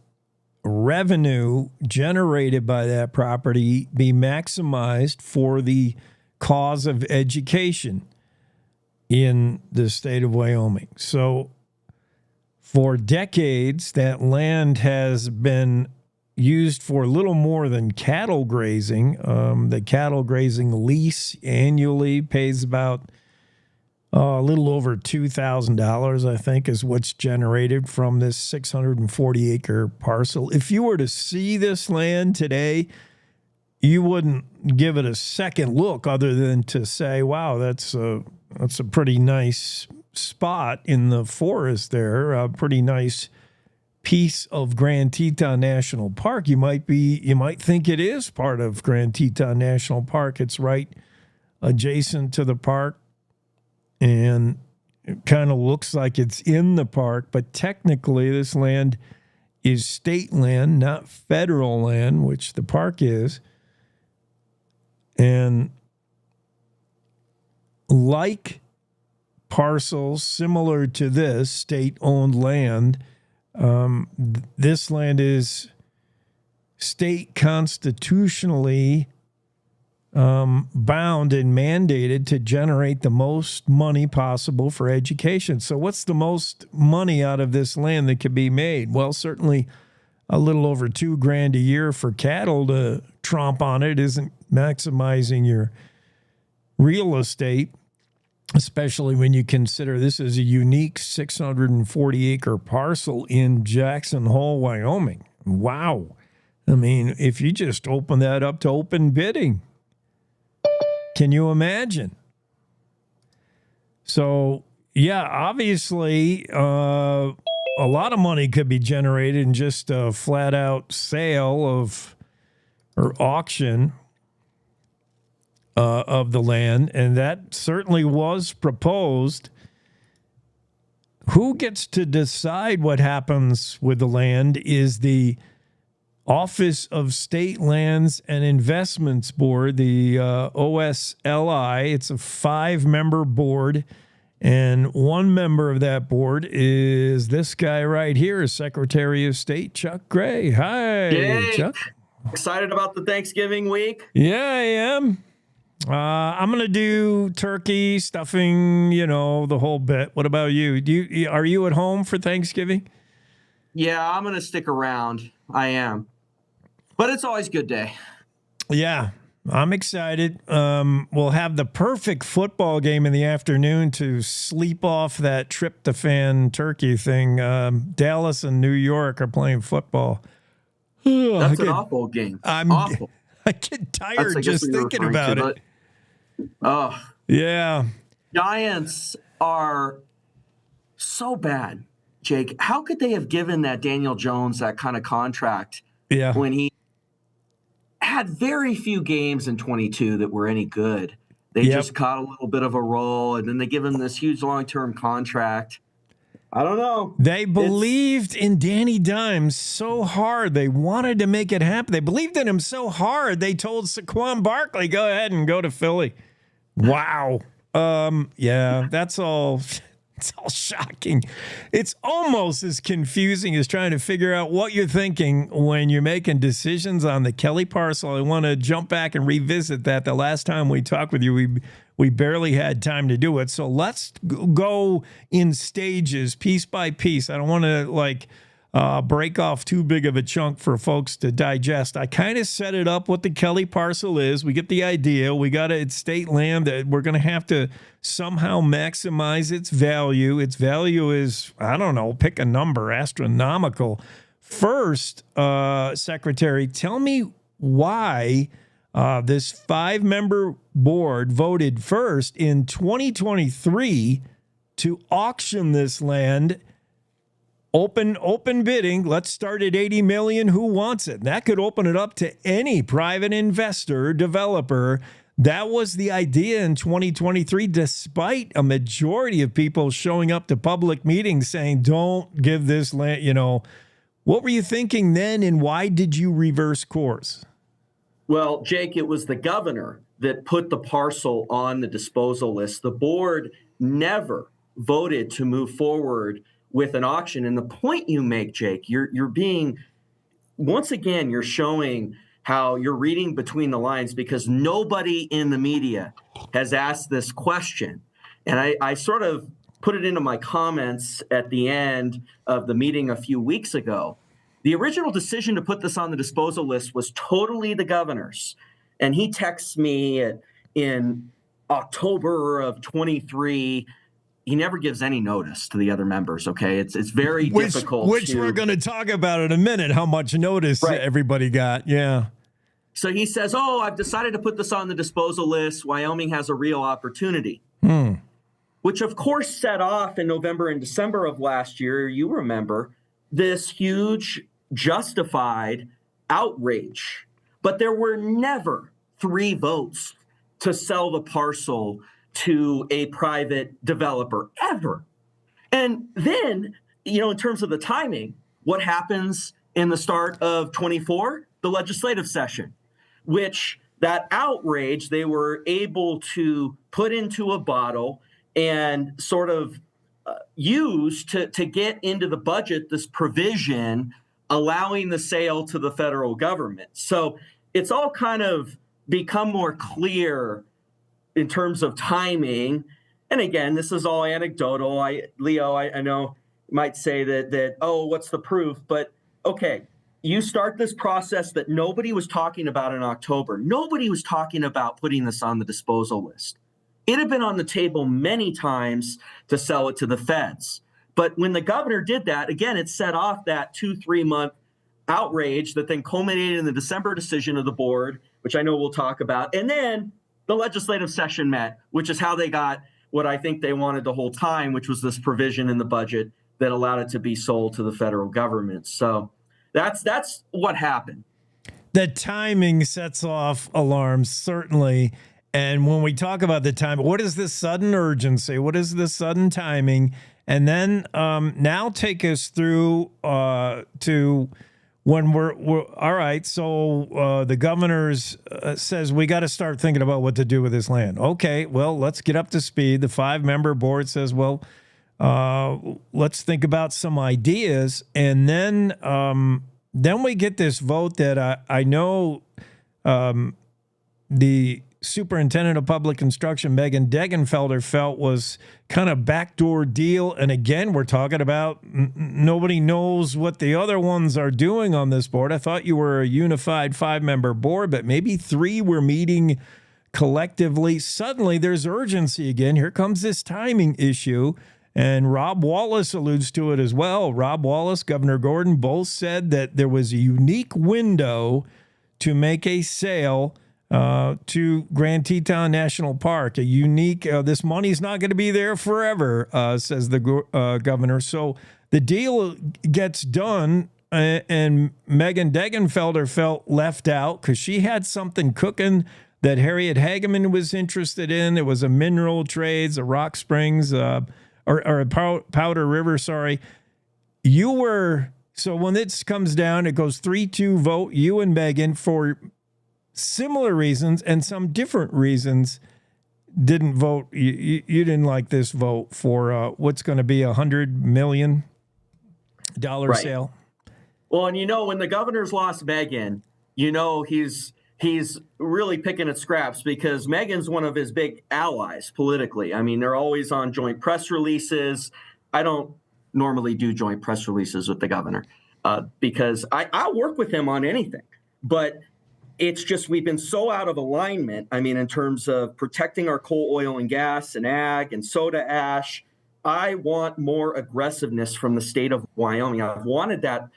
revenue generated by that property be maximized for the cause of education in the state of Wyoming. So for decades, that land has been used for little more than cattle grazing. The cattle grazing lease annually pays about a little over $2,000, I think, is what's generated from this 640-acre parcel. If you were to see this land today, you wouldn't give it a second look other than to say, wow, that's a pretty nice spot in the forest there, a pretty nice piece of Grand Teton National Park. You might think it is part of Grand Teton National Park. It's right adjacent to the park, and it kind of looks like it's in the park, but technically this land is state land, not federal land, which the park is. And like parcels similar to this state-owned land, this land is state constitutionally bound and mandated to generate the most money possible for education. So what's the most money out of this land that could be made? Well, certainly a little over $2,000 a year for cattle to tromp on it isn't maximizing your real estate, especially when you consider this is a unique 640-acre parcel in Jackson Hole, Wyoming. Wow. I mean, if you just open that up to open bidding, can you imagine? So, yeah, obviously, a lot of money could be generated in just a flat-out sale or auction of the land, and that certainly was proposed. Who gets to decide what happens with the land is the Office of State Lands and Investments Board, the OSLI. It's a 5-member board, and one member of that board is this guy right here, Secretary of State Chuck Gray. Hi, Yay. Chuck. Excited about the Thanksgiving week? Yeah, I am. I'm going to do turkey, stuffing, the whole bit. What about you? Are you at home for Thanksgiving? Yeah, I'm going to stick around. I am. But it's always a good day. Yeah, I'm excited. We'll have the perfect football game in the afternoon to sleep off that tryptophan turkey thing. Dallas and New York are playing football. That's an awful game. Awful. I get tired just thinking about it. Oh. Yeah. Giants are so bad, Jake. How could they have given that Daniel Jones that kind of contract when he had very few games in 22 that were any good? They just caught a little bit of a roll, and then they give him this huge long-term contract. I don't know. They believed in Danny Dimes so hard. They wanted to make it happen. They believed in him so hard. They told Saquon Barkley, go ahead and go to Philly. Wow. Yeah, that's all. It's all shocking. It's almost as confusing as trying to figure out what you're thinking when you're making decisions on the Kelly parcel. I want to jump back and revisit that. The last time we talked with you, we barely had time to do it. So let's go in stages, piece by piece. I don't want to break off too big of a chunk for folks to digest. I kind of set it up what the Kelly parcel is. We get the idea. We got it's state land that we're going to have to somehow maximize its value. Its value is, I don't know, pick a number, astronomical. First, Secretary, tell me why this 5-member board voted first in 2023 to auction this land. Open bidding. Let's start at $80 million. Who wants it? That could open it up to any private investor, developer. That was the idea in 2023, despite a majority of people showing up to public meetings saying, don't give this land, What were you thinking then, and why did you reverse course? Well, Jake, it was the governor that put the parcel on the disposal list. The board never voted to move forward with an auction. And the point you make, Jake, you're being, once again, you're showing how you're reading between the lines, because nobody in the media has asked this question. And I sort of put it into my comments at the end of the meeting a few weeks ago. The original decision to put this on the disposal list was totally the governor's. And he texts me in October of 23. He never gives any notice to the other members, okay? It's very difficult. Which we're going to talk about in a minute, how much notice everybody got, yeah. So he says, I've decided to put this on the disposal list. Wyoming has a real opportunity. Which, of course, set off in November and December of last year, you remember, this huge justified outrage. But there were never 3 votes to sell the parcel to a private developer, ever. And then, in terms of the timing, what happens in the start of 24? The legislative session, which that outrage they were able to put into a bottle and sort of use to get into the budget this provision allowing the sale to the federal government. So it's all kind of become more clear in terms of timing. And again, this is all anecdotal. Leo, I know you might say that, what's the proof? But okay, you start this process that nobody was talking about in October. Nobody was talking about putting this on the disposal list. It had been on the table many times to sell it to the feds. But when the governor did that, again, it set off that 2-3 month outrage that then culminated in the December decision of the board, which I know we'll talk about. And then the legislative session met, which is how they got what I think they wanted the whole time, which was this provision in the budget that allowed it to be sold to the federal government. So that's what happened. The timing sets off alarms, certainly. And when we talk about the time, what is this sudden urgency? What is this sudden timing? And then now take us through to when we're all right. So the governor says we got to start thinking about what to do with this land. Okay, well, let's get up to speed. The 5-member board says, well, let's think about some ideas. And then we get this vote that I know the superintendent of public instruction, Megan Degenfelder, felt was kind of backdoor deal. And again, we're talking about nobody knows what the other ones are doing on this board. I thought you were a unified 5-member board, but maybe 3 were meeting collectively. Suddenly there's urgency again. Here comes this timing issue. And Rob Wallace alludes to it as well. Rob Wallace, Governor Gordon, both said that there was a unique window to make a sale to Grand Teton National Park. A unique, this money's not going to be there forever, says the governor. So the deal gets done, and Megan Degenfelder felt left out because she had something cooking that Harriet Hageman was interested in. It was a mineral trades, a Rock Springs, or a Powder River, sorry. You were, so when this comes down, it goes 3-2 vote, you and Megan, for similar reasons and some different reasons, didn't vote. You didn't like this vote for what's going to be $100 million sale. Well, and when the governor's lost Megan, he's really picking at scraps because Megan's one of his big allies politically. I mean, they're always on joint press releases. I don't normally do joint press releases with the governor. because I'll work with him on anything. But it's just we've been so out of alignment. I mean, in terms of protecting our coal, oil, and gas and ag and soda ash, I want more aggressiveness from the state of Wyoming. I've wanted that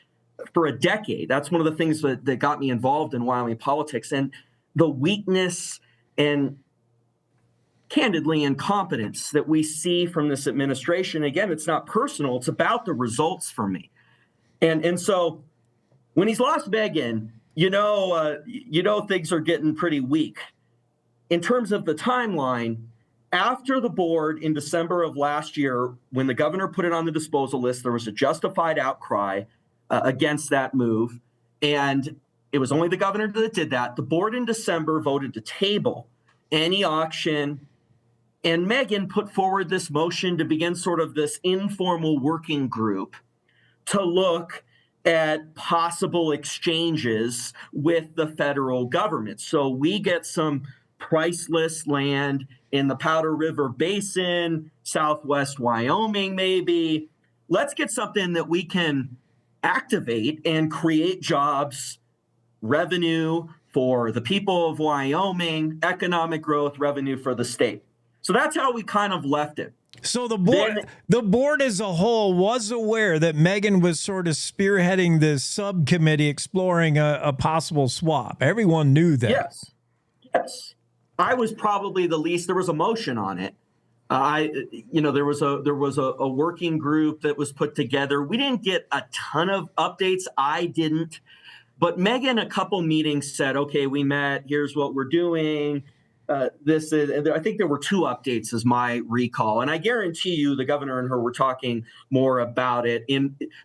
for a decade. That's one of the things that got me involved in Wyoming politics. And the weakness and candidly incompetence that we see from this administration, again, it's not personal. It's about the results for me. And so when he's lost Megan, you know things are getting pretty weak. In terms of the timeline, after the board in December of last year, when the governor put it on the disposal list, there was a justified outcry against that move. And it was only the governor that did that. The board in December voted to table any auction. And Megan put forward this motion to begin sort of this informal working group to look at possible exchanges with the federal government. So we get some priceless land in the Powder River Basin, Southwest Wyoming, maybe. Let's get something that we can activate and create jobs, revenue for the people of Wyoming, economic growth, revenue for the state. So that's how we kind of left it. So the board as a whole was aware that Megan was sort of spearheading this subcommittee exploring a possible swap. Everyone knew that. Yes. I was probably the least. There was a motion on it. There was a working group that was put together. We didn't get a ton of updates. I didn't. But Megan, a couple meetings said, okay, we met. Here's what we're doing. I think there were 2 updates is my recall. And I guarantee you the governor and her were talking more about it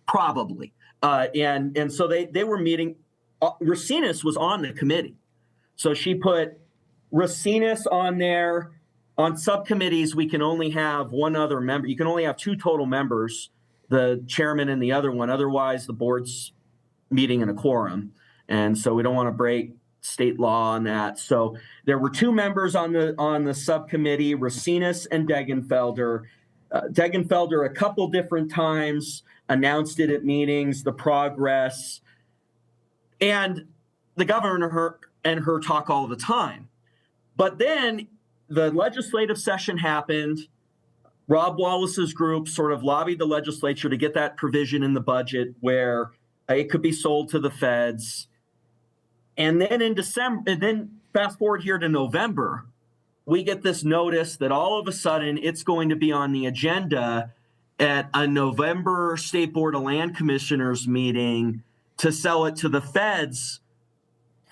probably. And so they were meeting. Racinus was on the committee. So she put Racinus on there. On subcommittees, we can only have one other member. You can only have 2 total members, the chairman and the other one. Otherwise, the board's meeting in a quorum. And so we don't want to break state law on that. So there were 2 members on the subcommittee, Racinus and Degenfelder. Degenfelder a couple different times announced it at meetings, the progress, and the governor and her talk all the time. But then the legislative session happened. Rob Wallace's group sort of lobbied the legislature to get that provision in the budget where it could be sold to the feds. And then in December, and then fast forward here to November, we get this notice that all of a sudden it's going to be on the agenda at a November State Board of Land Commissioners meeting to sell it to the feds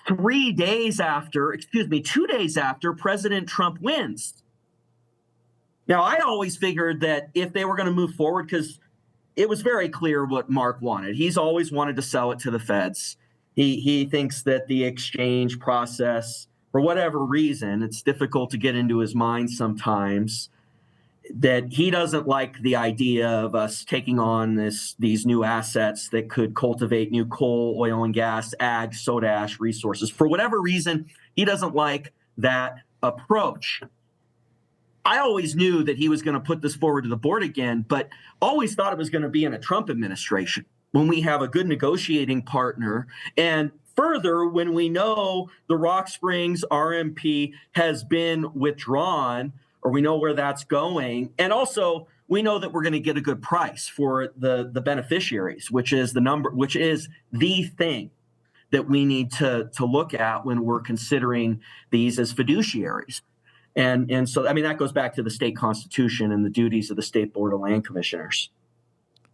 2 days after President Trump wins. Now, I always figured that if they were going to move forward, because it was very clear what Mark wanted. He's always wanted to sell it to the feds. He thinks that the exchange process, for whatever reason, it's difficult to get into his mind sometimes, that he doesn't like the idea of us taking on these new assets that could cultivate new coal, oil and gas, ag, soda ash resources. For whatever reason, he doesn't like that approach. I always knew that he was going to put this forward to the board again, but always thought it was going to be in a Trump administration when we have a good negotiating partner. And further, when we know the Rock Springs RMP has been withdrawn, or we know where that's going. And also, we know that we're going to get a good price for the beneficiaries, which is the thing that we need to look at when we're considering these as fiduciaries. And so, I mean, that goes back to the state constitution and the duties of the State Board of Land Commissioners.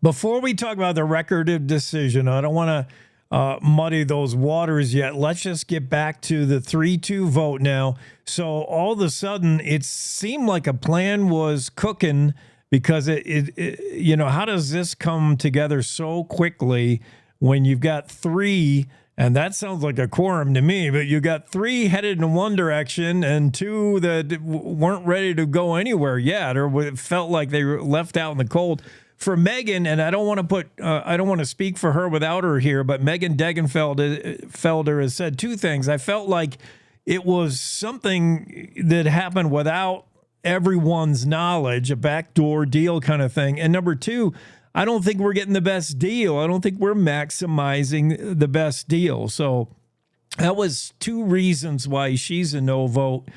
Before we talk about the record of decision, I don't want to muddy those waters yet. Let's just get back to the 3-2 vote now. So all of a sudden, it seemed like a plan was cooking because how does this come together so quickly when you've got 3? And that sounds like a quorum to me, but you got 3 headed in one direction and 2 that weren't ready to go anywhere yet, or felt like they were left out in the cold. For Megan, and I don't want to speak for her without her here, but Megan Degenfelder has said 2 things. I felt like it was something that happened without everyone's knowledge, a backdoor deal kind of thing. And number two, I don't think we're getting the best deal. I don't think we're maximizing the best deal. So that was two reasons why she's a no vote,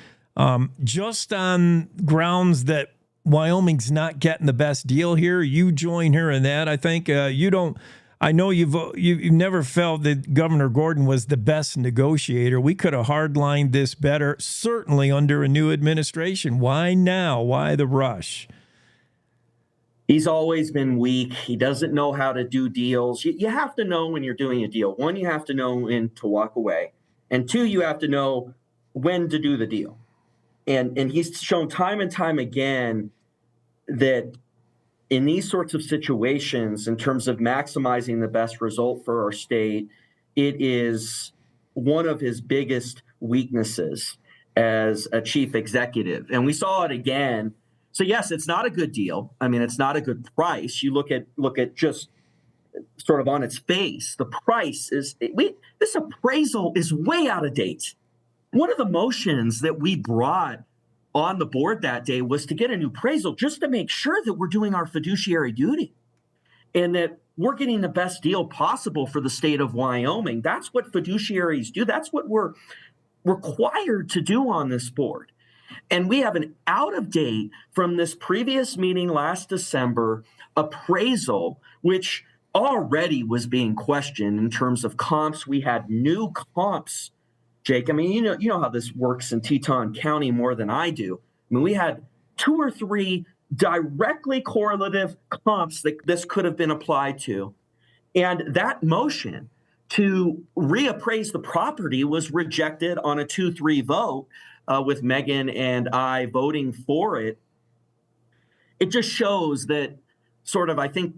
just on grounds that Wyoming's not getting the best deal here. You join her in that. I think you don't. I know you've never felt that Governor Gordon was the best negotiator. We could have hardlined this better, certainly under a new administration. Why now? Why the rush? He's always been weak. He doesn't know how to do deals. You have to know when you're doing a deal. One, you have to know when to walk away. And two, you have to know when to do the deal. And he's shown time and time again that in these sorts of situations, in terms of maximizing the best result for our state, it is one of his biggest weaknesses as a chief executive. And we saw it again. So yes, it's not a good deal. I mean, it's not a good price. You look at just sort of on its face, the price is, this appraisal is way out of date. One of the motions that we brought on the board that day was to get a new appraisal just to make sure that we're doing our fiduciary duty and that we're getting the best deal possible for the state of Wyoming. That's what fiduciaries do. That's what we're required to do on this board. And we have an out of date from this previous meeting last December appraisal, which already was being questioned in terms of comps. We had new comps, Jake. I mean, you know how this works in Teton County more than I do. I mean, we had 2 or 3 directly correlative comps that this could have been applied to. And that motion to reappraise the property was rejected on a 2-3 vote, with Megan and I voting for it. It just shows that sort of, I think,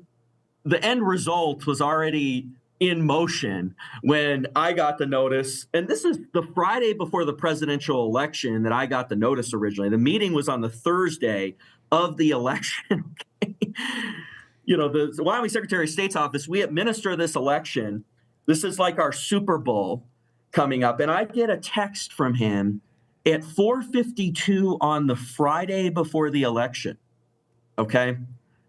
the end result was already in motion when I got the notice. And this is the Friday before the presidential election that I got the notice originally. The meeting was on the Thursday of the election. You know, the Wyoming Secretary of State's office, we administer this election. This is like our Super Bowl coming up. And I get a text from him at 4:52 on the Friday before the election, okay,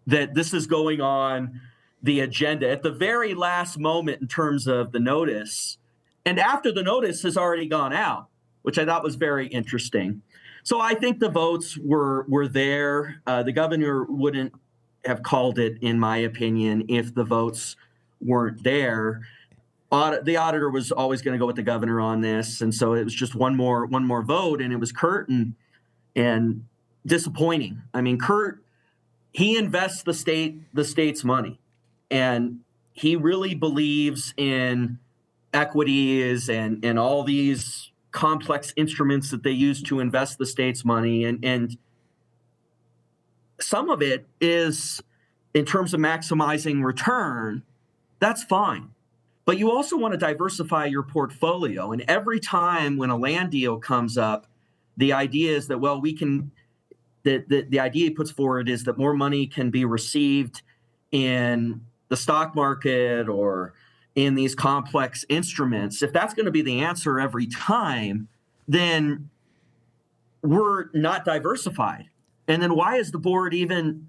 that this is going on the agenda at the very last moment in terms of the notice, and after the notice has already gone out, which I thought was very interesting. So I think the votes were there. The governor wouldn't have called it, in my opinion, if the votes weren't there. The auditor was always going to go with the governor on this, and so it was just one more vote, and it was Kurt and disappointing. I mean, Kurt, he invests the state's money, and he really believes in equities and all these complex instruments that they use to invest the state's money, and some of it is in terms of maximizing return. That's fine. But you also want to diversify your portfolio. And every time when a land deal comes up, the idea is that, well, we can, the idea he puts forward is that more money can be received in the stock market or in these complex instruments. If that's going to be the answer every time, then we're not diversified. And then why is the board even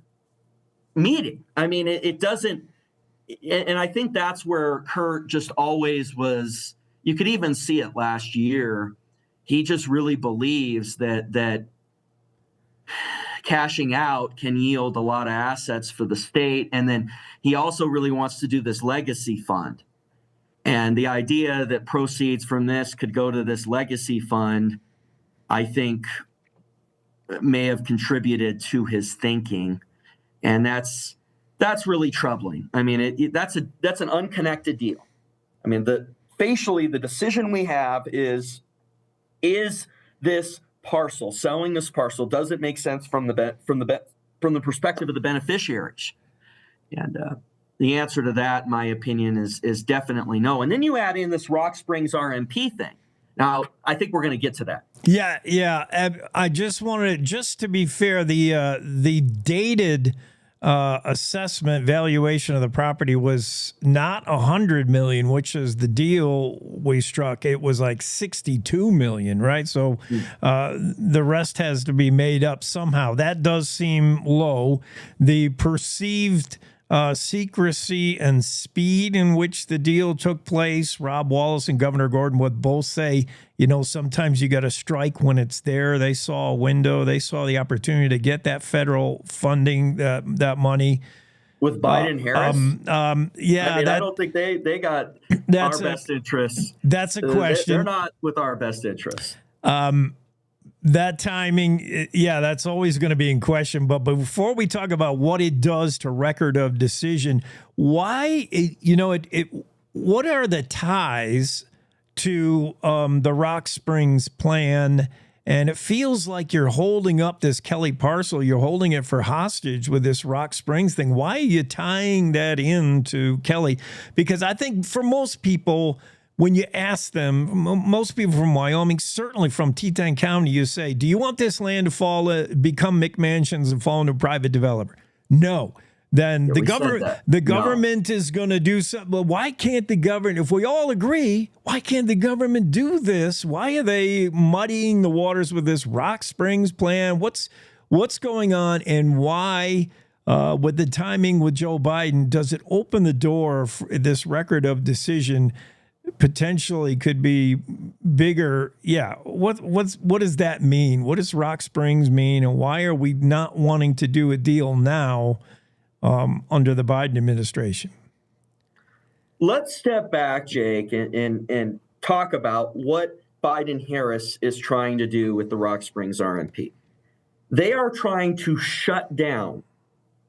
meeting? I mean, it doesn't. And I think that's where Kurt just always was. You could even see it last year. He just really believes that cashing out can yield a lot of assets for the state. And then he also really wants to do this legacy fund. And the idea that proceeds from this could go to this legacy fund, I think, may have contributed to his thinking. And that's really troubling. I mean, that's an unconnected deal. I mean, facially, the decision we have is this parcel, selling this parcel, does it make sense from the perspective of the beneficiaries? And the answer to that, in my opinion, is definitely no. And then you add in this Rock Springs RMP thing. Now, I think we're going to get to that. Yeah. I just wanted, just to be fair, the dated assessment valuation of the property was not $100 million, which is the deal we struck. It was like $62 million, right? So the rest has to be made up somehow. That does seem low. The perceived secrecy and speed in which the deal took place, Rob Wallace and Governor Gordon would both say, sometimes you got to strike when it's there. They saw a window. They saw the opportunity to get that federal funding, that money. With Biden Harris? I don't think they got our best interests. That's a question. They're not with our best interests. That timing, that's always going to be in question. But before we talk about what it does to record of decision, what are the ties to the Rock Springs plan? And it feels like you're holding up this Kelly parcel. You're holding it for hostage with this Rock Springs thing. Why are you tying that into Kelly? Because I think for most people, when you ask them, most people from Wyoming, certainly from Teton County, you say, do you want this land to become McMansions and fall into a private developer? No. Then the government is going to do something. But why can't the government, if we all agree, why can't the government do this? Why are they muddying the waters with this Rock Springs plan? What's going on, and why, with the timing with Joe Biden, does it open the door for this record of decision potentially could be bigger? What does that mean? What does Rock Springs mean, and why are we not wanting to do a deal now under the Biden administration? Let's step back, Jake, and talk about what Biden-Harris is trying to do with the Rock Springs RMP. They are trying to shut down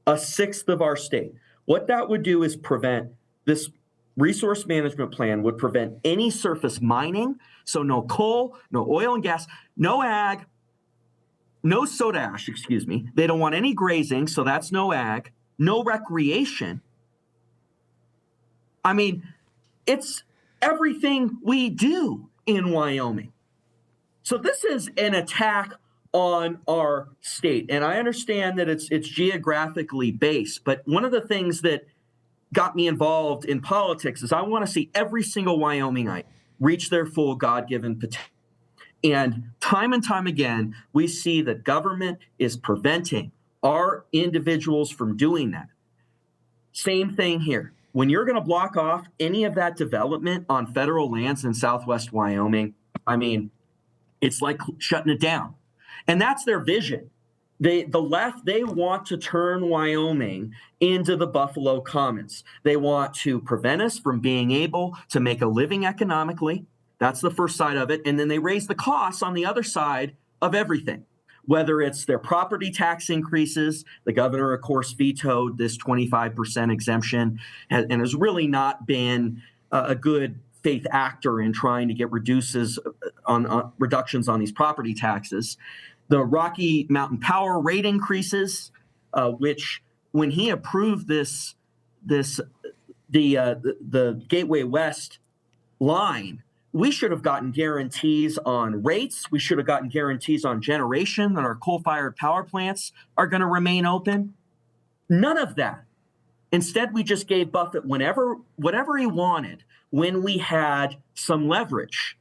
a sixth of our state. What that would do is prevent this resource management plan would prevent any surface mining. So no coal, no oil and gas, no ag, no soda ash, excuse me. They don't want any grazing, so that's no ag, no recreation. I mean, it's everything we do in Wyoming. So this is an attack on our state. And I understand that it's geographically based, but one of the things that got me involved in politics is I want to see every single Wyomingite reach their full God-given potential. And time again, we see that government is preventing our individuals from doing that. Same thing here. When you're going to block off any of that development on federal lands in Southwest Wyoming, I mean, it's like shutting it down. And that's their vision. The left, they want to turn Wyoming into the Buffalo Commons. They want to prevent us from being able to make a living economically. That's the first side of it. And then they raise the costs on the other side of everything, whether it's their property tax increases. The governor, of course, vetoed this 25% exemption and has really not been a good faith actor in trying to get reductions on these property taxes. The Rocky Mountain Power rate increases, which when he approved the Gateway West line, we should have gotten guarantees on rates. We should have gotten guarantees on generation that our coal-fired power plants are going to remain open. None of that. Instead, we just gave Buffett whatever he wanted when we had some leverage.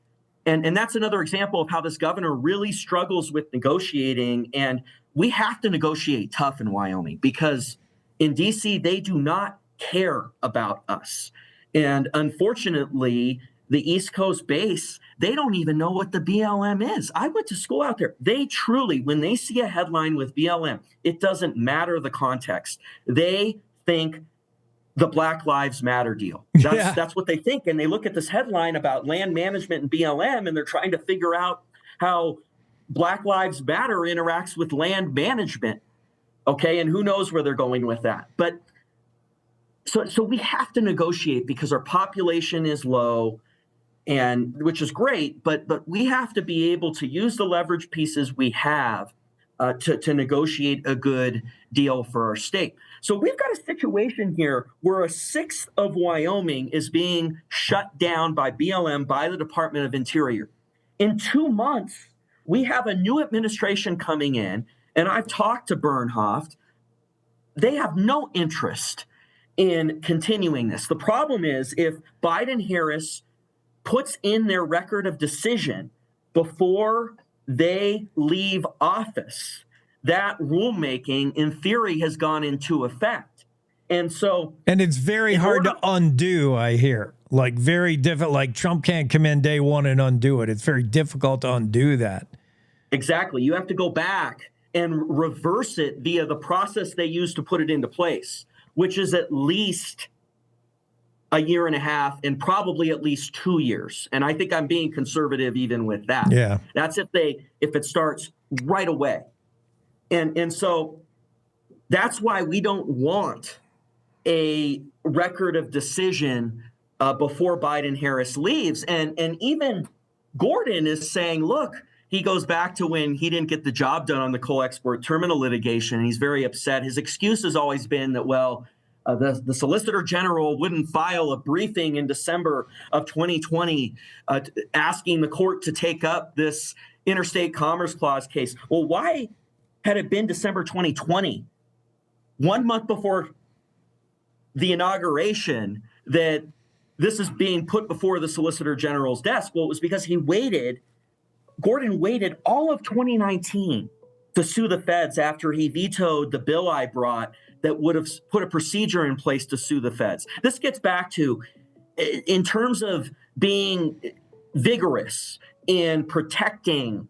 And that's another example of how this governor really struggles with negotiating. And we have to negotiate tough in Wyoming because in D.C., they do not care about us. And unfortunately, the East Coast base, they don't even know what the BLM is. I went to school out there. They truly, when they see a headline with BLM, it doesn't matter the context. They think the Black Lives Matter deal. That's what they think. And they look at this headline about land management and BLM, and they're trying to figure out how Black Lives Matter interacts with land management. Okay, and who knows where they're going with that. But so we have to negotiate because our population is low, and which is great, but we have to be able to use the leverage pieces we have to negotiate a good deal for our state. So we've got a situation here where a sixth of Wyoming is being shut down by BLM, by the Department of Interior. In 2 months, we have a new administration coming in, and I've talked to Bernhoft. they have no interest in continuing this. The problem is if Biden-Harris puts in their record of decision before they leave office, that rulemaking, in theory, has gone into effect. And it's very hard to undo, I hear. Like, very difficult. Like, Trump can't come in day one and undo it. It's very difficult to undo that. Exactly. You have to go back and reverse it via the process they used to put it into place, which is at least a year and a half and probably at least 2 years. And I think I'm being conservative even with that. Yeah. That's if it starts right away. And so that's why we don't want a record of decision before Biden-Harris leaves. And even Gordon is saying, look, he goes back to when he didn't get the job done on the coal export terminal litigation. And he's very upset. His excuse has always been that, well, the Solicitor General wouldn't file a briefing in December of 2020 asking the court to take up this Interstate Commerce Clause case. Well, why had it been December 2020, 1 month before the inauguration, that this is being put before the Solicitor General's desk? Well, it was because Gordon waited all of 2019 to sue the feds after he vetoed the bill I brought that would have put a procedure in place to sue the feds. This gets back to, in terms of being vigorous in protecting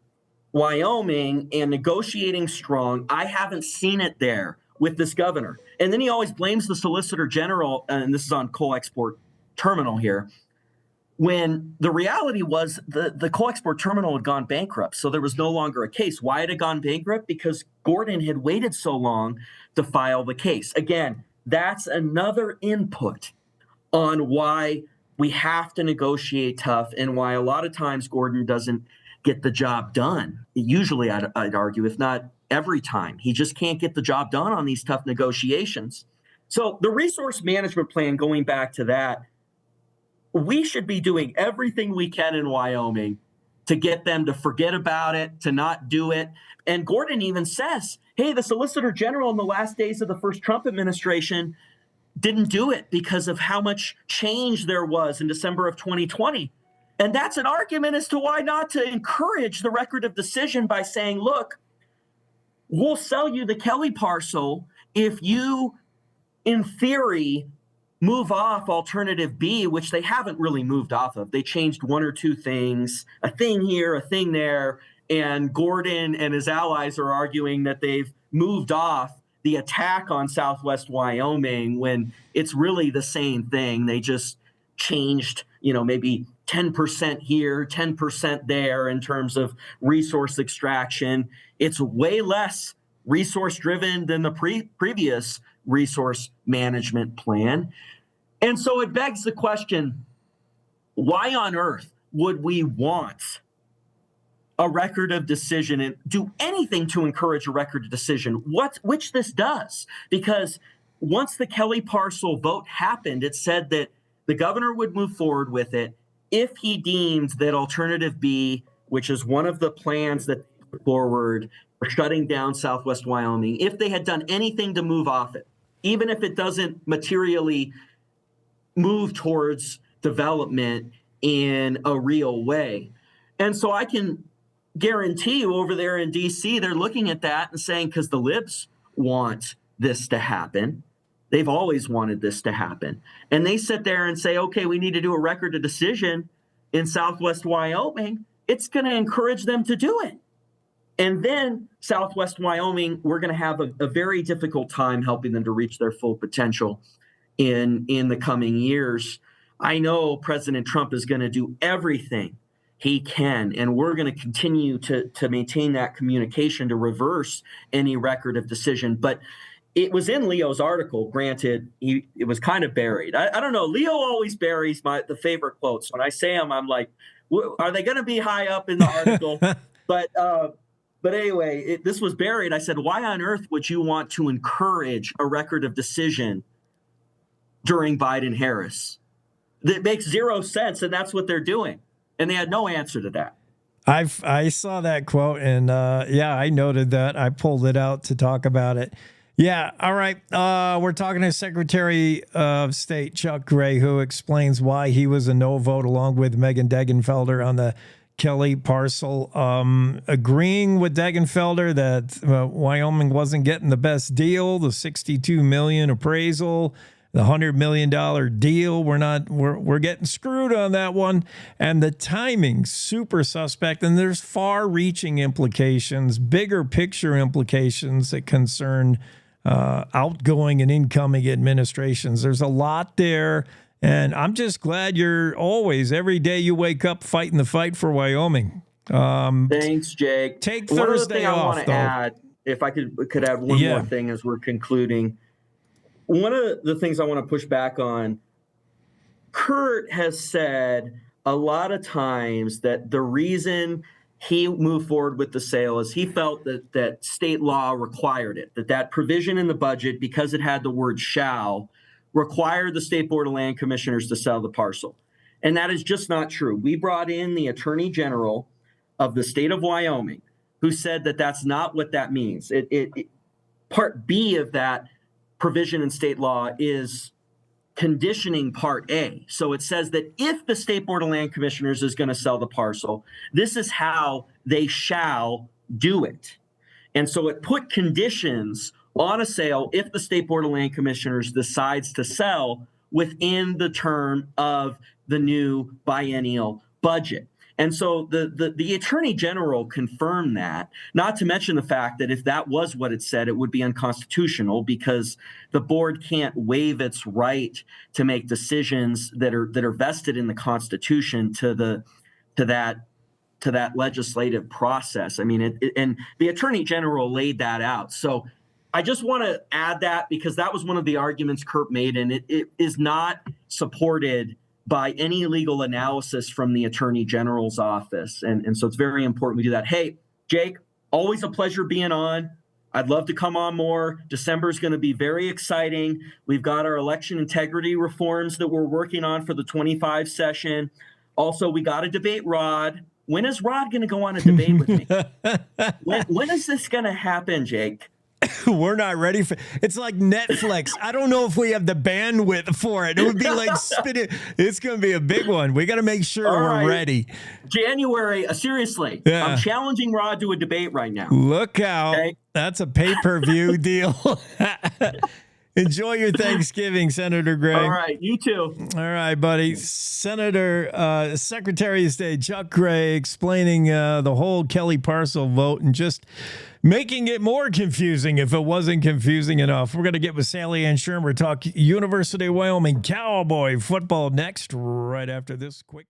Wyoming and negotiating strong, I haven't seen it there with this governor. And then he always blames the Solicitor General, and this is on coal export terminal here, when the reality was the coal export terminal had gone bankrupt, so there was no longer a case. Why had it gone bankrupt? Because Gordon had waited so long to file the case. Again, that's another input on why we have to negotiate tough and why a lot of times Gordon doesn't get the job done. Usually, I'd argue, if not every time. He just can't get the job done on these tough negotiations. So the resource management plan, going back to that, we should be doing everything we can in Wyoming to get them to forget about it, to not do it. And Gordon even says, hey, the Solicitor General in the last days of the first Trump administration didn't do it because of how much change there was in December of 2020. And that's an argument as to why not to encourage the record of decision by saying, look, we'll sell you the Kelly parcel if you, in theory, move off alternative B, which they haven't really moved off of. They changed one or two things, a thing here, a thing there. And Gordon and his allies are arguing that they've moved off the attack on Southwest Wyoming when it's really the same thing. They just changed, maybe 10% here, 10% there in terms of resource extraction. It's way less resource driven than the previous resource management plan. And so it begs the question, why on earth would we want a record of decision and do anything to encourage a record of decision, which this does? Because once the Kelly parcel vote happened, it said that the governor would move forward with it if he deemed that alternative B, which is one of the plans that they put forward for shutting down Southwest Wyoming, if they had done anything to move off it, even if it doesn't materially move towards development in a real way. And so I can guarantee you over there in DC, they're looking at that and saying, because the libs want this to happen. They've always wanted this to happen. And they sit there and say, okay, we need to do a record of decision in Southwest Wyoming. It's going to encourage them to do it. And then Southwest Wyoming, we're going to have a very difficult time helping them to reach their full potential in the coming years. I know President Trump is going to do everything he can, and we're going to continue to maintain that communication to reverse any record of decision. But it was in Leo's article. Granted, it was kind of buried. I don't know. Leo always buries the favorite quotes. When I say them, I'm like, are they going to be high up in the article? But anyway, this was buried. I said, why on earth would you want to encourage a record of decision during Biden-Harris? That makes zero sense, and that's what they're doing. And they had no answer to that. I saw that quote, and I noted that. I pulled it out to talk about it. Yeah. All right. We're talking to Secretary of State Chuck Gray, who explains why he was a no vote along with Megan Degenfelder on the Kelly parcel, agreeing with Degenfelder that Wyoming wasn't getting the best deal, the $62 million appraisal, the $100 million deal. We're getting screwed on that one. And the timing, super suspect. And there's far-reaching implications, bigger picture implications that concern outgoing and incoming administrations. There's a lot there. And I'm just glad you're always, every day you wake up fighting the fight for Wyoming. Thanks, Jake. Take Thursday off, I want to add, if I could add one more thing as we're concluding. One of the things I want to push back on, Kurt has said a lot of times that the reason he moved forward with the sale is he felt that state law required it, that provision in the budget, because it had the word shall, required the State Board of Land Commissioners to sell the parcel. And that is just not true. We brought in the Attorney General of the state of Wyoming, who said that that's not what that means. Part B of that provision in state law is conditioning Part A. So it says that if the State Board of Land Commissioners is going to sell the parcel, this is how they shall do it. And so it put conditions on a sale if the State Board of Land Commissioners decides to sell within the term of the new biennial budget. And so the Attorney General confirmed that, not to mention the fact that if that was what it said, it would be unconstitutional because the board can't waive its right to make decisions that are vested in the Constitution to that legislative process. I mean, and the Attorney General laid that out. So I just want to add that because that was one of the arguments Kurt made, and it is not supported by any legal analysis from the Attorney General's office. And so it's very important we do that. Hey, Jake, always a pleasure being on. I'd love to come on more. December is going to be very exciting. We've got our election integrity reforms that we're working on for the 25 session. Also, we got to debate Rod. When is Rod going to go on a debate with me? When is this going to happen, Jake? We're not ready for it's like Netflix. I don't know if we have the bandwidth for it. It would be like spinning. It's going to be a big one. We got to make sure we're ready. January, seriously. Yeah. I'm challenging Rod to a debate right now. Look out. Okay? That's a pay-per-view deal. Enjoy your Thanksgiving, Senator Gray. All right, you too. All right, buddy. Senator, Secretary of State Chuck Gray explaining the whole Kelly parcel vote and just making it more confusing if it wasn't confusing enough. We're going to get with Sally Ann Shermer, talk University of Wyoming Cowboy football next, right after this quick.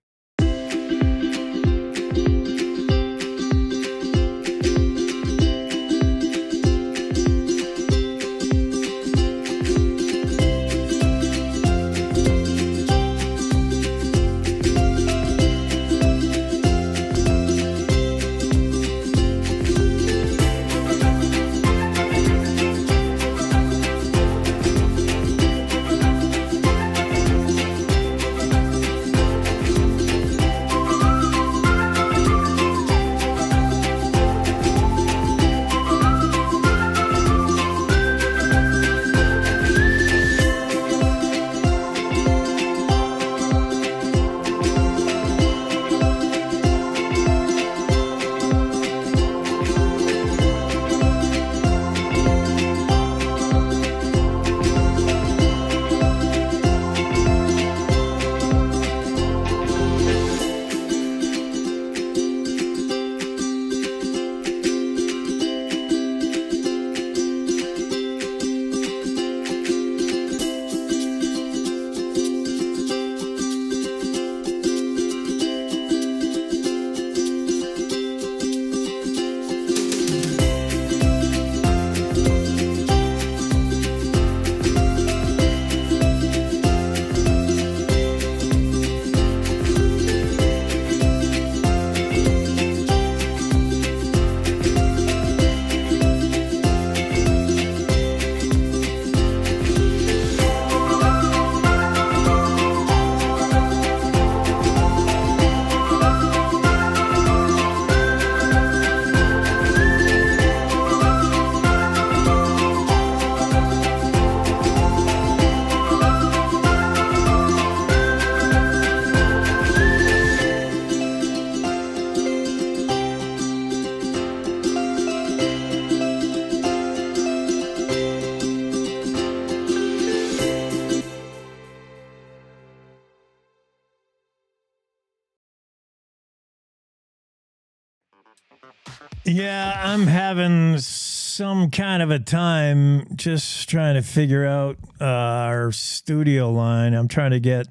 Yeah, I'm having some kind of a time just trying to figure out our studio line. I'm trying to get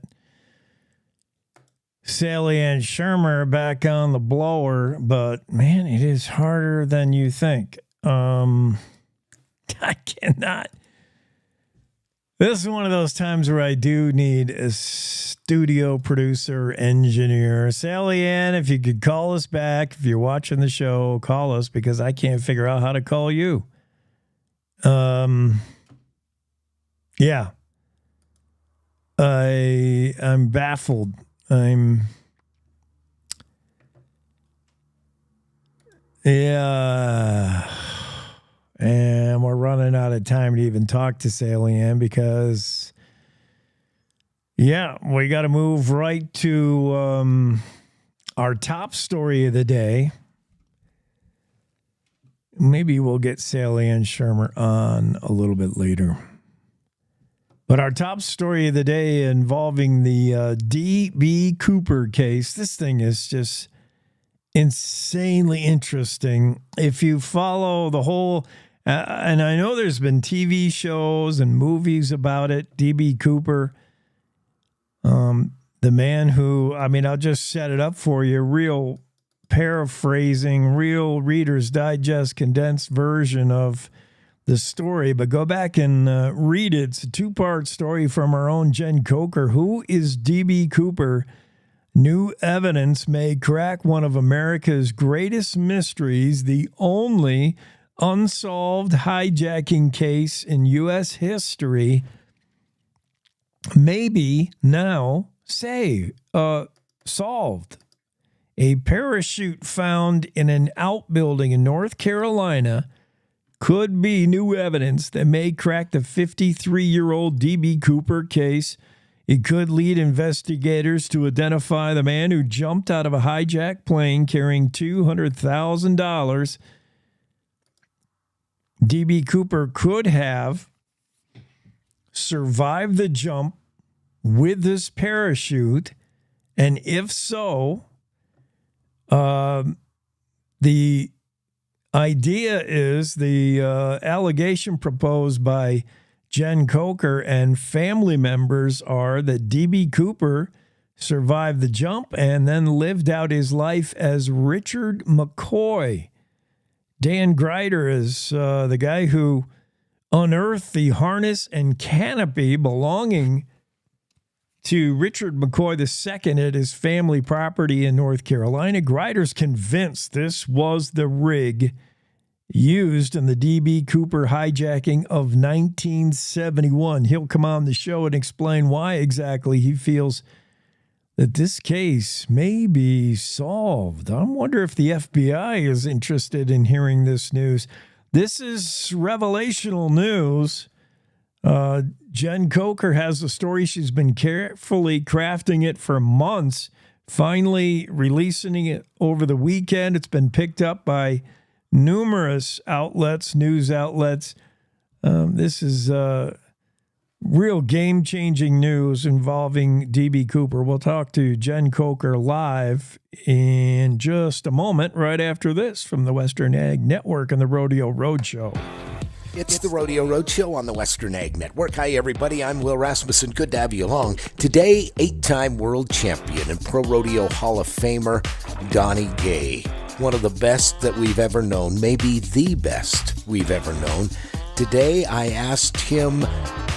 Sally Ann Shermer back on the blower, but man, it is harder than you think. I cannot. This is one of those times where I do need a studio producer, engineer. Sally Ann, if you could call us back, if you're watching the show, call us because I can't figure out how to call you. Yeah. I'm baffled. Yeah. And we're running out of time to even talk to Sally Ann because, yeah, we got to move right to our top story of the day. Maybe we'll get Sally Ann Shermer on a little bit later. But our top story of the day involving the D.B. Cooper case. This thing is just insanely interesting. If you follow the whole... and I know there's been TV shows and movies about it. D.B. Cooper, the man who, I'll just set it up for you. Real paraphrasing, real Reader's Digest condensed version of the story. But go back and read it. It's a two-part story from our own Jen Coker. Who is D.B. Cooper? New evidence may crack one of America's greatest mysteries, the only unsolved hijacking case in U.S. history, maybe now solved. A parachute found in an outbuilding in North Carolina could be new evidence that may crack the 53-year-old D.B. Cooper case. It could lead investigators to identify the man who jumped out of a hijacked plane carrying $200,000. D.B. Cooper could have survived the jump with his parachute, and if so, the idea is the allegation proposed by Jen Coker and family members are that D.B. Cooper survived the jump and then lived out his life as Richard McCoy. Dan Greider is the guy who unearthed the harness and canopy belonging to Richard McCoy II at his family property in North Carolina. Greider's convinced this was the rig used in the D.B. Cooper hijacking of 1971. He'll come on the show and explain why exactly he feels that this case may be solved. I wonder if the FBI is interested in hearing this news. This is revelational news. Jen Coker has a story. She's been carefully crafting it for months, finally releasing it over the weekend. It's been picked up by numerous outlets, news outlets. This is real game-changing news involving D.B. Cooper. We'll talk to Jen Coker live in just a moment, right after this from the Western Ag Network and the Rodeo Roadshow. It's the Rodeo Roadshow on the Western Ag Network. Hi, everybody. I'm Will Rasmussen. Good to have you along. Today, 8-time world champion and Pro Rodeo Hall of Famer Donnie Gay. One of the best that we've ever known, maybe the best we've ever known. Today, I asked him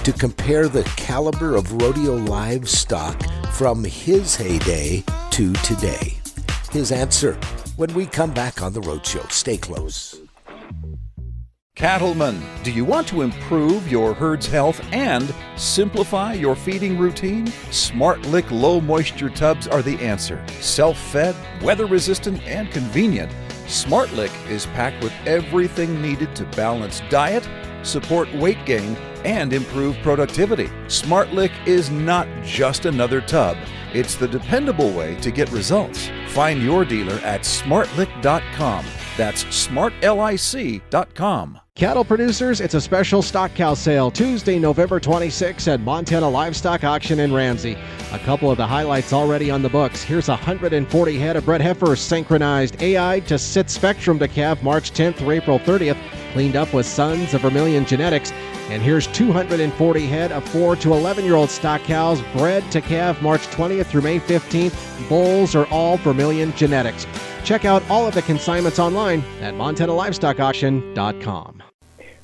to compare the caliber of rodeo livestock from his heyday to today. His answer when we come back on the Roadshow. Stay close. Cattlemen, do you want to improve your herd's health and simplify your feeding routine? SmartLick low moisture tubs are the answer. Self-fed, weather-resistant, and convenient, SmartLick is packed with everything needed to balance diet, support weight gain, and improve productivity. SmartLick is not just another tub. It's the dependable way to get results. Find your dealer at smartlick.com. That's smartlic.com. Cattle producers, it's a special stock cow sale Tuesday, November 26 at Montana Livestock Auction in Ramsey. A couple of the highlights already on the books. Here's 140 head of bred heifers synchronized AI to sit spectrum to calf March 10th through April 30th, cleaned up with Sons of Vermilion genetics. And here's 240 head of 4 to 11-year-old stock cows bred to calf March 20th through May 15th. Bulls are all Vermilion genetics. Check out all of the consignments online at MontanaLivestockAuction.com.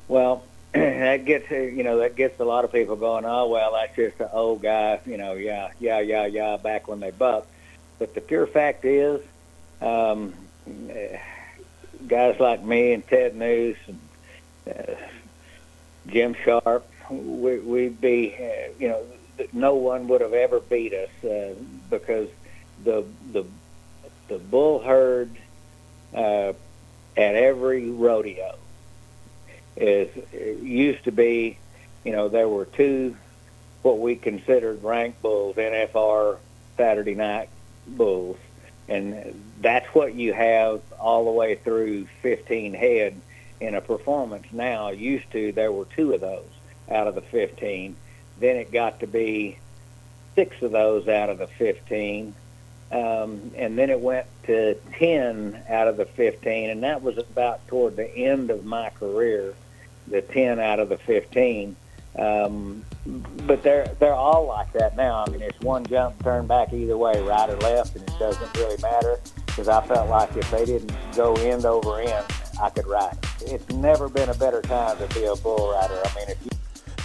Well, that gets a lot of people going, oh, well, that's just an old guy, yeah, back when they bucked. But the pure fact is, guys like me and Ted News and Jim Sharp, we'd be, no one would have ever beat us because the bull herd at every rodeo used to be, there were two what we considered ranked bulls, NFR Saturday night bulls, and that's what you have all the way through 15 head in a performance now. Used to, there were two of those out of the 15. Then it got to be 6 of those out of the 15. And then it went to 10 out of the 15, and that was about toward the end of my career, the 10 out of the 15. But they're all like that now. I mean, it's one jump, turn back either way, right or left, and it doesn't really matter, because I felt like if they didn't go end over end, I could ride it. It's never been a better time to be a bull rider. I mean, if you...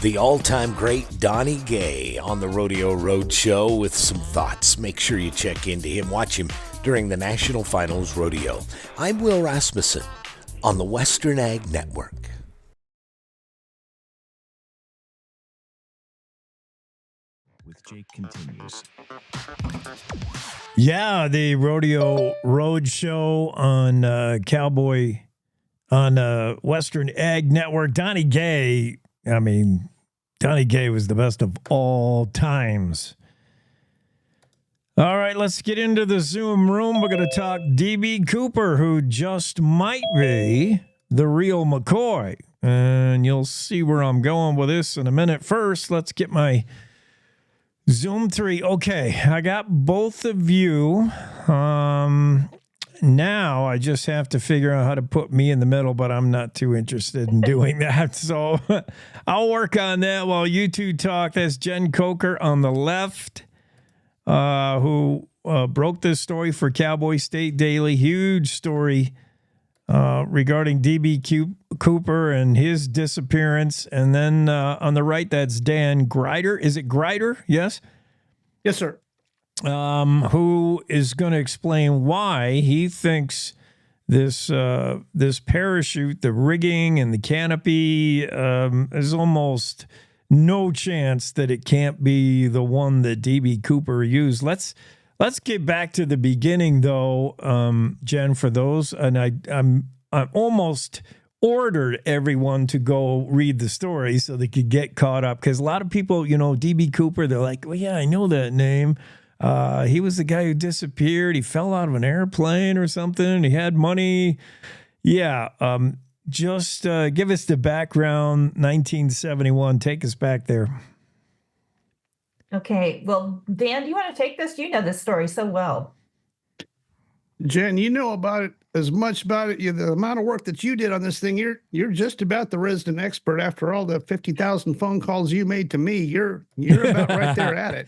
The all-time great Donnie Gay on the Rodeo Roadshow with some thoughts. Make sure you check into him. Watch him during the National Finals Rodeo. I'm Will Rasmussen on the Western Ag Network. With Jake continues. Yeah, the Rodeo Roadshow on Western Ag Network. Donnie Gay, Donnie Gay was the best of all times. All right, let's get into the Zoom room. We're going to talk DB Cooper, who just might be the real McCoy. And you'll see where I'm going with this in a minute. First, let's get my Zoom 3. Okay, I got both of you. Now I just have to figure out how to put me in the middle, but I'm not too interested in doing that. So I'll work on that while you two talk. That's Jen Coker on the left, who broke this story for Cowboy State Daily. Huge story regarding DB Cooper and his disappearance. And then on the right, that's Dan Greider. Is it Greider? Yes? Yes, sir. Who is going to explain why he thinks this parachute, the rigging and the canopy, is almost no chance that it can't be the one that DB Cooper used. Let's get back to the beginning, though, Jen, for those. And I'm almost ordered everyone to go read the story so they could get caught up, because a lot of people, DB Cooper, they're like, well, yeah, I know that name. He was the guy who disappeared. He fell out of an airplane or something. He had money. Yeah. Just give us the background. 1971. Take us back there. Okay. Well, Dan, do you want to take this? You know this story so well. Jen, you know about it as much about it. The amount of work that you did on this thing, you're just about the resident expert. After all the 50,000 phone calls you made to me, you're about right there at it.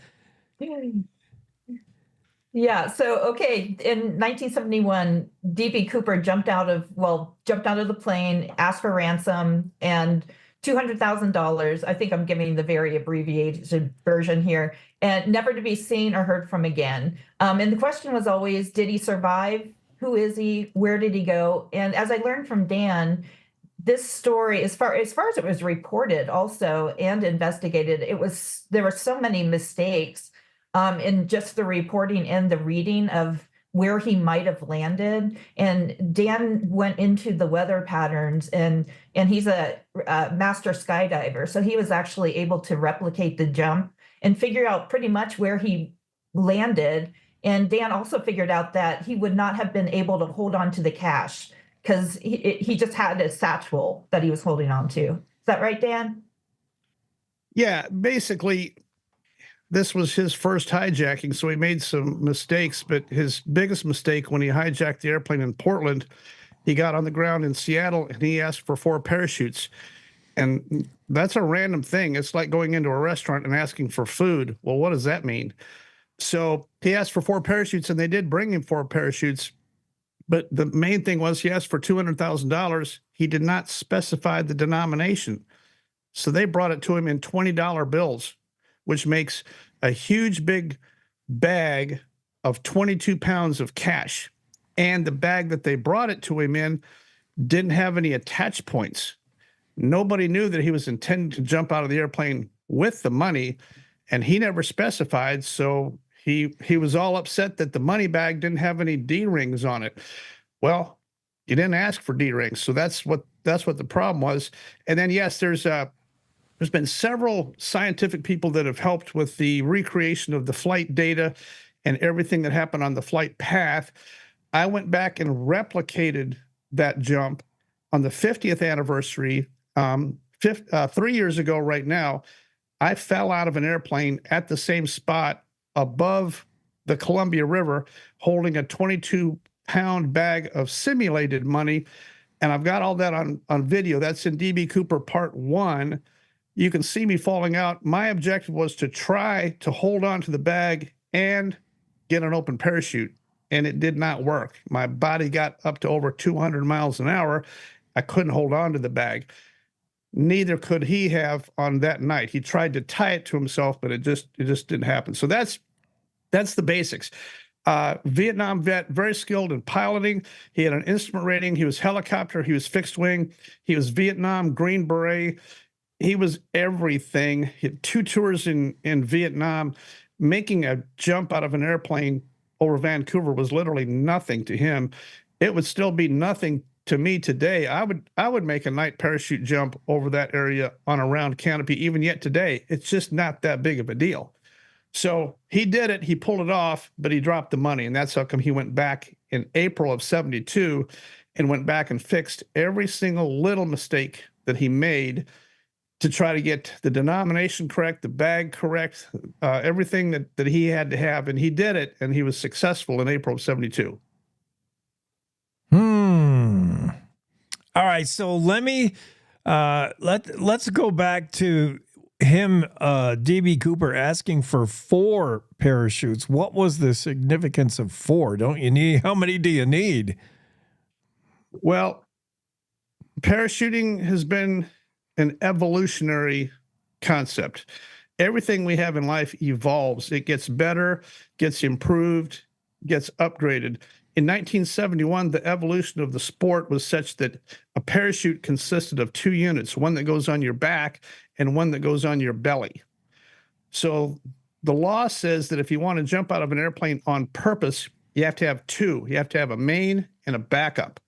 Yeah. So, okay. In 1971, DB Cooper jumped out of the plane, asked for ransom and $200,000. I think I'm giving the very abbreviated version here, and never to be seen or heard from again. And the question was always, did he survive? Who is he? Where did he go? And as I learned from Dan, this story, as far as it was reported also and investigated, there were so many mistakes in just the reporting and the reading of where he might have landed. And Dan went into the weather patterns, and he's a master skydiver. So he was actually able to replicate the jump and figure out pretty much where he landed. And Dan also figured out that he would not have been able to hold on to the cash. because he just had a satchel that he was holding on to. Is that right, Dan? Yeah, basically, this was his first hijacking, so he made some mistakes. But his biggest mistake when he hijacked the airplane in Portland, he got on the ground in Seattle and he asked for 4 parachutes. And that's a random thing. It's like going into a restaurant and asking for food. Well, what does that mean? So he asked for 4 parachutes, and they did bring him 4 parachutes. But the main thing was he asked for $200,000. He did not specify the denomination. So they brought it to him in $20 bills, which makes a huge big bag of 22 pounds of cash. And the bag that they brought it to him in didn't have any attach points. Nobody knew that he was intending to jump out of the airplane with the money, and he never specified. So he was all upset that the money bag didn't have any D rings on it. Well, you didn't ask for D rings, so that's what the problem was. And then yes, there's been several scientific people that have helped with the recreation of the flight data and everything that happened on the flight path. I went back and replicated that jump on the 50th anniversary. 3 years ago right now, I fell out of an airplane at the same spot above the Columbia River holding a 22-pound bag of simulated money. And I've got all that on video. That's in DB Cooper Part 1. You can see me falling out. My objective was to try to hold on to the bag and get an open parachute, and it did not work. My body got up to over 200 miles an hour. I couldn't hold on to the bag. Neither could he have on that night. He tried to tie it to himself, but it just didn't happen. So that's the basics. Vietnam vet, very skilled in piloting. He had an instrument rating. He was helicopter. He was fixed wing. He was Vietnam Green Beret. He was everything. He had 2 tours in Vietnam. Making a jump out of an airplane over Vancouver was literally nothing to him. It would still be nothing to me today. I would make a night parachute jump over that area on a round canopy even yet today. It's just not that big of a deal. So he did it. He pulled it off, but he dropped the money. And that's how come he went back in April of 72 and went back and fixed every single little mistake that he made to try to get the denomination correct, the bag correct, everything that he had to have. And he did it, and he was successful in April of 72. All right, so let me let's go back to him, DB Cooper, asking for 4 parachutes. What was the significance of 4? Don't you need? How many do you need? Well, parachuting has been an evolutionary concept. Everything we have in life evolves. It gets better, gets improved, gets upgraded. In 1971, the evolution of the sport was such that a parachute consisted of 2 units, one that goes on your back and one that goes on your belly. So the law says that if you want to jump out of an airplane on purpose, you have to have 2. You have to have a main and a backup.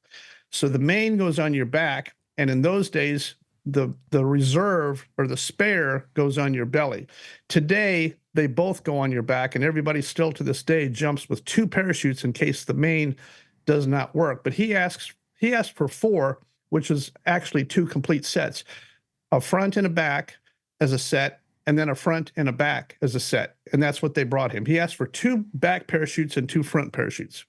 So the main goes on your back, and in those days, the reserve or the spare goes on your belly. Today, they both go on your back, and everybody still to this day jumps with 2 parachutes in case the main does not work. But he asked for 4, which is actually 2 complete sets, a front and a back as a set, and then a front and a back as a set. And that's what they brought him. He asked for 2 back parachutes and 2 front parachutes.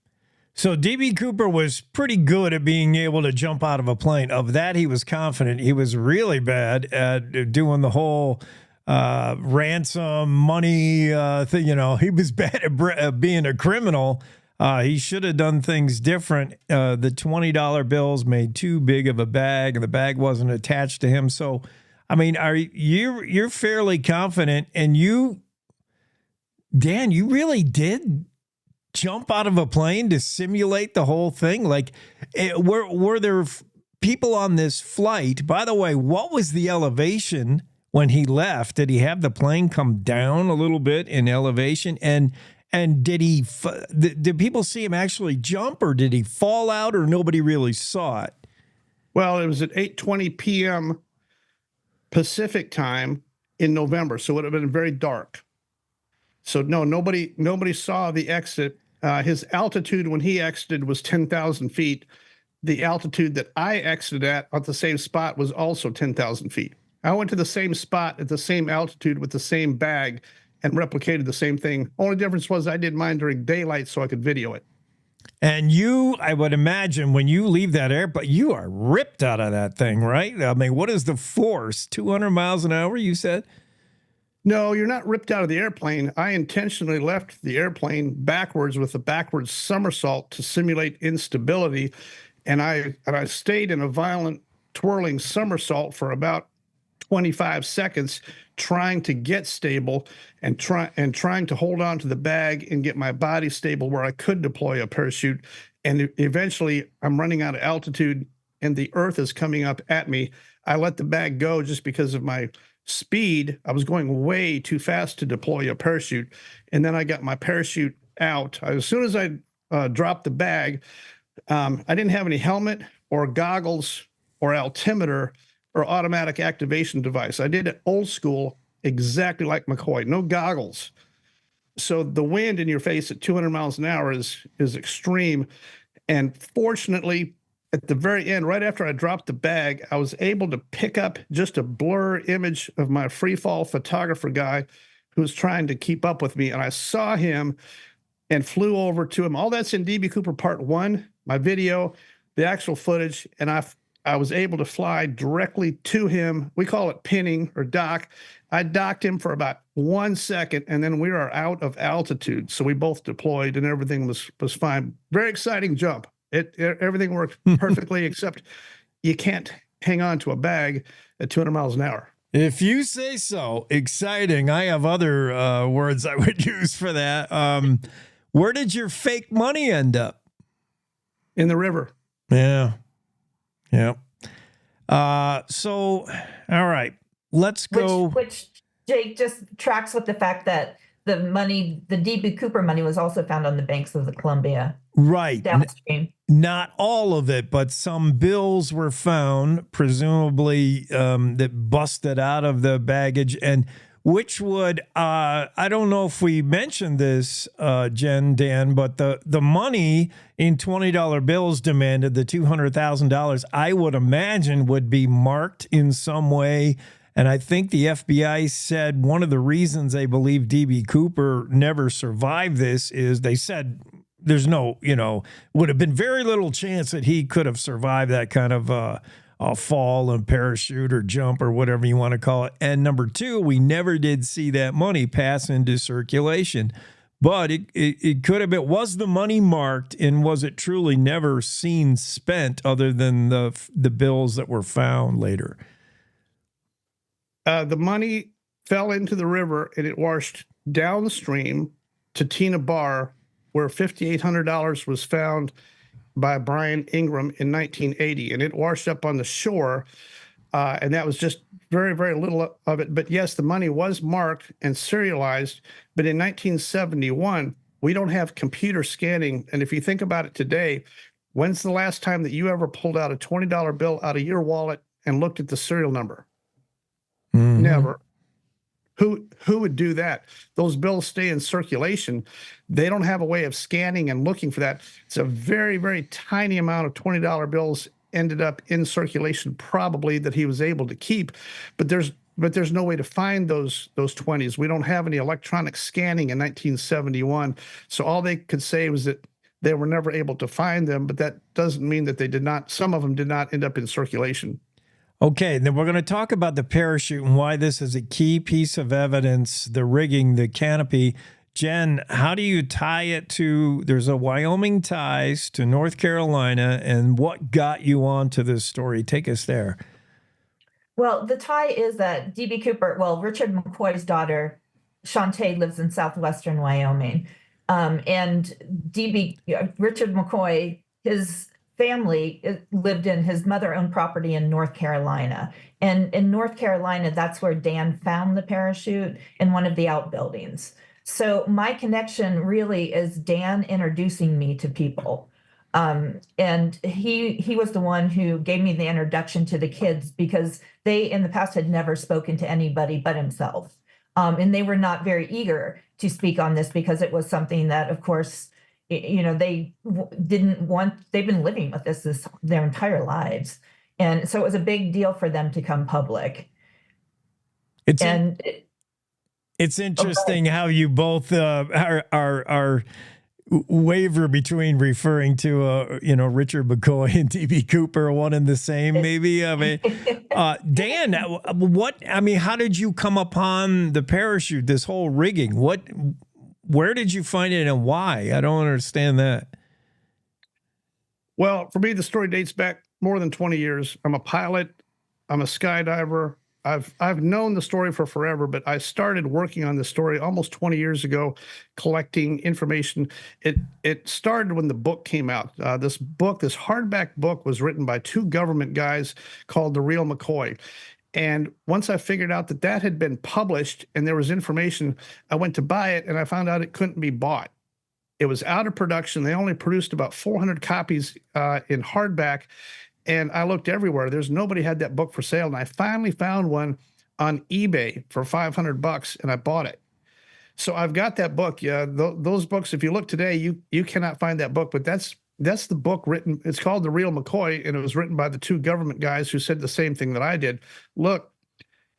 So DB Cooper was pretty good at being able to jump out of a plane. Of that, he was confident. He was really bad at doing the whole ransom money thing. You know, he was bad at being a criminal. He should have done things different. The $20 bills made too big of a bag, and the bag wasn't attached to him. So, I mean, you're fairly confident, and Dan, you really did jump out of a plane to simulate the whole thing? Like, were there people on this flight? By the way, what was the elevation when he left? Did he have the plane come down a little bit in elevation? And did people see him actually jump, or did he fall out, or nobody really saw it? Well, it was at 8:20 p.m. Pacific time in November, so it would have been very dark. So no, nobody saw the exit. His altitude when he exited was 10,000 feet. the altitude that I exited at the same spot was also 10,000 feet. I went to the same spot at the same altitude with the same bag and replicated the same thing. Only difference was I did mine during daylight so I could video it. And you, I would imagine, when you leave that airport, you are ripped out of that thing, right? I mean, what is the force? 200 miles an hour, you said? No, you're not ripped out of the airplane. I intentionally left the airplane backwards with a backwards somersault to simulate instability. And I stayed in a violent twirling somersault for about 25 seconds, trying to get stable and trying to hold on to the bag and get my body stable where I could deploy a parachute. And eventually I'm running out of altitude and the earth is coming up at me. I let the bag go just because of my speed. I was going way too fast to deploy a parachute. And then I got my parachute out. As soon as I dropped the bag, I didn't have any helmet or goggles or altimeter or automatic activation device. I did it old school, exactly like McCoy, no goggles. So the wind in your face at 200 miles an hour is extreme. And fortunately, at the very end, right after I dropped the bag, I was able to pick up just a blur image of my free fall photographer guy who was trying to keep up with me. And I saw him and flew over to him. All that's in DB Cooper Part 1, my video, the actual footage. And I was able to fly directly to him. We call it pinning or dock. I docked him for about 1 second, and then we were out of altitude. So we both deployed, and everything was fine. Very exciting jump. Everything worked perfectly, except you can't hang on to a bag at 200 miles an hour. If you say so. Exciting. I have other words I would use for that. Where did your fake money end up? In the river. Yeah. Yeah. So, all right, let's go. Which Jake just tracks with the fact that the DB Cooper money was also found on the banks of the Columbia. Right. Downstream. Not all of it, but some bills were found, presumably that busted out of the baggage, and which would, I don't know if we mentioned this, Jen, Dan, but the money in $20 bills demanded, the $200,000, I would imagine would be marked in some way. And I think the FBI said one of the reasons they believe DB Cooper never survived this is they said there's no, would have been very little chance that he could have survived that kind of a fall and parachute or jump or whatever you want to call it. And number two, we never did see that money pass into circulation. But it could have been, was the money marked, and was it truly never seen spent other than the bills that were found later? The money fell into the river and it washed downstream to Tina Bar, where $5,800 was found by Brian Ingram in 1980, and it washed up on the shore, and that was just very, very little of it. But yes, the money was marked and serialized, but in 1971, we don't have computer scanning, and if you think about it today, when's the last time that you ever pulled out a $20 bill out of your wallet and looked at the serial number? Mm-hmm. Never. Who would do that? Those bills stay in circulation. They don't have a way of scanning and looking for that. It's a very, very tiny amount of $20 bills ended up in circulation, probably, that he was able to keep. But there's no way to find those 20s. We don't have any electronic scanning in 1971. So all they could say was that they were never able to find them, but that doesn't mean that some of them did not end up in circulation. Okay, then we're going to talk about the parachute and why this is a key piece of evidence, the rigging, the canopy. Jen, how do you tie it to, there's a Wyoming ties to North Carolina, and what got you onto this story? Take us there. Well, the tie is that DB Cooper, Richard McCoy's daughter, Shantae, lives in southwestern Wyoming. And Richard McCoy, his family lived in his mother-owned property in North Carolina. And in North Carolina, that's where Dan found the parachute in one of the outbuildings. So my connection really is Dan introducing me to people. And he was the one who gave me the introduction to the kids because they in the past had never spoken to anybody but himself. And they were not very eager to speak on this because it was something that, of course, they didn't want, they've been living with this their entire lives. And so it was a big deal for them to come public. It's interesting how you both are waver between referring to Richard McCoy and DB Cooper, one and the same, maybe. I mean, Dan, how did you come upon the parachute, this whole rigging? Where did you find it and why? I don't understand that. Well, for me, the story dates back more than 20 years. I'm a pilot. I'm a skydiver. I've known the story for forever, but I started working on the story almost 20 years ago, collecting information. It started when the book came out. This hardback book, was written by two government guys called The Real McCoy. And once I figured out that had been published and there was information, I went to buy it and I found out it couldn't be bought. It was out of production. They only produced about 400 copies in hardback. And I looked everywhere. There's nobody had that book for sale. And I finally found one on eBay for $500 and I bought it. So I've got that book. Yeah, those books, if you look today, you cannot find that book, but that's the book written. It's called The Real McCoy, and it was written by the two government guys who said the same thing that I did. Look,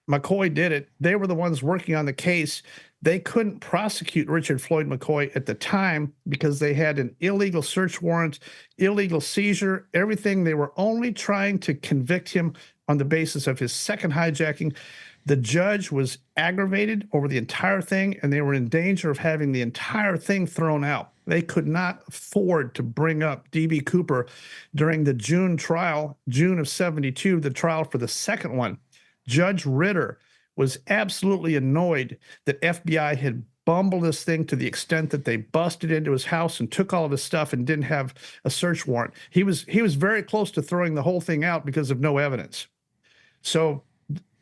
McCoy did it. They were the ones working on the case. They couldn't prosecute Richard Floyd McCoy at the time because they had an illegal search warrant, illegal seizure, everything. They were only trying to convict him on the basis of his second hijacking. The judge was aggravated over the entire thing, and they were in danger of having the entire thing thrown out. They could not afford to bring up DB Cooper during the June trial, June of 72, the trial for the second one. Judge Ritter was absolutely annoyed that FBI had bumbled this thing to the extent that they busted into his house and took all of his stuff and didn't have a search warrant. He was very close to throwing the whole thing out because of no evidence. So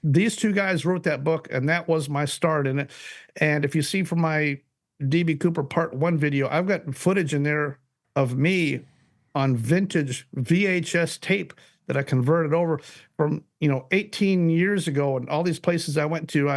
these two guys wrote that book, and that was my start in it. And if you see from my DB Cooper Part 1 video, I've got footage in there of me on vintage VHS tape that I converted over from 18 years ago, and all these places I went to.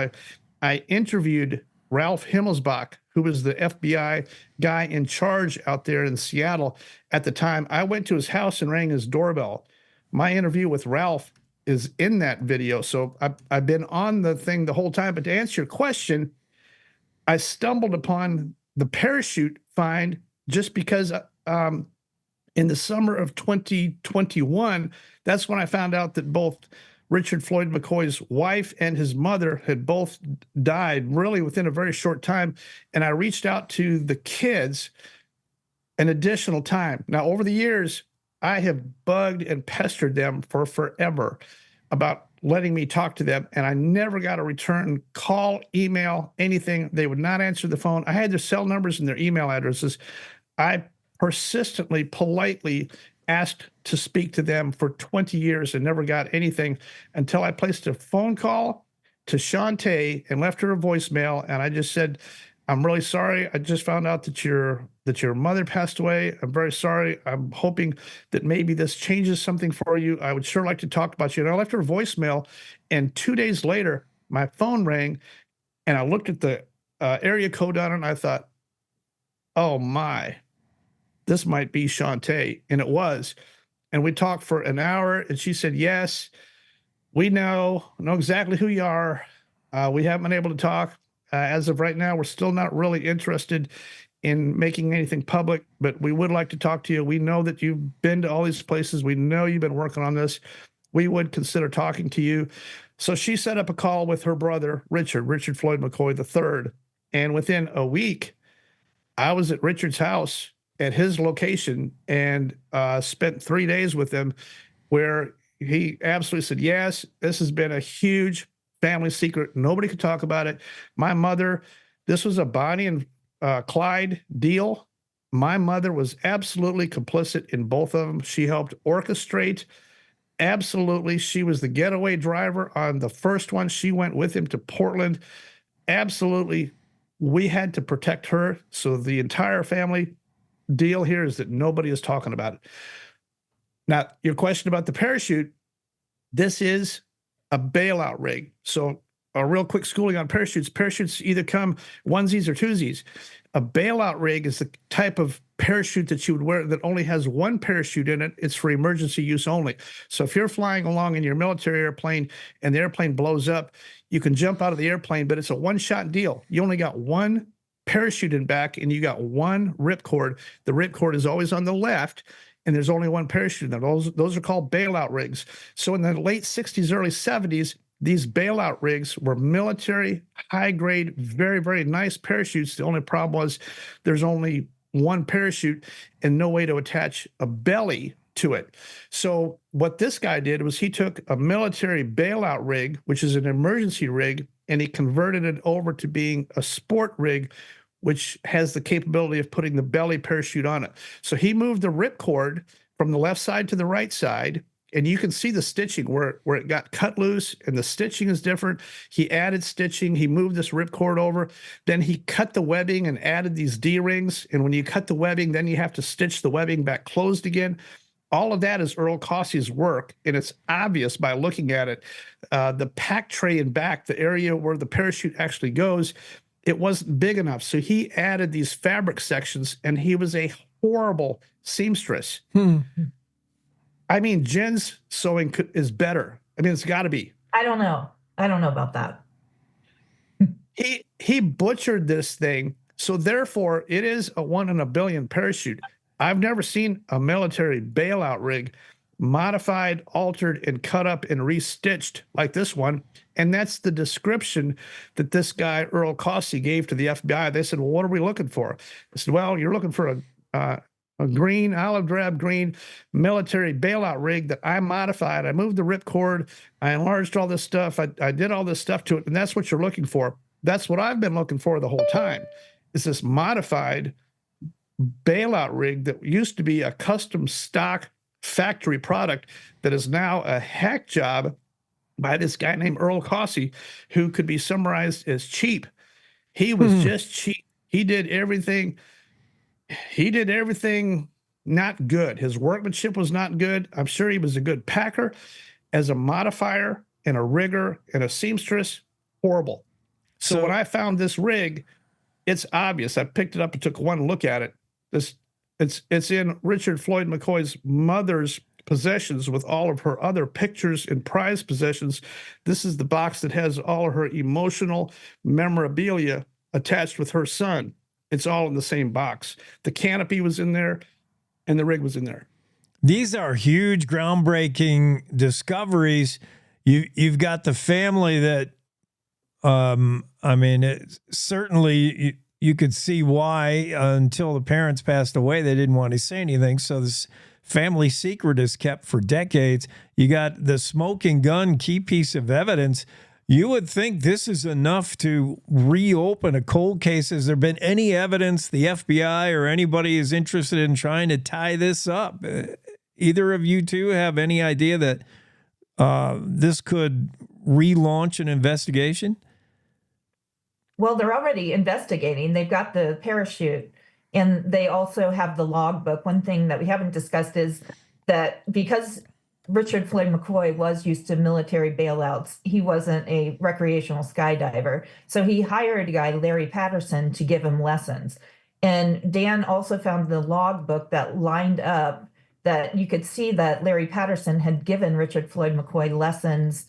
I interviewed Ralph Himmelsbach, who was the FBI guy in charge out there in Seattle at the time. I went to his house and rang his doorbell. My interview with Ralph is in that video, so I've been on the thing the whole time. But to answer your question, I stumbled upon the parachute find just because in the summer of 2021, that's when I found out that both Richard Floyd McCoy's wife and his mother had both died really within a very short time. And I reached out to the kids an additional time. Now, over the years, I have bugged and pestered them for forever about letting me talk to them, and I never got a return call, email, anything. They would not answer the phone. I had their cell numbers and their email addresses. I persistently, politely asked to speak to them for 20 years and never got anything until I placed a phone call to Shantae and left her a voicemail. And I just said, I'm really sorry. I just found out that your mother passed away. I'm very sorry. I'm hoping that maybe this changes something for you. I would sure like to talk about you. And I left her a voicemail. And 2 days later, my phone rang, and I looked at the area code on it, and I thought, oh my, this might be Shantae. And it was. And we talked for an hour, and she said, yes, we know exactly who you are. We haven't been able to talk. As of right now, we're still not really interested in making anything public, but we would like to talk to you. We know that you've been to all these places. We know you've been working on this. We would consider talking to you. So she set up a call with her brother, Richard Floyd McCoy III. And within a week, I was at Richard's house at his location and spent 3 days with him, where he absolutely said, yes, this has been a huge family secret. Nobody could talk about it. My mother, this was a Bonnie and Clyde deal. My mother was absolutely complicit in both of them. She helped orchestrate. Absolutely. She was the getaway driver on the first one. She went with him to Portland. Absolutely. We had to protect her. So the entire family deal here is that nobody is talking about it. Now, your question about the parachute, this is a bailout rig. So a real quick schooling on parachutes. Parachutes either come onesies or twosies. A bailout rig is the type of parachute that you would wear that only has one parachute in it. It's for emergency use only. So if you're flying along in your military airplane and the airplane blows up, you can jump out of the airplane, but it's a one-shot deal. You only got one parachute in back and you got one ripcord. The ripcord is always on the left, and there's only one parachute in there. Those are called bailout rigs. So in the late 60s, early 70s, these bailout rigs were military, high-grade, very, very nice parachutes. The only problem was there's only one parachute and no way to attach a belly to it. So what this guy did was he took a military bailout rig, which is an emergency rig, and he converted it over to being a sport rig, which has the capability of putting the belly parachute on it. So he moved the ripcord from the left side to the right side, and you can see the stitching where it got cut loose, and the stitching is different. He added stitching. He moved this ripcord over. Then he cut the webbing and added these D-rings. And when you cut the webbing, then you have to stitch the webbing back closed again. All of that is Earl Causey's work, and it's obvious by looking at it. The pack tray in back, the area where the parachute actually goes, it wasn't big enough. So he added these fabric sections, and he was a horrible seamstress. I mean, Jen's sewing is better. I mean, it's got to be. I don't know about that. He butchered this thing. So therefore, it is a 1 in a billion parachute. I've never seen a military bailout rig modified, altered, and cut up and restitched like this one. And that's the description that this guy, Earl Causey, gave to the FBI. They said, well, what are we looking for? I said, well, you're looking for a green, olive drab green military bailout rig that I modified. I moved the ripcord. I enlarged all this stuff. I did all this stuff to it. And that's what you're looking for. That's what I've been looking for the whole time, is this modified bailout rig that used to be a custom stock factory product that is now a hack job by this guy named Earl Causey, who could be summarized as cheap. He was just cheap. He did everything not good. His workmanship was not good. I'm sure he was a good packer. As a modifier and a rigger and a seamstress, horrible. So when I found this rig, it's obvious. I picked it up and took one look at it. It's in Richard Floyd McCoy's mother's possessions with all of her other pictures and prized possessions. This is the box that has all of her emotional memorabilia attached with her son. It's all in the same box. The canopy was in there, and the rig was in there. These are huge, groundbreaking discoveries. You've got the family that, certainly you could see why until the parents passed away, they didn't want to say anything. So this family secret is kept for decades. You got the smoking gun, key piece of evidence. You would think this is enough to reopen a cold case. Has there been any evidence the FBI or anybody is interested in trying to tie this up? Either of you two have any idea that this could relaunch an investigation? Well, they're already investigating. They've got the parachute, and they also have the logbook. One thing that we haven't discussed is that because Richard Floyd McCoy was used to military bailouts, he wasn't a recreational skydiver. So he hired a guy, Larry Patterson, to give him lessons. And Dan also found the logbook that lined up that you could see that Larry Patterson had given Richard Floyd McCoy lessons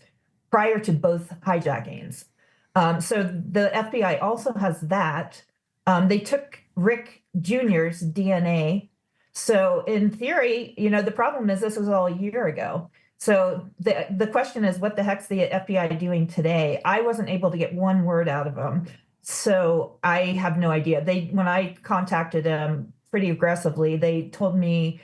prior to both hijackings. So the FBI also has that. They took Rick Jr.'s DNA. So in theory, the problem is this was all a year ago. So the question is, what the heck's the FBI doing today? I wasn't able to get one word out of them. So I have no idea. When I contacted them pretty aggressively, they told me,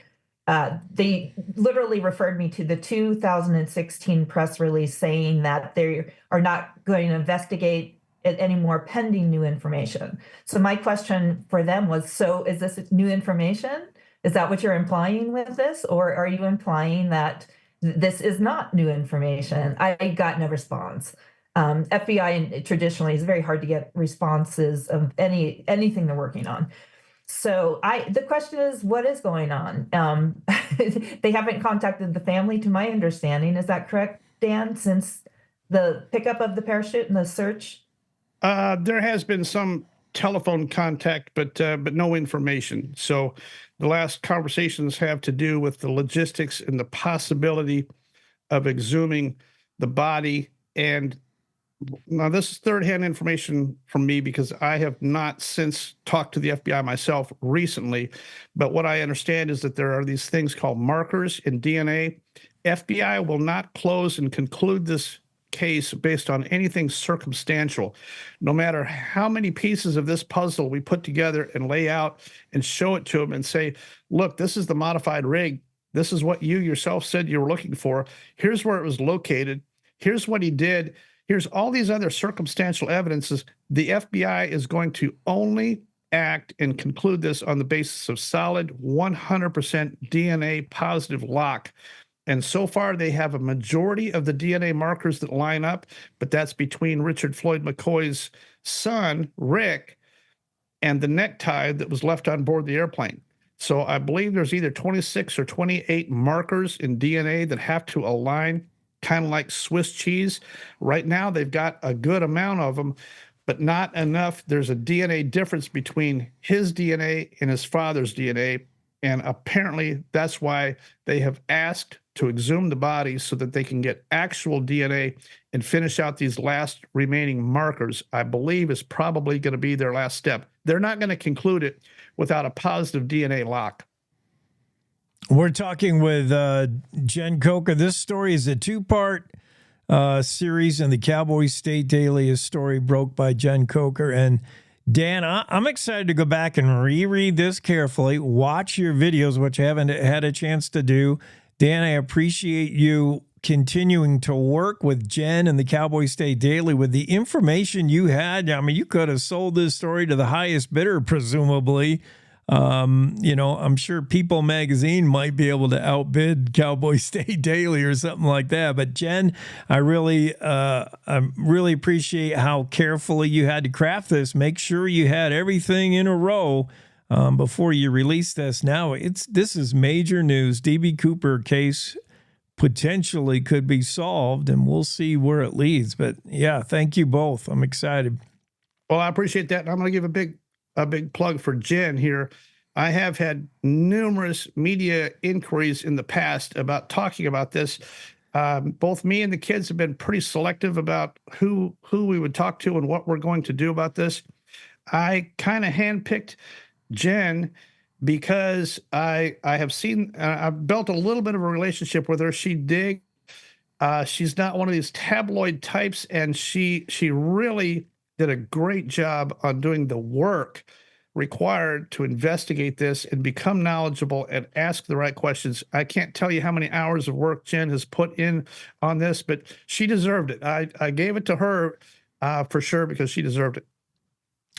they literally referred me to the 2016 press release saying that they are not going to investigate it anymore pending new information. So my question for them was, so is this new information? Is that what you're implying with this? Or are you implying that this is not new information? I got no response. FBI traditionally is very hard to get responses of anything they're working on. So the question is, what is going on? They haven't contacted the family, to my understanding. Is that correct, Dan? Since the pickup of the parachute and the search? There has been some telephone contact, but no information. So the last conversations have to do with the logistics and the possibility of exhuming the body. And now this is third-hand information from me because I have not since talked to the FBI myself recently. But what I understand is that there are these things called markers in DNA. FBI will not close and conclude this case based on anything circumstantial. No matter how many pieces of this puzzle we put together and lay out and show it to them and say, look, this is the modified rig. This is what you yourself said you were looking for. Here's where it was located. Here's what he did. Here's all these other circumstantial evidences. The FBI is going to only act and conclude this on the basis of solid 100% DNA positive lock. And so far, they have a majority of the DNA markers that line up, but that's between Richard Floyd McCoy's son, Rick, and the necktie that was left on board the airplane. So I believe there's either 26 or 28 markers in DNA that have to align, kind of like Swiss cheese. Right now, they've got a good amount of them, but not enough. There's a DNA difference between his DNA and his father's DNA. And apparently that's why they have asked to exhume the body so that they can get actual DNA and finish out these last remaining markers. I believe is probably going to be their last step. They're not going to conclude it without a positive DNA lock. We're talking with Jen Coker. This story is a two-part series in the Cowboy State Daily. A story broke by Jen Coker. And Dan, I'm excited to go back and reread this carefully, watch your videos, which I haven't had a chance to do. Dan, I appreciate you continuing to work with Jen and the Cowboy State Daily with the information you had. I mean, you could have sold this story to the highest bidder, presumably. I'm sure People Magazine might be able to outbid Cowboy State Daily or something like that. But Jen, I really appreciate how carefully you had to craft this. Make sure you had everything in a row before you release this. Now this is major news. DB Cooper case potentially could be solved, and we'll see where it leads. But yeah, thank you both. I'm excited. Well, I appreciate that. I'm going to give a big plug for Jen here. I have had numerous media inquiries in the past about talking about this. Both me and the kids have been pretty selective about who we would talk to and what we're going to do about this. I kind of handpicked Jen because I have seen, I've built a little bit of a relationship with her. She's not one of these tabloid types, and she really did a great job on doing the work required to investigate this and become knowledgeable and ask the right questions. I can't tell you how many hours of work Jen has put in on this, but she deserved it. I gave it to her for sure because she deserved it.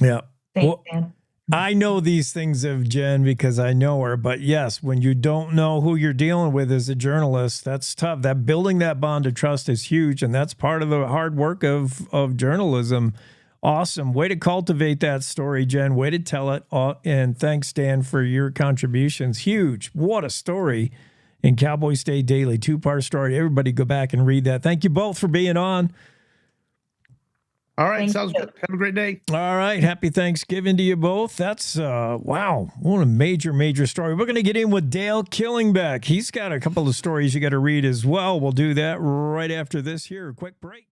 Yeah. Thanks, Dan. I know these things of Jen because I know her, but yes, when you don't know who you're dealing with as a journalist, that's tough. That building that bond of trust is huge, and that's part of the hard work of journalism. Awesome. Way to cultivate that story, Jen. Way to tell it. And thanks, Dan, for your contributions. Huge. What a story in Cowboy State Daily. Two-part story. Everybody go back and read that. Thank you both for being on. All right. Sounds good. Have a great day. All right. Happy Thanksgiving to you both. That's, wow, what a major story. We're going to get in with Dale Killingbeck. He's got a couple of stories you got to read as well. We'll do that right after this here. A quick break.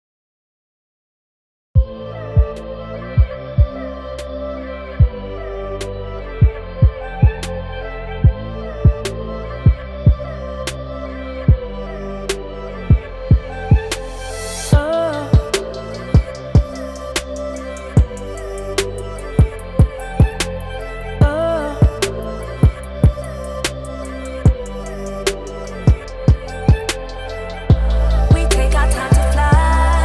We take our time to fly.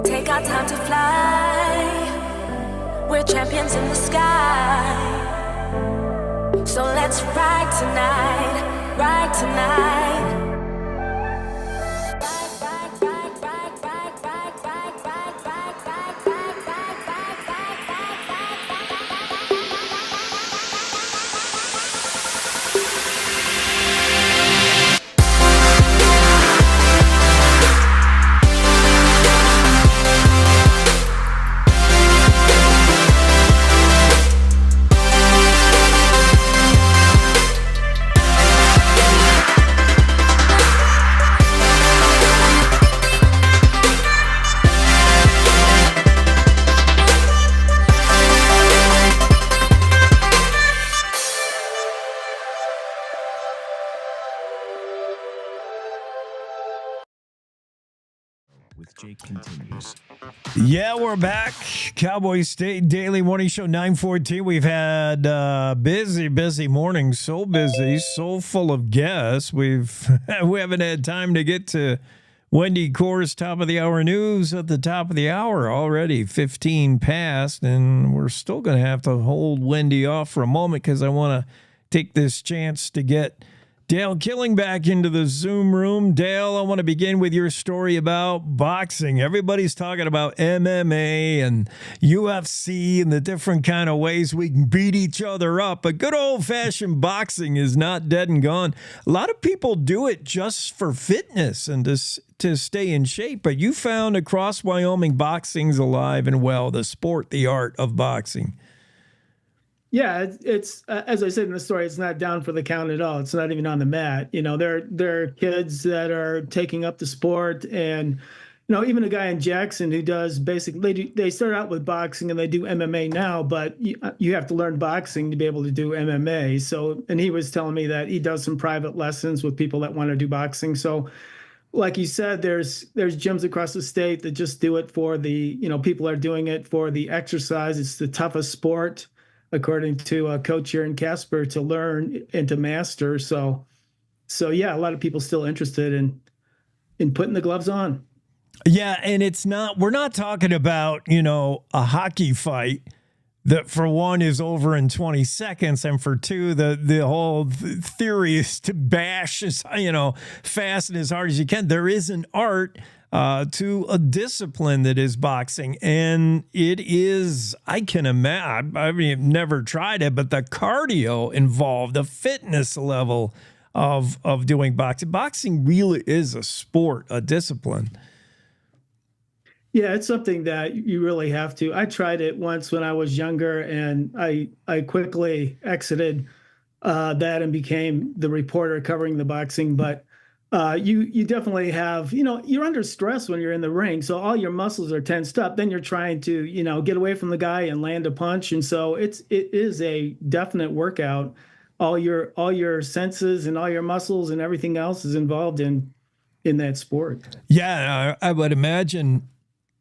take our time to fly. We're champions in the sky. So let's ride tonight, ride tonight. With Jake continues. Yeah, we're back. Cowboy State Daily Morning Show 914. We've had busy morning. So busy, so full of guests. We haven't had time to get to Wendy Core's top of the hour news at the top of the hour already. 15 past, and we're still going to have to hold Wendy off for a moment because I want to take this chance to get Dale Killing back into the Zoom room. Dale, I want to begin with your story about boxing. Everybody's talking about MMA and UFC and the different kind of ways we can beat each other up. But good old-fashioned boxing is not dead and gone. A lot of people do it just for fitness and to stay in shape. But you found across Wyoming, boxing's alive and well, the sport, the art of boxing. Yeah, it's as I said in the story, it's not down for the count at all. It's not even on the mat. You know, there are kids that are taking up the sport, and even a guy in Jackson who does basically they start out with boxing and they do MMA now, but you have to learn boxing to be able to do MMA. So, and he was telling me that he does some private lessons with people that want to do boxing. So, like you said, there's gyms across the state that just do it for the people are doing it for the exercise. It's the toughest sport, according to Coach here in Casper, to learn and to master. So yeah, a lot of people still interested in putting the gloves on. Yeah, and we're not talking about, a hockey fight that for one is over in 20 seconds, and for two, the whole theory is to bash as fast and as hard as you can. There is an art to a discipline that is boxing, and it is, I can imagine, I've never tried it, but the cardio involved, the fitness level of doing boxing really is a sport, a discipline. Yeah, it's something that you really have to. I tried it once when I was younger, and I quickly exited that and became the reporter covering the boxing. But you definitely have, you're under stress when you're in the ring, so all your muscles are tensed up. Then you're trying to, get away from the guy and land a punch, and so it is a definite workout. All your senses and all your muscles and everything else is involved in that sport. Yeah, I would imagine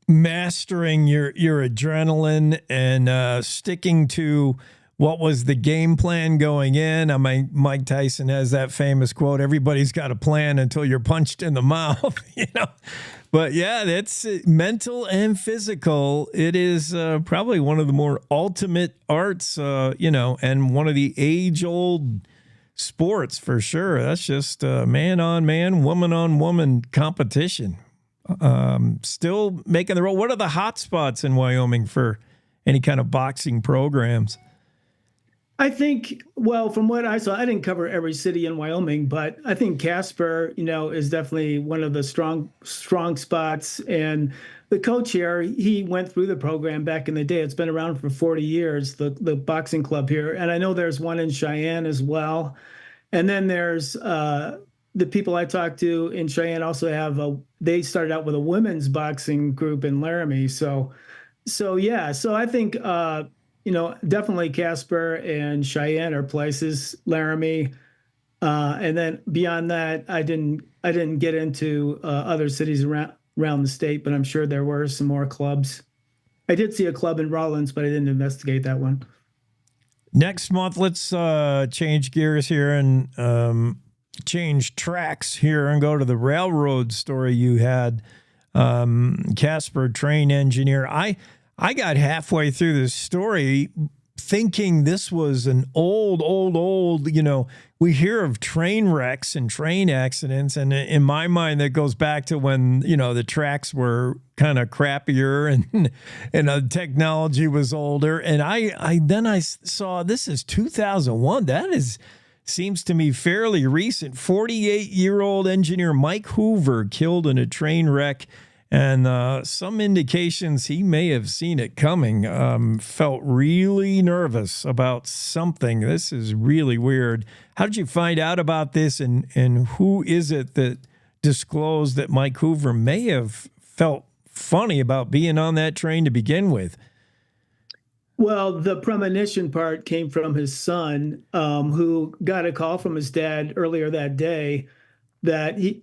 mastering your adrenaline and sticking to what was the game plan going in. I mean, Mike Tyson has that famous quote, everybody's got a plan until you're punched in the mouth, But yeah, that's mental and physical. It is probably one of the more ultimate arts, and one of the age-old sports for sure. That's just man-on-man, woman-on-woman competition. Still making the road. What are the hot spots in Wyoming for any kind of boxing programs? I think, well, from what I saw, I didn't cover every city in Wyoming, but I think Casper, is definitely one of the strong spots. And the coach here, he went through the program back in the day. It's been around for 40 years, the boxing club here. And I know there's one in Cheyenne as well. And then there's the people I talked to in Cheyenne also have they started out with a women's boxing group in Laramie. So yeah. So I think, definitely Casper and Cheyenne are places, Laramie. And then beyond that, I didn't get into other cities around the state, but I'm sure there were some more clubs. I did see a club in Rollins, but I didn't investigate that one. Next month, let's change gears here and change tracks here and go to the railroad story you had Casper train engineer. I got halfway through this story thinking this was an old, we hear of train wrecks and train accidents. And in my mind, that goes back to when, the tracks were kind of crappier and the technology was older. And I saw this is 2001. That seems to me fairly recent. 48-year-old engineer Mike Hoover killed in a train wreck. And some indications he may have seen it coming. Felt really nervous about something. This is really weird. How did you find out about this, and who is it that disclosed that Mike Hoover may have felt funny about being on that train to begin with? Well, the premonition part came from his son, who got a call from his dad earlier that day that he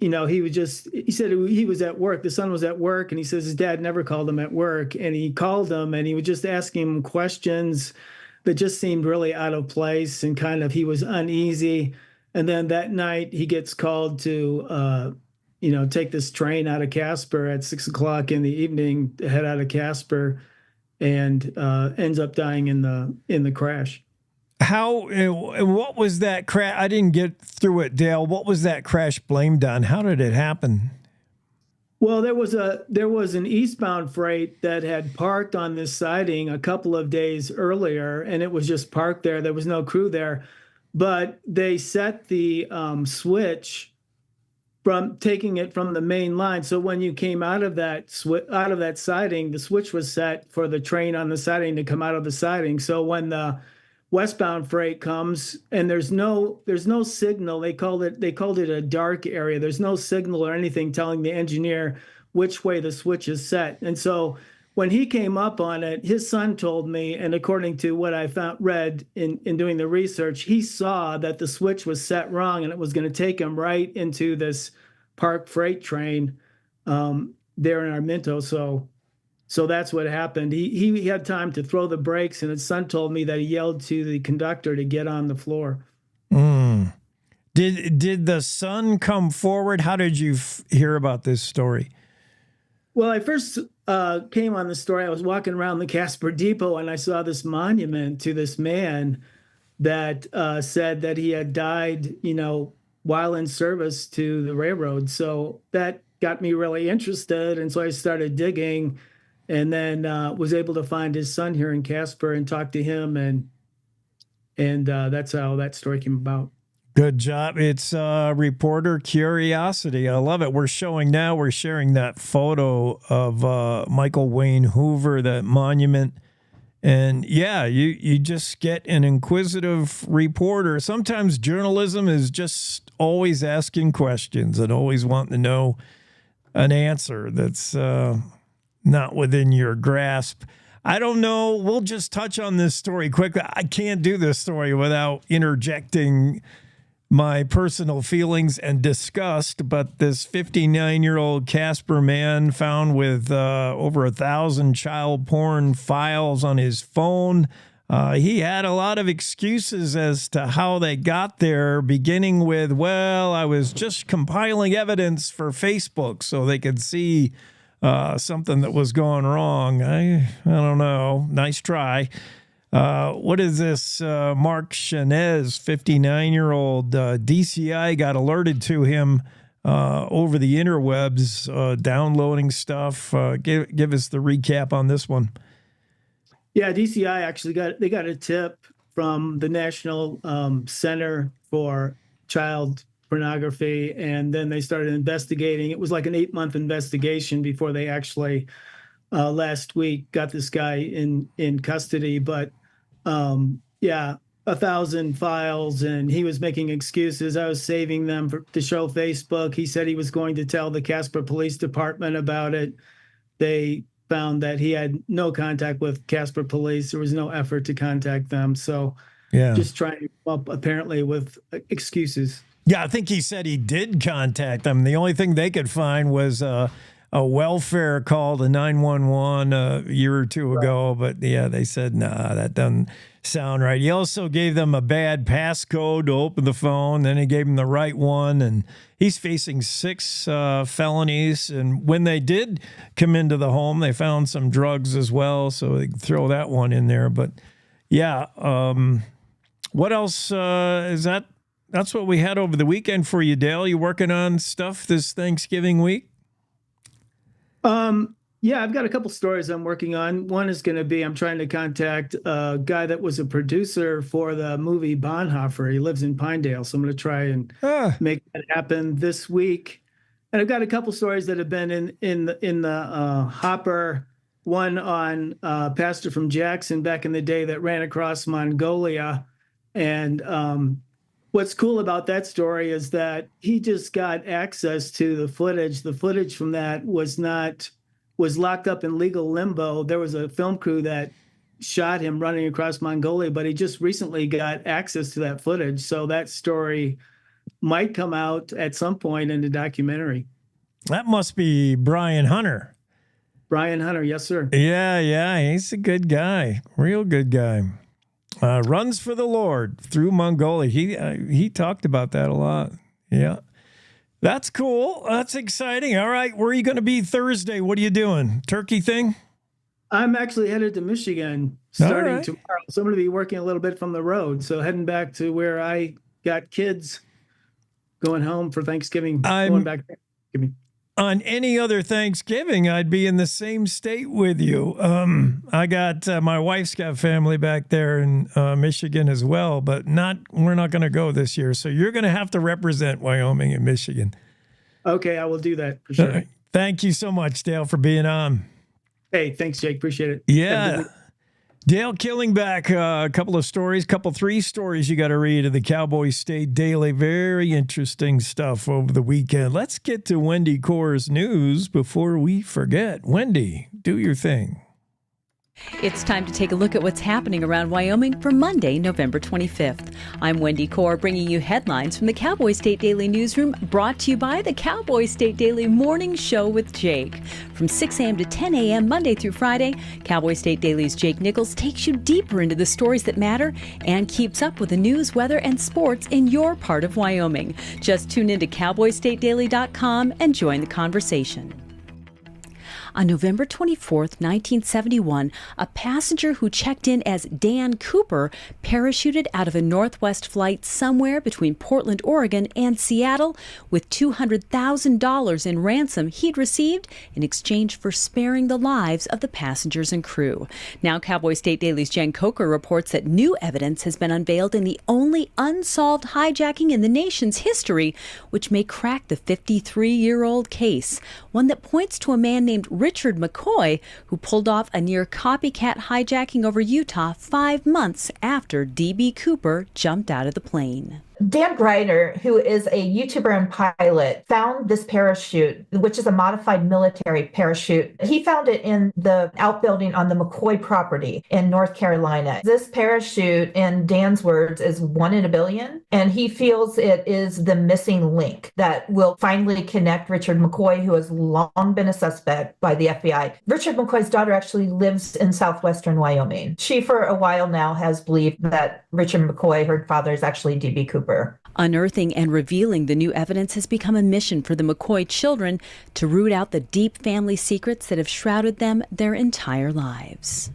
said he was at work. The son was at work, and he says his dad never called him at work. And he called him, and he was just asking him questions that just seemed really out of place, and kind of he was uneasy. And then that night he gets called to, take this train out of Casper at 6:00 in the evening to head out of Casper, and ends up dying in the crash. What was that crash? I didn't get through it, Dale. What was that crash blamed on? How did it happen? Well, there was an eastbound freight that had parked on this siding a couple of days earlier, and it was just parked there. There was no crew there, but they set the switch from taking it from the main line. So when you came out of that siding, the switch was set for the train on the siding to come out of the siding. So when the westbound freight comes and there's no signal, they called it a dark area. There's no signal or anything telling the engineer which way the switch is set. And so when he came up on it, his son told me, and according to what I read in doing the research, he saw that the switch was set wrong and it was going to take him right into this parked freight train there in Arminto. So that's what happened. He had time to throw the brakes, and his son told me that he yelled to the conductor to get on the floor. Did the son come forward? How did you hear about this story? Well, I first came on the story. I was walking around the Casper Depot, and I saw this monument to this man that said that he had died, while in service to the railroad. So that got me really interested, and so I started digging. And then was able to find his son here in Casper and talk to him, and that's how that story came about. Good job. It's reporter curiosity. I love it. We're sharing that photo of Michael Wayne Hoover, that monument. And yeah, you just get an inquisitive reporter. Sometimes journalism is just always asking questions and always wanting to know an answer that's not within your grasp. I don't know. We'll just touch on this story quickly. I can't do this story without interjecting my personal feelings and disgust, but this 59-year-old Casper man found with over 1,000 child porn files on his phone. He had a lot of excuses as to how they got there, beginning with, well, I was just compiling evidence for Facebook so they could see something that was going wrong. I don't know. Nice try. What is this? Mark Chanez, 59-year-old DCI got alerted to him over the interwebs, downloading stuff. Give us the recap on this one. Yeah, DCI actually got a tip from the National Center for Child Pornography, and then they started investigating. It was like an 8-month investigation before they actually last week got this guy in custody. But 1,000 files, and he was making excuses. I was saving them to show Facebook. He said he was going to tell the Casper Police Department about it. They found that he had no contact with Casper Police. There was no effort to contact them. So just trying to come up apparently with excuses. Yeah, I think he said he did contact them. The only thing they could find was a a welfare call to 911 a year or two ago, but yeah, they said, nah, that doesn't sound right. He also gave them a bad passcode to open the phone. Then he gave him the right one, and he's facing 6 felonies. And when they did come into the home, they found some drugs as well, so they can throw that one in there. But yeah, what else is that? That's what we had over the weekend for you, Dale. You working on stuff this Thanksgiving week? Yeah, I've got a couple stories I'm working on. One is going to be I'm trying to contact a guy that was a producer for the movie Bonhoeffer. He lives in Pinedale, so I'm going to try and make that happen this week. And I've got a couple stories that have been in the hopper. One on pastor from Jackson back in the day that ran across Mongolia, and what's cool about that story is that he just got access to the footage. The footage from that was locked up in legal limbo. There was a film crew that shot him running across Mongolia, but he just recently got access to that footage. So that story might come out at some point in the documentary. That must be Brian Hunter. Brian Hunter, yes, sir. Yeah, he's a good guy, real good guy. Runs for the Lord through Mongolia. He talked about that a lot. Yeah. That's cool. That's exciting. All right. Where are you going to be Thursday? What are you doing? Turkey thing? I'm actually headed to Michigan starting tomorrow. So I'm going to be working a little bit from the road. So heading back to where I got kids, going home for Thanksgiving, going back to Thanksgiving. On any other Thanksgiving, I'd be in the same state with you. I got my wife's got family back there in Michigan as well, but we're not going to go this year. So you're going to have to represent Wyoming and Michigan. Okay, I will do that for sure. Thank you so much, Dale, for being on. Hey, thanks, Jake. Appreciate it. Yeah. Dale Killingback, a couple of stories, 3 stories you got to read in the Cowboy State Daily. Very interesting stuff over the weekend. Let's get to Wendy Core's news before we forget. Wendy, do your thing. It's time to take a look at what's happening around Wyoming for Monday, November 25th. I'm Wendy Core, bringing you headlines from the Cowboy State Daily newsroom, brought to you by the Cowboy State Daily Morning Show with Jake. From 6 a.m. to 10 a.m. Monday through Friday, Cowboy State Daily's Jake Nichols takes you deeper into the stories that matter and keeps up with the news, weather, and sports in your part of Wyoming. Just tune in to cowboystatedaily.com and join the conversation. On November 24th, 1971, a passenger who checked in as Dan Cooper parachuted out of a Northwest flight somewhere between Portland, Oregon and Seattle with $200,000 in ransom he'd received in exchange for sparing the lives of the passengers and crew. Now, Cowboy State Daily's Jen Coker reports that new evidence has been unveiled in the only unsolved hijacking in the nation's history, which may crack the 53-year-old case, one that points to a man named Richard McCoy, who pulled off a near copycat hijacking over Utah 5 months after D.B. Cooper jumped out of the plane. Dan Greiner, who is a YouTuber and pilot, found this parachute, which is a modified military parachute. He found it in the outbuilding on the McCoy property in North Carolina. This parachute, in Dan's words, is 1 in a billion, and he feels it is the missing link that will finally connect Richard McCoy, who has long been a suspect by the FBI. Richard McCoy's daughter actually lives in southwestern Wyoming. She, for a while now, has believed that Richard McCoy, her father, is actually D.B. Cooper. Unearthing and revealing the new evidence has become a mission for the McCoy children to root out the deep family secrets that have shrouded them their entire lives.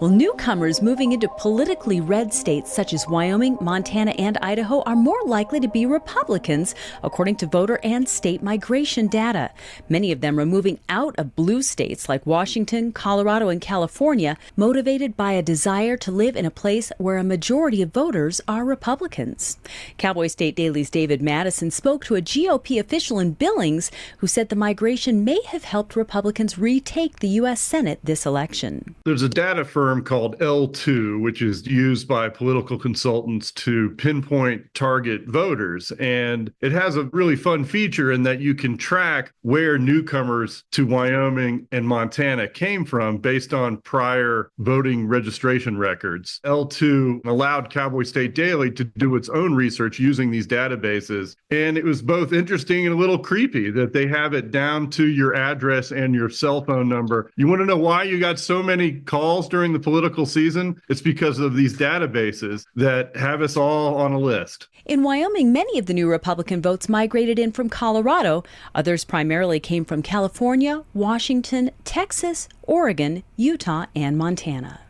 Well, newcomers moving into politically red states such as Wyoming, Montana, and Idaho are more likely to be Republicans, according to voter and state migration data. Many of them are moving out of blue states like Washington, Colorado, and California, motivated by a desire to live in a place where a majority of voters are Republicans. Cowboy State Daily's David Madison spoke to a GOP official in Billings who said the migration may have helped Republicans retake the U.S. Senate this election. There's a data data firm called L2, which is used by political consultants to pinpoint target voters. And it has a really fun feature in that you can track where newcomers to Wyoming and Montana came from based on prior voting registration records. L2 allowed Cowboy State Daily to do its own research using these databases. And it was both interesting and a little creepy that they have it down to your address and your cell phone number. You want to know why you got so many calls during the political season? It's because of these databases that have us all on a list. In Wyoming, many of the new Republican votes migrated in from Colorado. Others primarily came from California, Washington, Texas, Oregon, Utah, and Montana.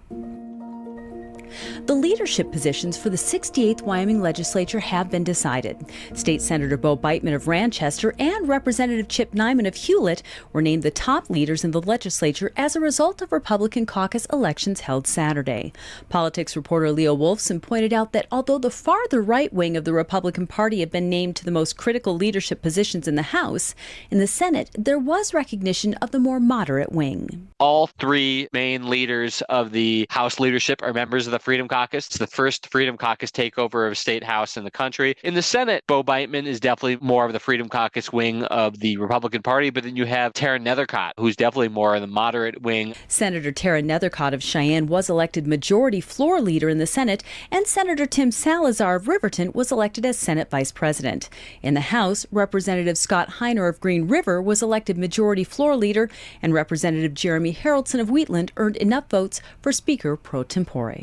The leadership positions for the 68th Wyoming legislature have been decided. State Senator Bo Beitman of Ranchester and Representative Chip Nyman of Hewlett were named the top leaders in the legislature as a result of Republican caucus elections held Saturday. Politics reporter Leo Wolfson pointed out that although the farther right wing of the Republican Party have been named to the most critical leadership positions in the House, in the Senate there was recognition of the more moderate wing. All three main leaders of the House leadership are members of the Freedom Caucus. It's the first Freedom Caucus takeover of a state house in the country. In the Senate, Bo Beitman is definitely more of the Freedom Caucus wing of the Republican Party, but then you have Tara Nethercott, who's definitely more of the moderate wing. Senator Tara Nethercott of Cheyenne was elected majority floor leader in the Senate, and Senator Tim Salazar of Riverton was elected as Senate Vice President. In the House, Representative Scott Heiner of Green River was elected majority floor leader, and Representative Jeremy Haraldson of Wheatland earned enough votes for Speaker pro tempore.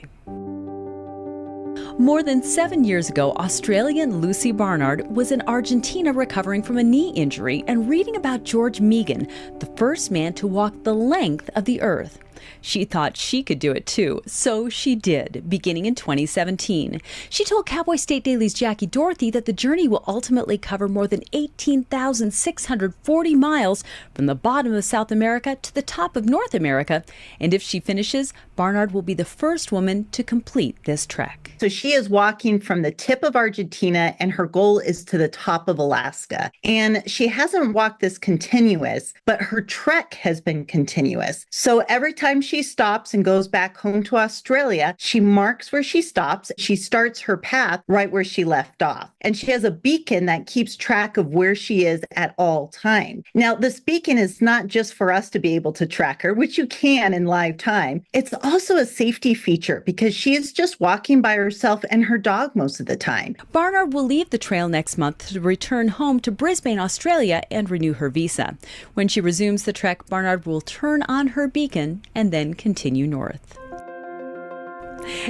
More than 7 years ago, Australian Lucy Barnard was in Argentina recovering from a knee injury and reading about George Megan, the first man to walk the length of the earth. She thought she could do it too, so she did, beginning in 2017. She told Cowboy State Daily's Jackie Dorothy that the journey will ultimately cover more than 18,640 miles from the bottom of South America to the top of North America. And if she finishes, Barnard will be the first woman to complete this trek. So she is walking from the tip of Argentina, and her goal is to the top of Alaska. And she hasn't walked this continuous, but her trek has been continuous. So every time she stops and goes back home to Australia, she marks where she stops. She starts her path right where she left off. And she has a beacon that keeps track of where she is at all times. Now, this beacon is not just for us to be able to track her, which you can in live time. It's also a safety feature because she is just walking by herself and her dog most of the time. Barnard will leave the trail next month to return home to Brisbane, Australia, and renew her visa. When she resumes the trek, Barnard will turn on her beacon and then continue north.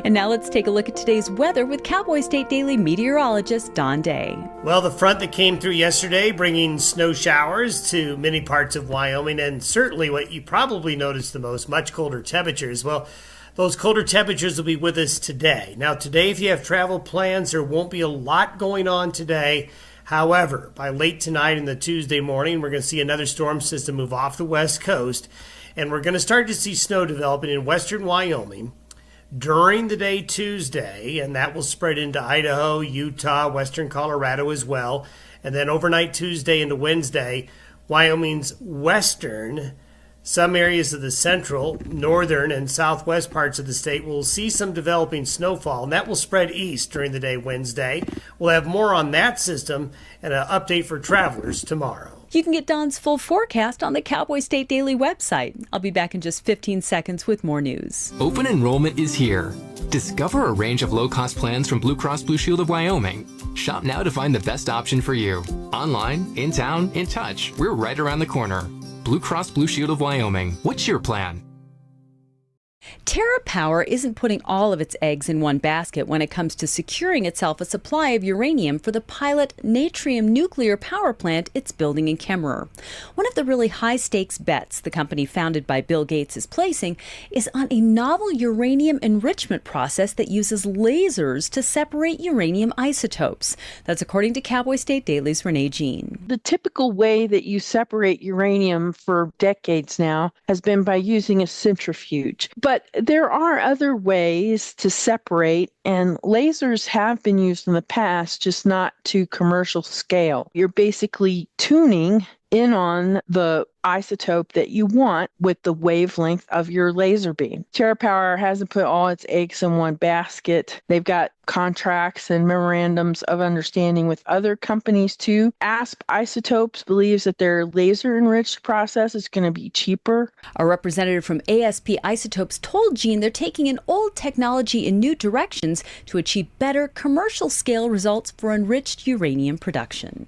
And now let's take a look at today's weather with Cowboy State Daily meteorologist Don Day. Well, the front that came through yesterday bringing snow showers to many parts of Wyoming, and certainly what you probably noticed the most, much colder temperatures. Well, those colder temperatures will be with us today. Now, today, if you have travel plans, there won't be a lot going on today. However, by late tonight and the Tuesday morning, we're going to see another storm system move off the west coast, and we're going to start to see snow developing in western Wyoming during the day Tuesday, and that will spread into Idaho, Utah, western Colorado as well. And then overnight Tuesday into Wednesday, Wyoming's western, some areas of the central, northern, and southwest parts of the state will see some developing snowfall, and that will spread east during the day Wednesday. We'll have more on that system and an update for travelers tomorrow. You can get Don's full forecast on the Cowboy State Daily website. I'll be back in just 15 seconds with more news. Open enrollment is here. Discover a range of low-cost plans from Blue Cross Blue Shield of Wyoming. Shop now to find the best option for you. Online, in town, in touch. We're right around the corner. Blue Cross Blue Shield of Wyoming. What's your plan? TerraPower isn't putting all of its eggs in one basket when it comes to securing itself a supply of uranium for the pilot Natrium nuclear power plant it's building in Kemmerer. One of the really high-stakes bets the company founded by Bill Gates is placing is on a novel uranium enrichment process that uses lasers to separate uranium isotopes. That's according to Cowboy State Daily's Renee Jean. The typical way that you separate uranium for decades now has been by using a centrifuge. But there are other ways to separate, and lasers have been used in the past, just not to commercial scale. You're basically tuning in on the isotope that you want with the wavelength of your laser beam. TerraPower hasn't put all its eggs in one basket. They've got contracts and memorandums of understanding with other companies too. ASP Isotopes believes that their laser enriched process is going to be cheaper. A representative from ASP Isotopes told Gene they're taking an old technology in new directions to achieve better commercial scale results for enriched uranium production.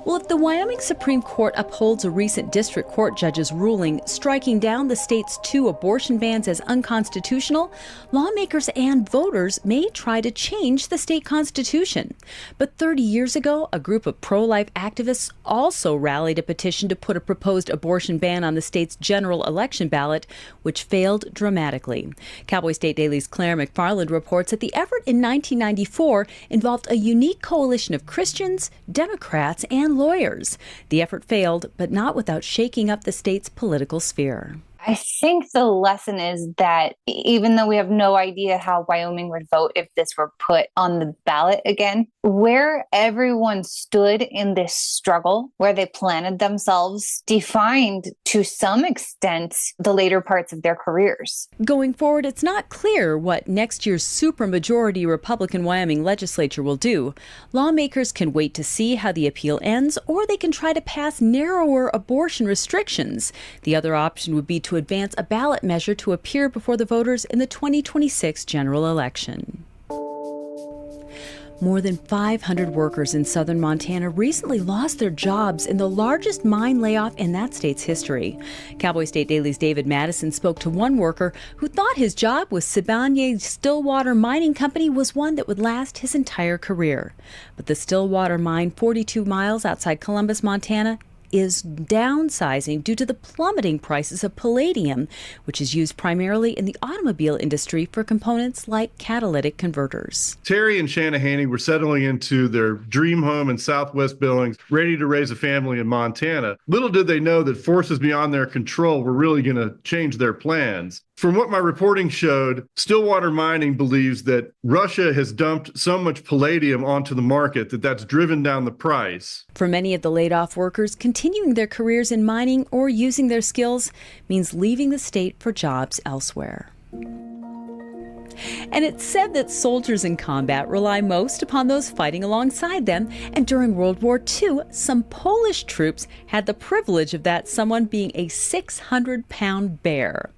Well, if the Wyoming Supreme Court upholds a recent district court judge's ruling striking down the state's 2 abortion bans as unconstitutional, lawmakers and voters may try to change the state constitution. But 30 years ago, a group of pro-life activists also rallied a petition to put a proposed abortion ban on the state's general election ballot, which failed dramatically. Cowboy State Daily's Claire McFarland reports that the effort in 1994 involved a unique coalition of Christians, Democrats, and lawyers. The effort failed, but not without shaking up the state's political sphere. I think the lesson is that even though we have no idea how Wyoming would vote if this were put on the ballot again, where everyone stood in this struggle, where they planted themselves, defined to some extent the later parts of their careers. Going forward, it's not clear what next year's supermajority Republican Wyoming legislature will do. Lawmakers can wait to see how the appeal ends, or they can try to pass narrower abortion restrictions. The other option would be to advance a ballot measure to appear before the voters in the 2026 general election. More than 500 workers in southern Montana recently lost their jobs in the largest mine layoff in that state's history. Cowboy State Daily's David Madison spoke to one worker who thought his job with Sibanye Stillwater Mining Company was one that would last his entire career. But the Stillwater mine, 42 miles outside Columbus, Montana, is downsizing due to the plummeting prices of palladium, which is used primarily in the automobile industry for components like catalytic converters. Terry and Shanahanny were settling into their dream home in Southwest Billings, ready to raise a family in Montana. Little did they know that forces beyond their control were really going to change their plans. From what my reporting showed, Stillwater Mining believes that Russia has dumped so much palladium onto the market that that's driven down the price. For many of the laid-off workers, continuing their careers in mining or using their skills means leaving the state for jobs elsewhere. And it's said that soldiers in combat rely most upon those fighting alongside them. And during World War II, some Polish troops had the privilege of that someone being a 600-pound bear.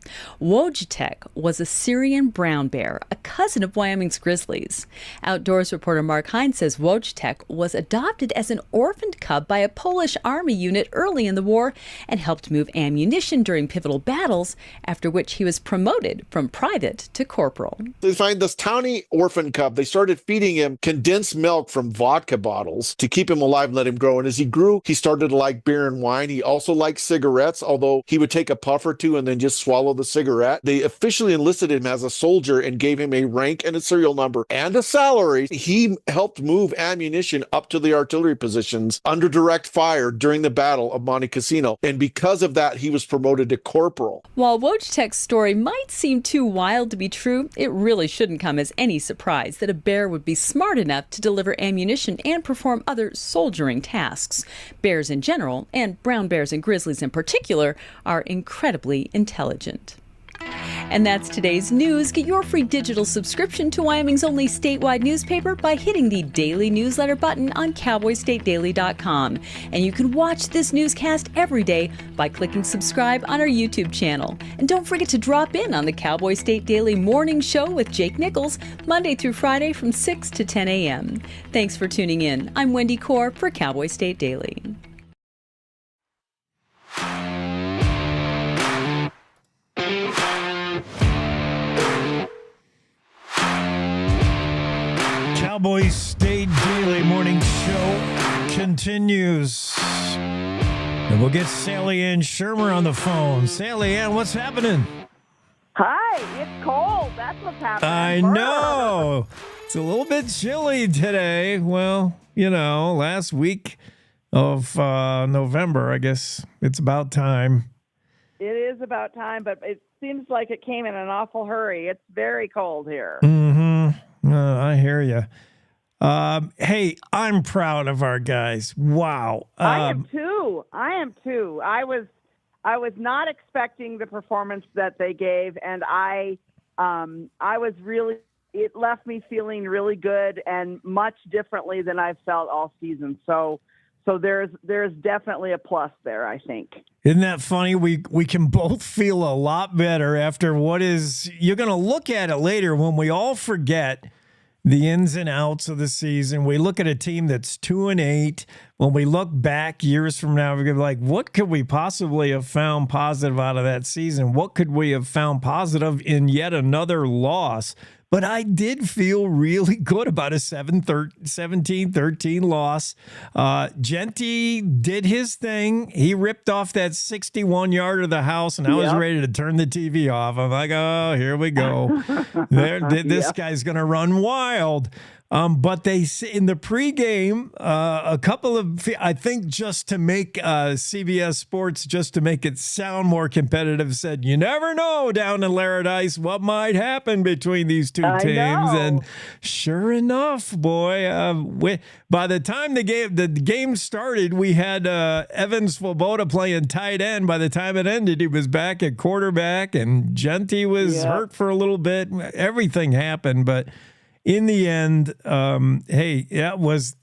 Wojtek was a Syrian brown bear, a cousin of Wyoming's grizzlies. Outdoors reporter Mark Hines says Wojtek was adopted as an orphaned cub by a Polish army unit early in the war and helped move ammunition during pivotal battles, after which he was promoted from private to corporal. They find this tiny orphan cub. They started feeding him condensed milk from vodka bottles to keep him alive and let him grow. And as he grew, he started to like beer and wine. He also liked cigarettes, although he would take a puff or two and then just swallow the cigarette. They officially enlisted him as a soldier and gave him a rank and a serial number and a salary. He helped move ammunition up to the artillery positions under direct fire during the Battle of Monte Cassino. And because of that, he was promoted to corporal. While Wojtek's story might seem too wild to be true, it really shouldn't come as any surprise that a bear would be smart enough to deliver ammunition and perform other soldiering tasks. Bears in general, and brown bears and grizzlies in particular, are incredibly intelligent. And that's today's news. Get your free digital subscription to Wyoming's only statewide newspaper by hitting the daily newsletter button on cowboystatedaily.com. And you can watch this newscast every day by clicking subscribe on our YouTube channel. And don't forget to drop in on the Cowboy State Daily Morning Show with Jake Nichols, Monday through Friday from 6 to 10 a.m. Thanks for tuning in. I'm Wendy Core for Cowboy State Daily. Cowboy State Daily Morning Show continues. And we'll get Sally Ann Shermer on the phone. Sally Ann, what's happening? Hi, it's cold. That's what's happening. I know. It's a little bit chilly today. Well, you know, last week of November, I guess it's about time. It is about time, but it seems like it came in an awful hurry. It's very cold here. Mm-hmm. I hear you. Hey, I'm proud of our guys. Wow. I am too. I was not expecting the performance that they gave, and I was really. It left me feeling really good and much differently than I've felt all season. So there's definitely a plus there, I think. Isn't that funny? We can both feel a lot better after what is. You're going to look at it later when we all forget the ins and outs of the season. We look at a team that's 2-8. When we look back years from now, we're going to be like, what could we possibly have found positive out of that season? What could we have found positive in yet another loss? But I did feel really good about a 17-13 loss. Genty did his thing. He ripped off that 61-yarder of the house, and I was ready to turn the TV off. I'm like, oh, here we go. This guy's going to run wild. But they, in the pregame, a couple of, I think just to make CBS Sports, just to make it sound more competitive, said, you never know down in Laradice what might happen between these two teams. And sure enough, boy, by the time the game started, we had Evan Svoboda playing tight end. By the time it ended, he was back at quarterback, and Genty was hurt for a little bit. Everything happened, but in the end, hey, that was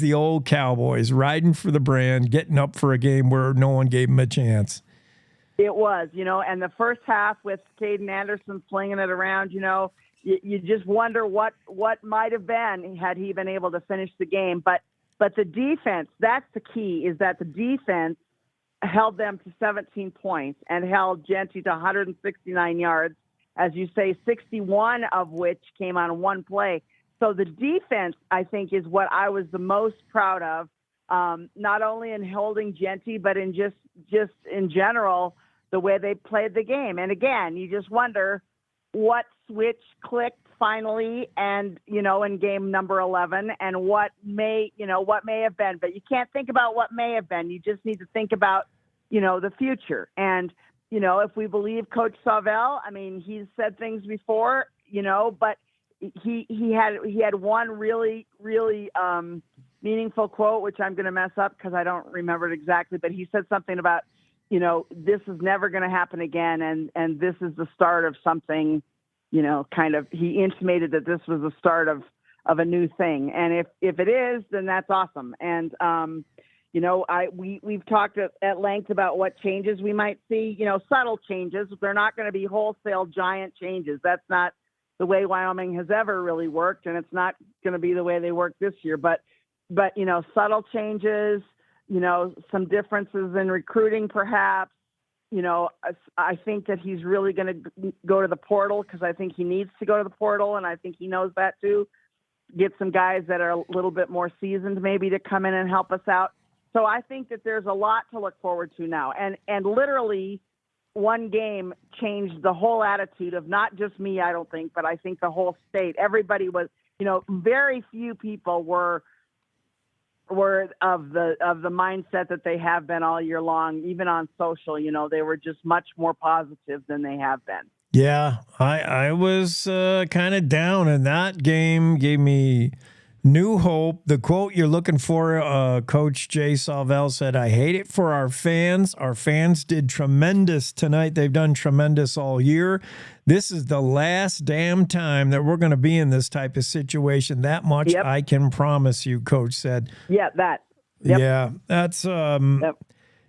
the old Cowboys riding for the brand, getting up for a game where no one gave them a chance. It was, and the first half with Caden Anderson slinging it around, you just wonder what might have been had he been able to finish the game. But the defense, that's the key, is that the defense held them to 17 points and held Genty to 169 yards. As you say, 61 of which came on one play. So the defense, I think, is what I was the most proud of, not only in holding Genty, but in just in general, the way they played the game. And again, you just wonder what switch clicked finally and, in game number 11 and what may have been. But you can't think about what may have been. You just need to think about, the future. And if we believe Coach Savell, I mean, he's said things before, but he had one really, really meaningful quote, which I'm going to mess up because I don't remember it exactly, but he said something about, this is never going to happen again. And this is the start of something, he intimated that this was the start of a new thing. And if it is, then that's awesome. And, we've talked at length about what changes we might see, subtle changes. They're not going to be wholesale giant changes. That's not the way Wyoming has ever really worked, and it's not going to be the way they work this year. But subtle changes, some differences in recruiting perhaps. I think that he's really going to go to the portal because I think he needs to go to the portal, and I think he knows that too. Get some guys that are a little bit more seasoned maybe to come in and help us out. So I think that there's a lot to look forward to now. And literally one game changed the whole attitude of not just me, I don't think, but I think the whole state. Everybody was, very few people were of the mindset that they have been all year long, even on social. They were just much more positive than they have been. Yeah, I was kind of down, and that game gave me new hope. The quote you're looking for, Coach Jay Salvell said, I hate it for our fans. Our fans did tremendous tonight. They've done tremendous all year. This is the last damn time that we're going to be in this type of situation. That much I can promise you, Coach said. Yeah, that. Yep. Yeah, that's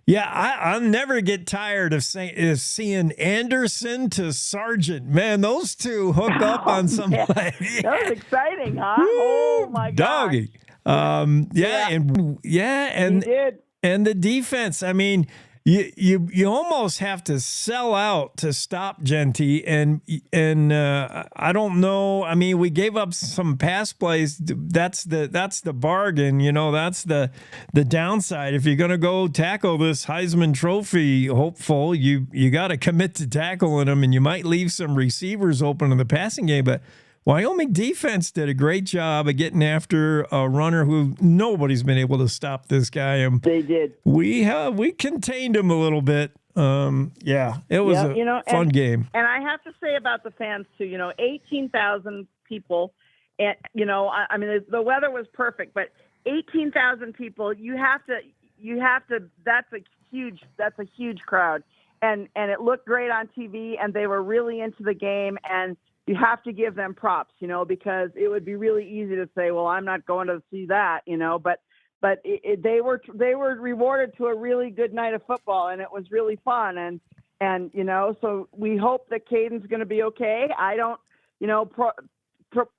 yeah, I'll never get tired of seeing Anderson to Sargent. Man, those two hook up on some play. Yeah. That was exciting, huh? Oh my God. Doggy. And he did. And the defense. I mean, you almost have to sell out to stop Genty, and I don't know. I mean, we gave up some pass plays. That's the bargain. That's the downside. If you're gonna go tackle this Heisman Trophy hopeful, you got to commit to tackling them, and you might leave some receivers open in the passing game, but Wyoming defense did a great job of getting after a runner who nobody's been able to stop this guy. They did. We contained him a little bit. It was a fun game. And I have to say about the fans too, 18,000 people and I mean, the weather was perfect, but 18,000 people, you have to, that's a huge crowd. And it looked great on TV, and they were really into the game, and you have to give them props, because it would be really easy to say, well, I'm not going to see that, but they were rewarded to a really good night of football, and it was really fun. And so we hope that Caden's going to be okay. I don't,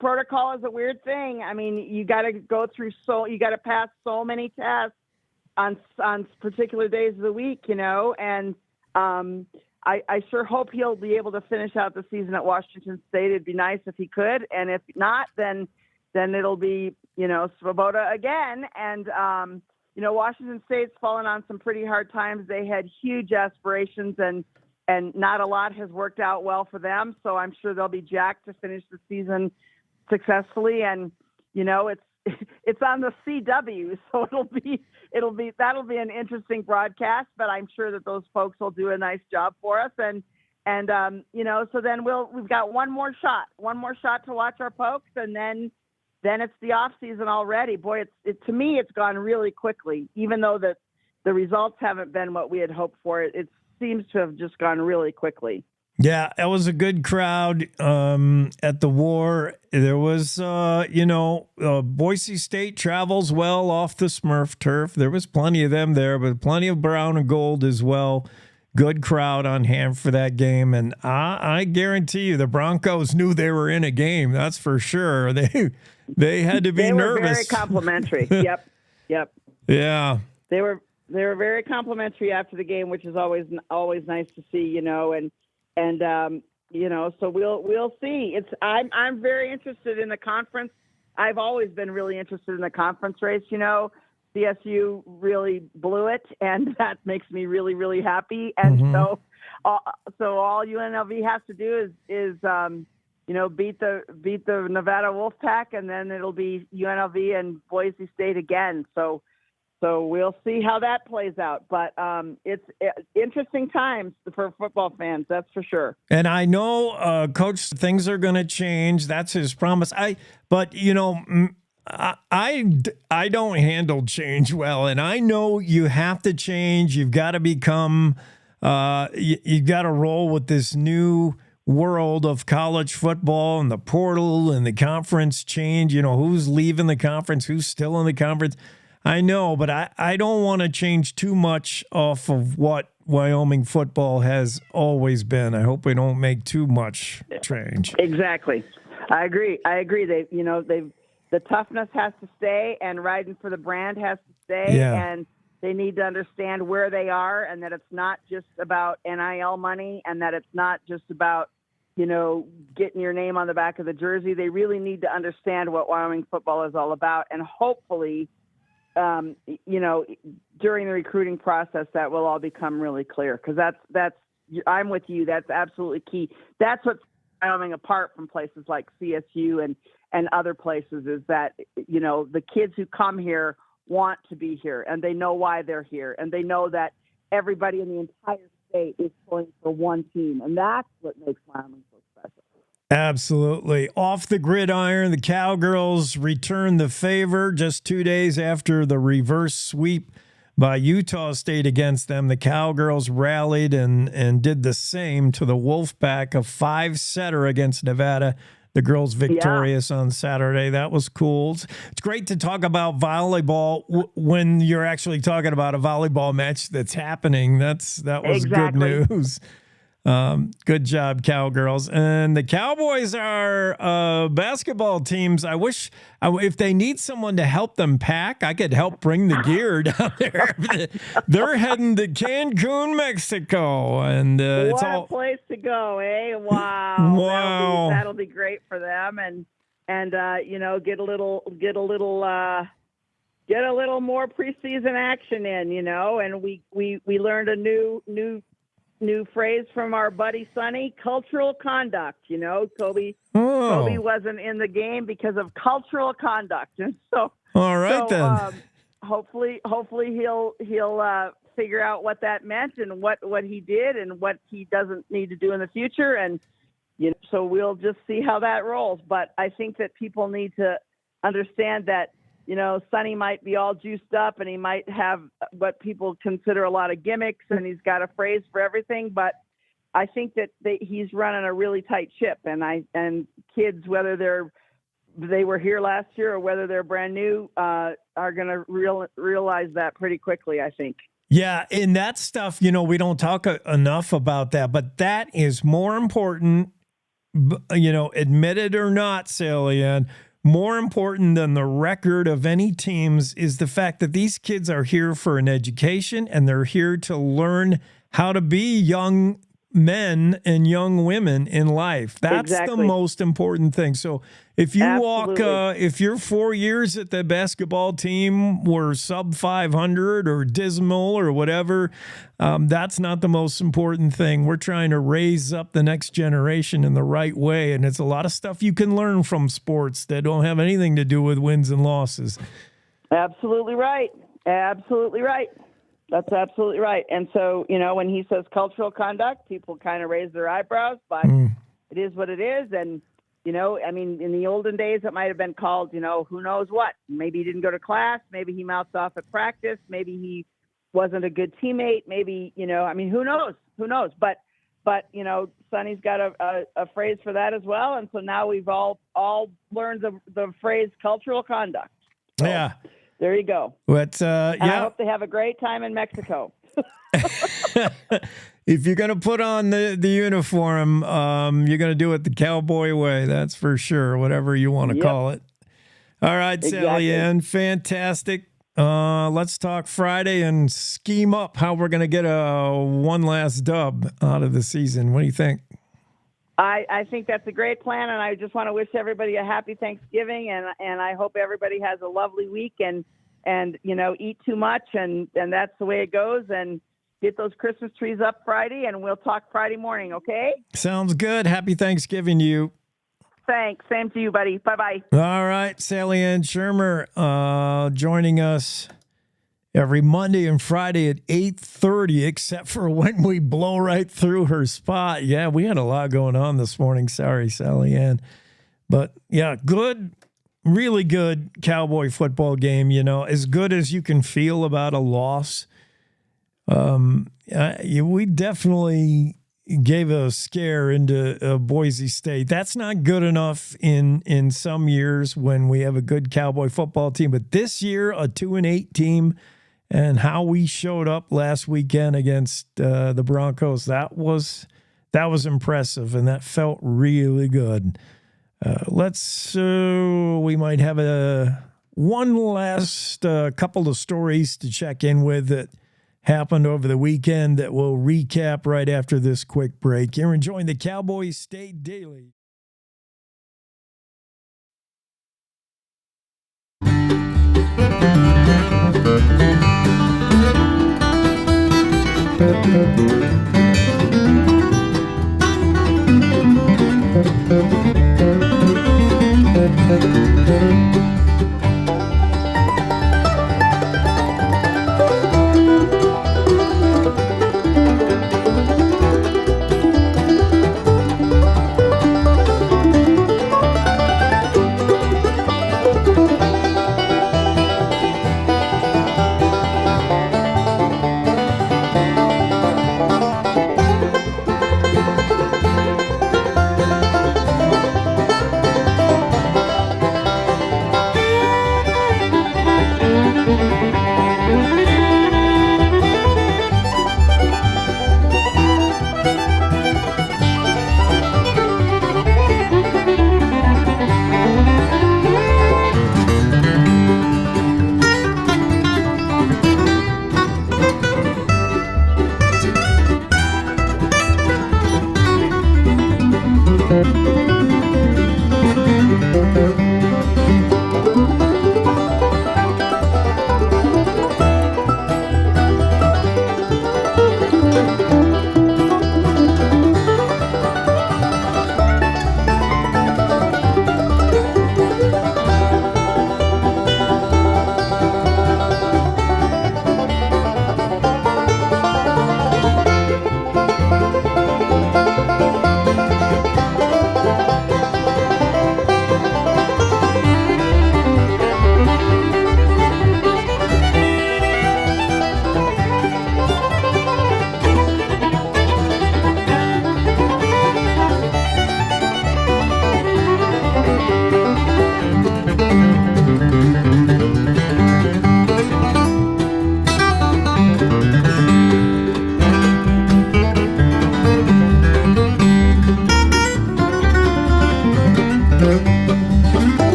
protocol is a weird thing. I mean, you got to you got to pass so many tests on particular days of the week, and I sure hope he'll be able to finish out the season at Washington State. It'd be nice if he could. And if not, then it'll be, Svoboda again. And, Washington State's fallen on some pretty hard times. They had huge aspirations, and not a lot has worked out well for them. So I'm sure they'll be jacked to finish the season successfully. And, it's on the CW, so that'll be an interesting broadcast, but I'm sure that those folks will do a nice job for us. And so then we've got one more shot to watch our Pokes, and then it's the off season already. Boy, to me, it's gone really quickly, even though the results haven't been what we had hoped for. It seems to have just gone really quickly. Yeah, it was a good crowd at the War. There was, Boise State travels well off the Smurf turf. There was plenty of them there, but plenty of brown and gold as well. Good crowd on hand for that game. And I guarantee you the Broncos knew they were in a game. That's for sure. They had to be nervous. They were very complimentary. Yep. Yeah. They were very complimentary after the game, which is always nice to see, And so we'll see. I'm very interested in the conference. I've always been really interested in the conference race. CSU really blew it, and that makes me really, really happy. And so all UNLV has to do is beat the Nevada Wolfpack, and then it'll be UNLV and Boise State again. So we'll see how that plays out. But it's interesting times for football fans, that's for sure. And I know, Coach, things are going to change. That's his promise. I don't handle change well, and I know you have to change. You've got to become. You've got to roll with this new world of college football and the portal and the conference change. Who's leaving the conference, who's still in the conference. I know, but I don't want to change too much off of what Wyoming football has always been. I hope we don't make too much change. Exactly. I agree. The toughness has to stay, and riding for the brand has to stay. Yeah. And they need to understand where they are, and that it's not just about NIL money, and that it's not just about, getting your name on the back of the jersey. They really need to understand what Wyoming football is all about, and hopefully, during the recruiting process, that will all become really clear, because that's I'm with you. That's absolutely key. That's what's Wyoming apart from places like CSU and other places, is that, the kids who come here want to be here, and they know why they're here, and they know that everybody in the entire state is pulling for one team, and that's what makes Wyoming so special. Absolutely. Off the gridiron, the Cowgirls returned the favor just 2 days after the reverse sweep by Utah State against them. The Cowgirls rallied and did the same to the Wolfpack, a 5-setter against Nevada. The girls victorious on Saturday. That was cool. It's great to talk about volleyball when you're actually talking about a volleyball match that's happening. That was exactly. Good news. Good job, Cowgirls. And the Cowboys are basketball teams. I wish if they need someone to help them pack, I could help bring the gear down there. They're heading to Cancun, Mexico, and it's all a place to go, eh? Wow. Wow. That'll be great for them, and get a little more preseason action in, and we learned a new phrase from our buddy Sonny: cultural conduct. Kobe wasn't in the game because of cultural conduct, and so all right then. Hopefully he'll figure out what that meant and what he did and what he doesn't need to do in the future, and So we'll just see how that rolls. But I think that people need to understand that, Sonny might be all juiced up and he might have what people consider a lot of gimmicks and he's got a phrase for everything. But I think that he's running a really tight ship, and kids, whether they were here last year or whether they're brand new, are going to realize that pretty quickly, I think. Yeah, and that stuff, we don't talk enough about that, but that is more important, admit it or not, Salian, more important than the record of any teams is the fact that these kids are here for an education and they're here to learn how to be young men and young women in life. That's the most important thing. So if you if your 4 years at the basketball team were sub 500 or dismal or whatever, that's not the most important thing. We're trying to raise up the next generation in the right way. And it's a lot of stuff you can learn from sports that don't have anything to do with wins and losses. Absolutely right. Absolutely right. That's absolutely right. And so, when he says cultural conduct, people kind of raise their eyebrows, but it is what it is. And, in the olden days, it might have been called, who knows what. Maybe he didn't go to class. Maybe he mouthed off at practice. Maybe he wasn't a good teammate. Maybe, who knows? Who knows? But Sonny's got a phrase for that as well. And so now we've all learned the phrase cultural conduct. So, yeah. There you go. But and I hope they have a great time in Mexico. If you're going to put on the uniform, you're going to do it the cowboy way. That's for sure, whatever you want to call it. All right, Sally Ann, fantastic. Let's talk Friday and scheme up how we're going to get one last dub out of the season. What do you think? I think that's a great plan, and I just want to wish everybody a happy Thanksgiving, and I hope everybody has a lovely week and eat too much, and that's the way it goes, and get those Christmas trees up Friday, and we'll talk Friday morning, okay? Sounds good. Happy Thanksgiving to you. Thanks. Same to you, buddy. Bye-bye. All right, Sally Ann Shermer joining us every Monday and Friday at 8:30, except for when we blow right through her spot. Yeah, we had a lot going on this morning. Sorry, Sally Ann. But, yeah, good, really good Cowboy football game, as good as you can feel about a loss. We definitely gave a scare into Boise State. That's not good enough in some years when we have a good Cowboy football team. But this year, a 2-8 team, and how we showed up last weekend against the Broncos, that was impressive, and that felt really good. We might have one last couple of stories to check in with that happened over the weekend that we'll recap right after this quick break. You're enjoying the Cowboy State Daily.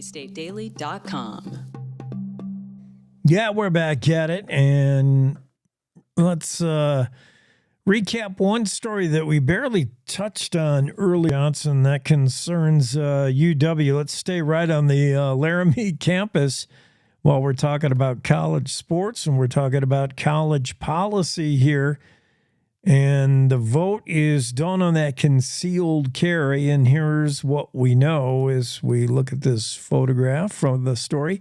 CowboyStateDaily.com. Yeah, we're back at it, and let's recap one story that we barely touched on early, Johnson, that concerns UW. Let's stay right on the Laramie campus while we're talking about college sports, and we're talking about college policy here. And the vote is done on that concealed carry, and here's what we know as we look at this photograph from the story.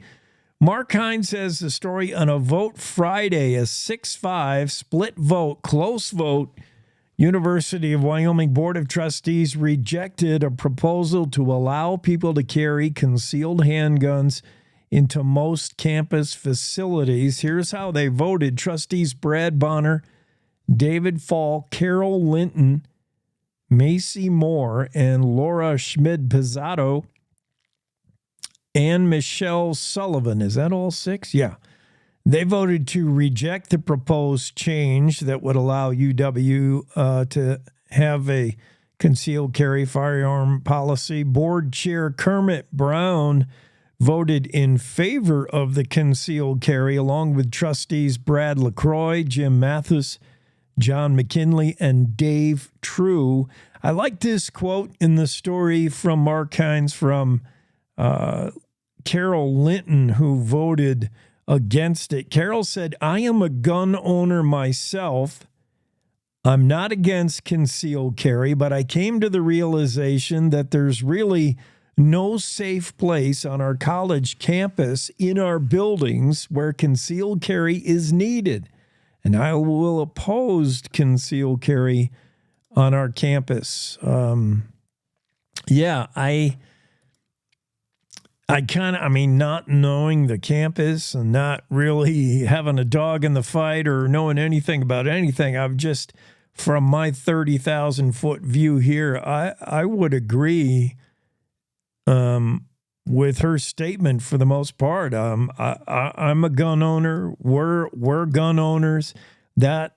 Mark Hines has the story on a vote Friday, a 6-5 split vote, close vote. University of Wyoming Board of Trustees rejected a proposal to allow people to carry concealed handguns into most campus facilities. Here's how they voted. Trustees Brad Bonner, David Fall, Carol Linton, Macy Moore, and Laura Schmid-Pizzato, and Michelle Sullivan. Is that all 6? Yeah. They voted to reject the proposed change that would allow UW to have a concealed carry firearm policy. Board Chair Kermit Brown voted in favor of the concealed carry, along with trustees Brad LaCroix, Jim Mathis, John McKinley, and Dave True. I like this quote in the story from Mark Hines from Carol Linton, who voted against it. Carol said, "I am a gun owner myself. I'm not against concealed carry, but I came to the realization that there's really no safe place on our college campus in our buildings where concealed carry is needed. And I will oppose concealed carry on our campus." Not knowing the campus and not really having a dog in the fight or knowing anything about anything, I've just, from my 30,000-foot view here, I would agree with her statement for the most part. I'm a gun owner. We're gun owners. That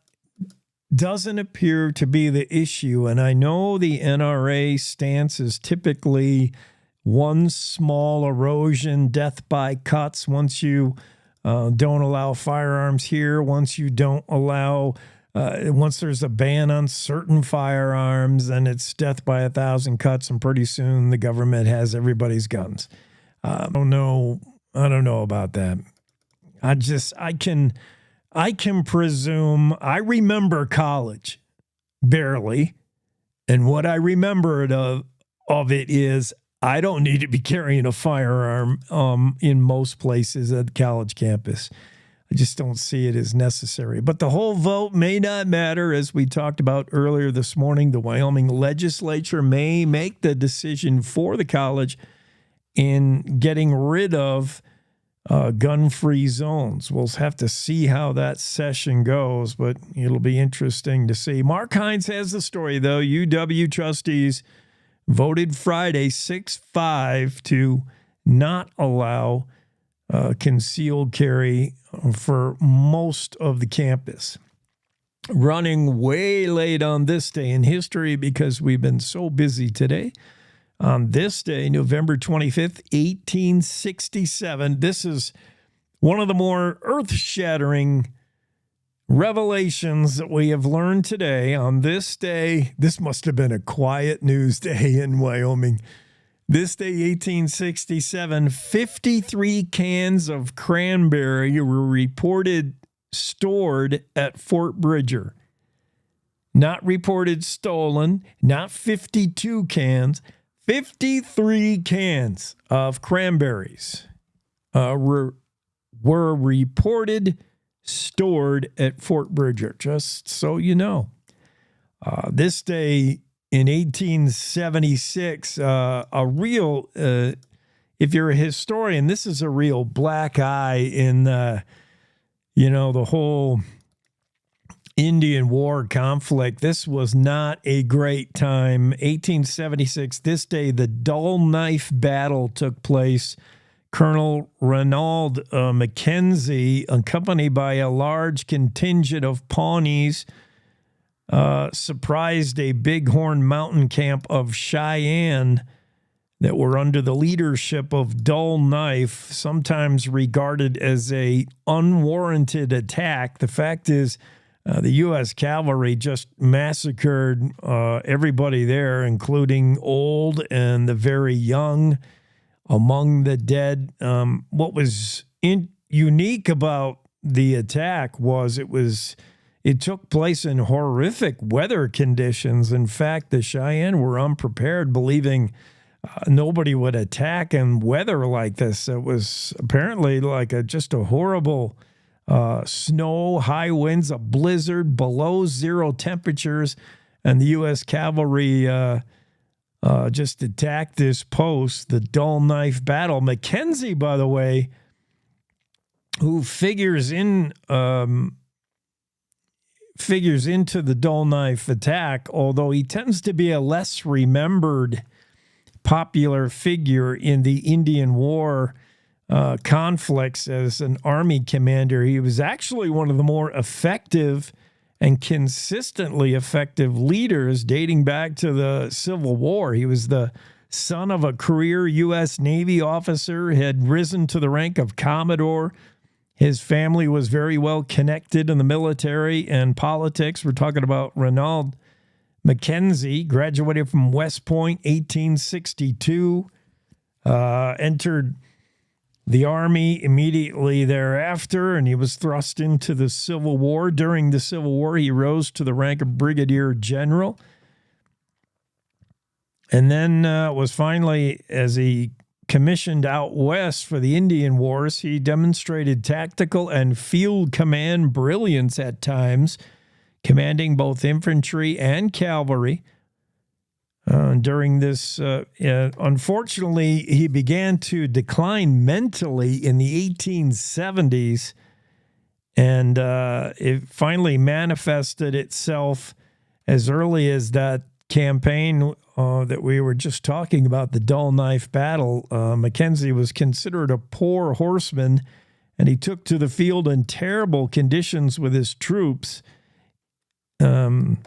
doesn't appear to be the issue. And I know the NRA stance is typically one small erosion, death by cuts. Once you don't allow firearms here, once you don't allow, once there's a ban on certain firearms, and it's death by 1,000 cuts, and pretty soon the government has everybody's guns. I don't know about that. I can presume. I remember college barely, and what I remembered of it is I don't need to be carrying a firearm in most places at the college campus. I just don't see it as necessary. But the whole vote may not matter. As we talked about earlier this morning, the Wyoming legislature may make the decision for the college in getting rid of gun-free zones. We'll have to see how that session goes, but it'll be interesting to see. Mark Hines has the story, though. UW trustees voted Friday 6-5 to not allow concealed carry for most of the campus. Running way late on this day in history because we've been so busy today. On this day, November 25th, 1867, this is one of the more earth-shattering revelations that we have learned today. On this day, this must have been a quiet news day in Wyoming. This day, 1867, 53 cans of cranberry were reported stored at Fort Bridger. Not reported stolen, not 52 cans, 53 cans of cranberries were reported stored at Fort Bridger, just so you know. This day in 1876, a real, if you're a historian, this is a real black eye in, the whole Indian War conflict. This was not a great time. 1876, this day, the Dull Knife Battle took place. Colonel Ranald Mackenzie, accompanied by a large contingent of Pawnees, surprised a Bighorn Mountain camp of Cheyenne that were under the leadership of Dull Knife, sometimes regarded as a unwarranted attack. The fact is, the U.S. cavalry just massacred everybody there, including old and the very young. Among the dead, what was unique about the attack was it took place in horrific weather conditions. In fact, the Cheyenne were unprepared, believing nobody would attack in weather like this. It was apparently like just a horrible snow, high winds, a blizzard, below zero temperatures, and the U.S. cavalry just attacked this post, the Dull Knife Battle. Mackenzie, by the way, who figures into the Dull Knife attack, although he tends to be a less remembered popular figure in the Indian War conflicts as an army commander. He was actually one of the more effective and consistently effective leaders dating back to the Civil War. He was the son of a career U.S. Navy officer, had risen to the rank of Commodore. His family was very well connected in the military and politics. We're talking about Ronald Mackenzie, graduated from West Point, 1862, entered the Army immediately thereafter, and he was thrust into the Civil War. During the Civil War, he rose to the rank of Brigadier General, and then was finally, as he commissioned out west for the Indian Wars, he demonstrated tactical and field command brilliance at times, commanding both infantry and cavalry. During this, unfortunately, he began to decline mentally in the 1870s, and it finally manifested itself as early as that campaign that we were just talking about, the Dull Knife Battle. Mackenzie was considered a poor horseman, and he took to the field in terrible conditions with his troops. And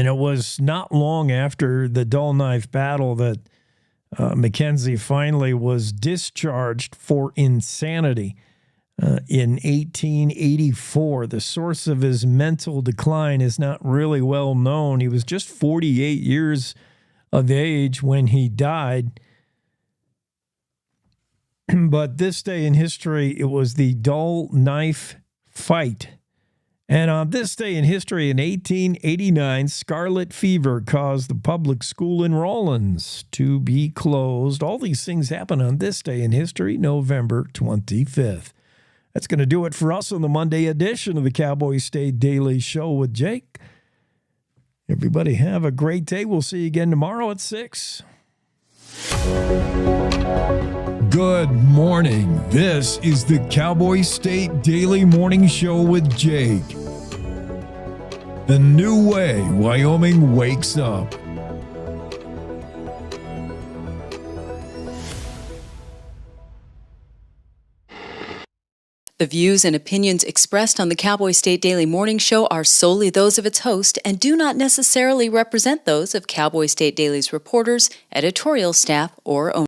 it was not long after the Dull Knife Battle that Mackenzie finally was discharged for insanity in 1884. The source of his mental decline is not really well known. He was just 48 years of age when he died. But this day in history, it was the Dull Knife Fight. And on this day in history, in 1889, scarlet fever caused the public school in Rawlins to be closed. All these things happen on this day in history, November 25th. That's going to do it for us on the Monday edition of the Cowboy State Daily Show with Jake. Everybody have a great day. We'll see you again tomorrow at 6. Good morning. This is the Cowboy State Daily Morning Show with Jake. The new way Wyoming wakes up. The views and opinions expressed on the Cowboy State Daily Morning Show are solely those of its host and do not necessarily represent those of Cowboy State Daily's reporters, editorial staff, or owners.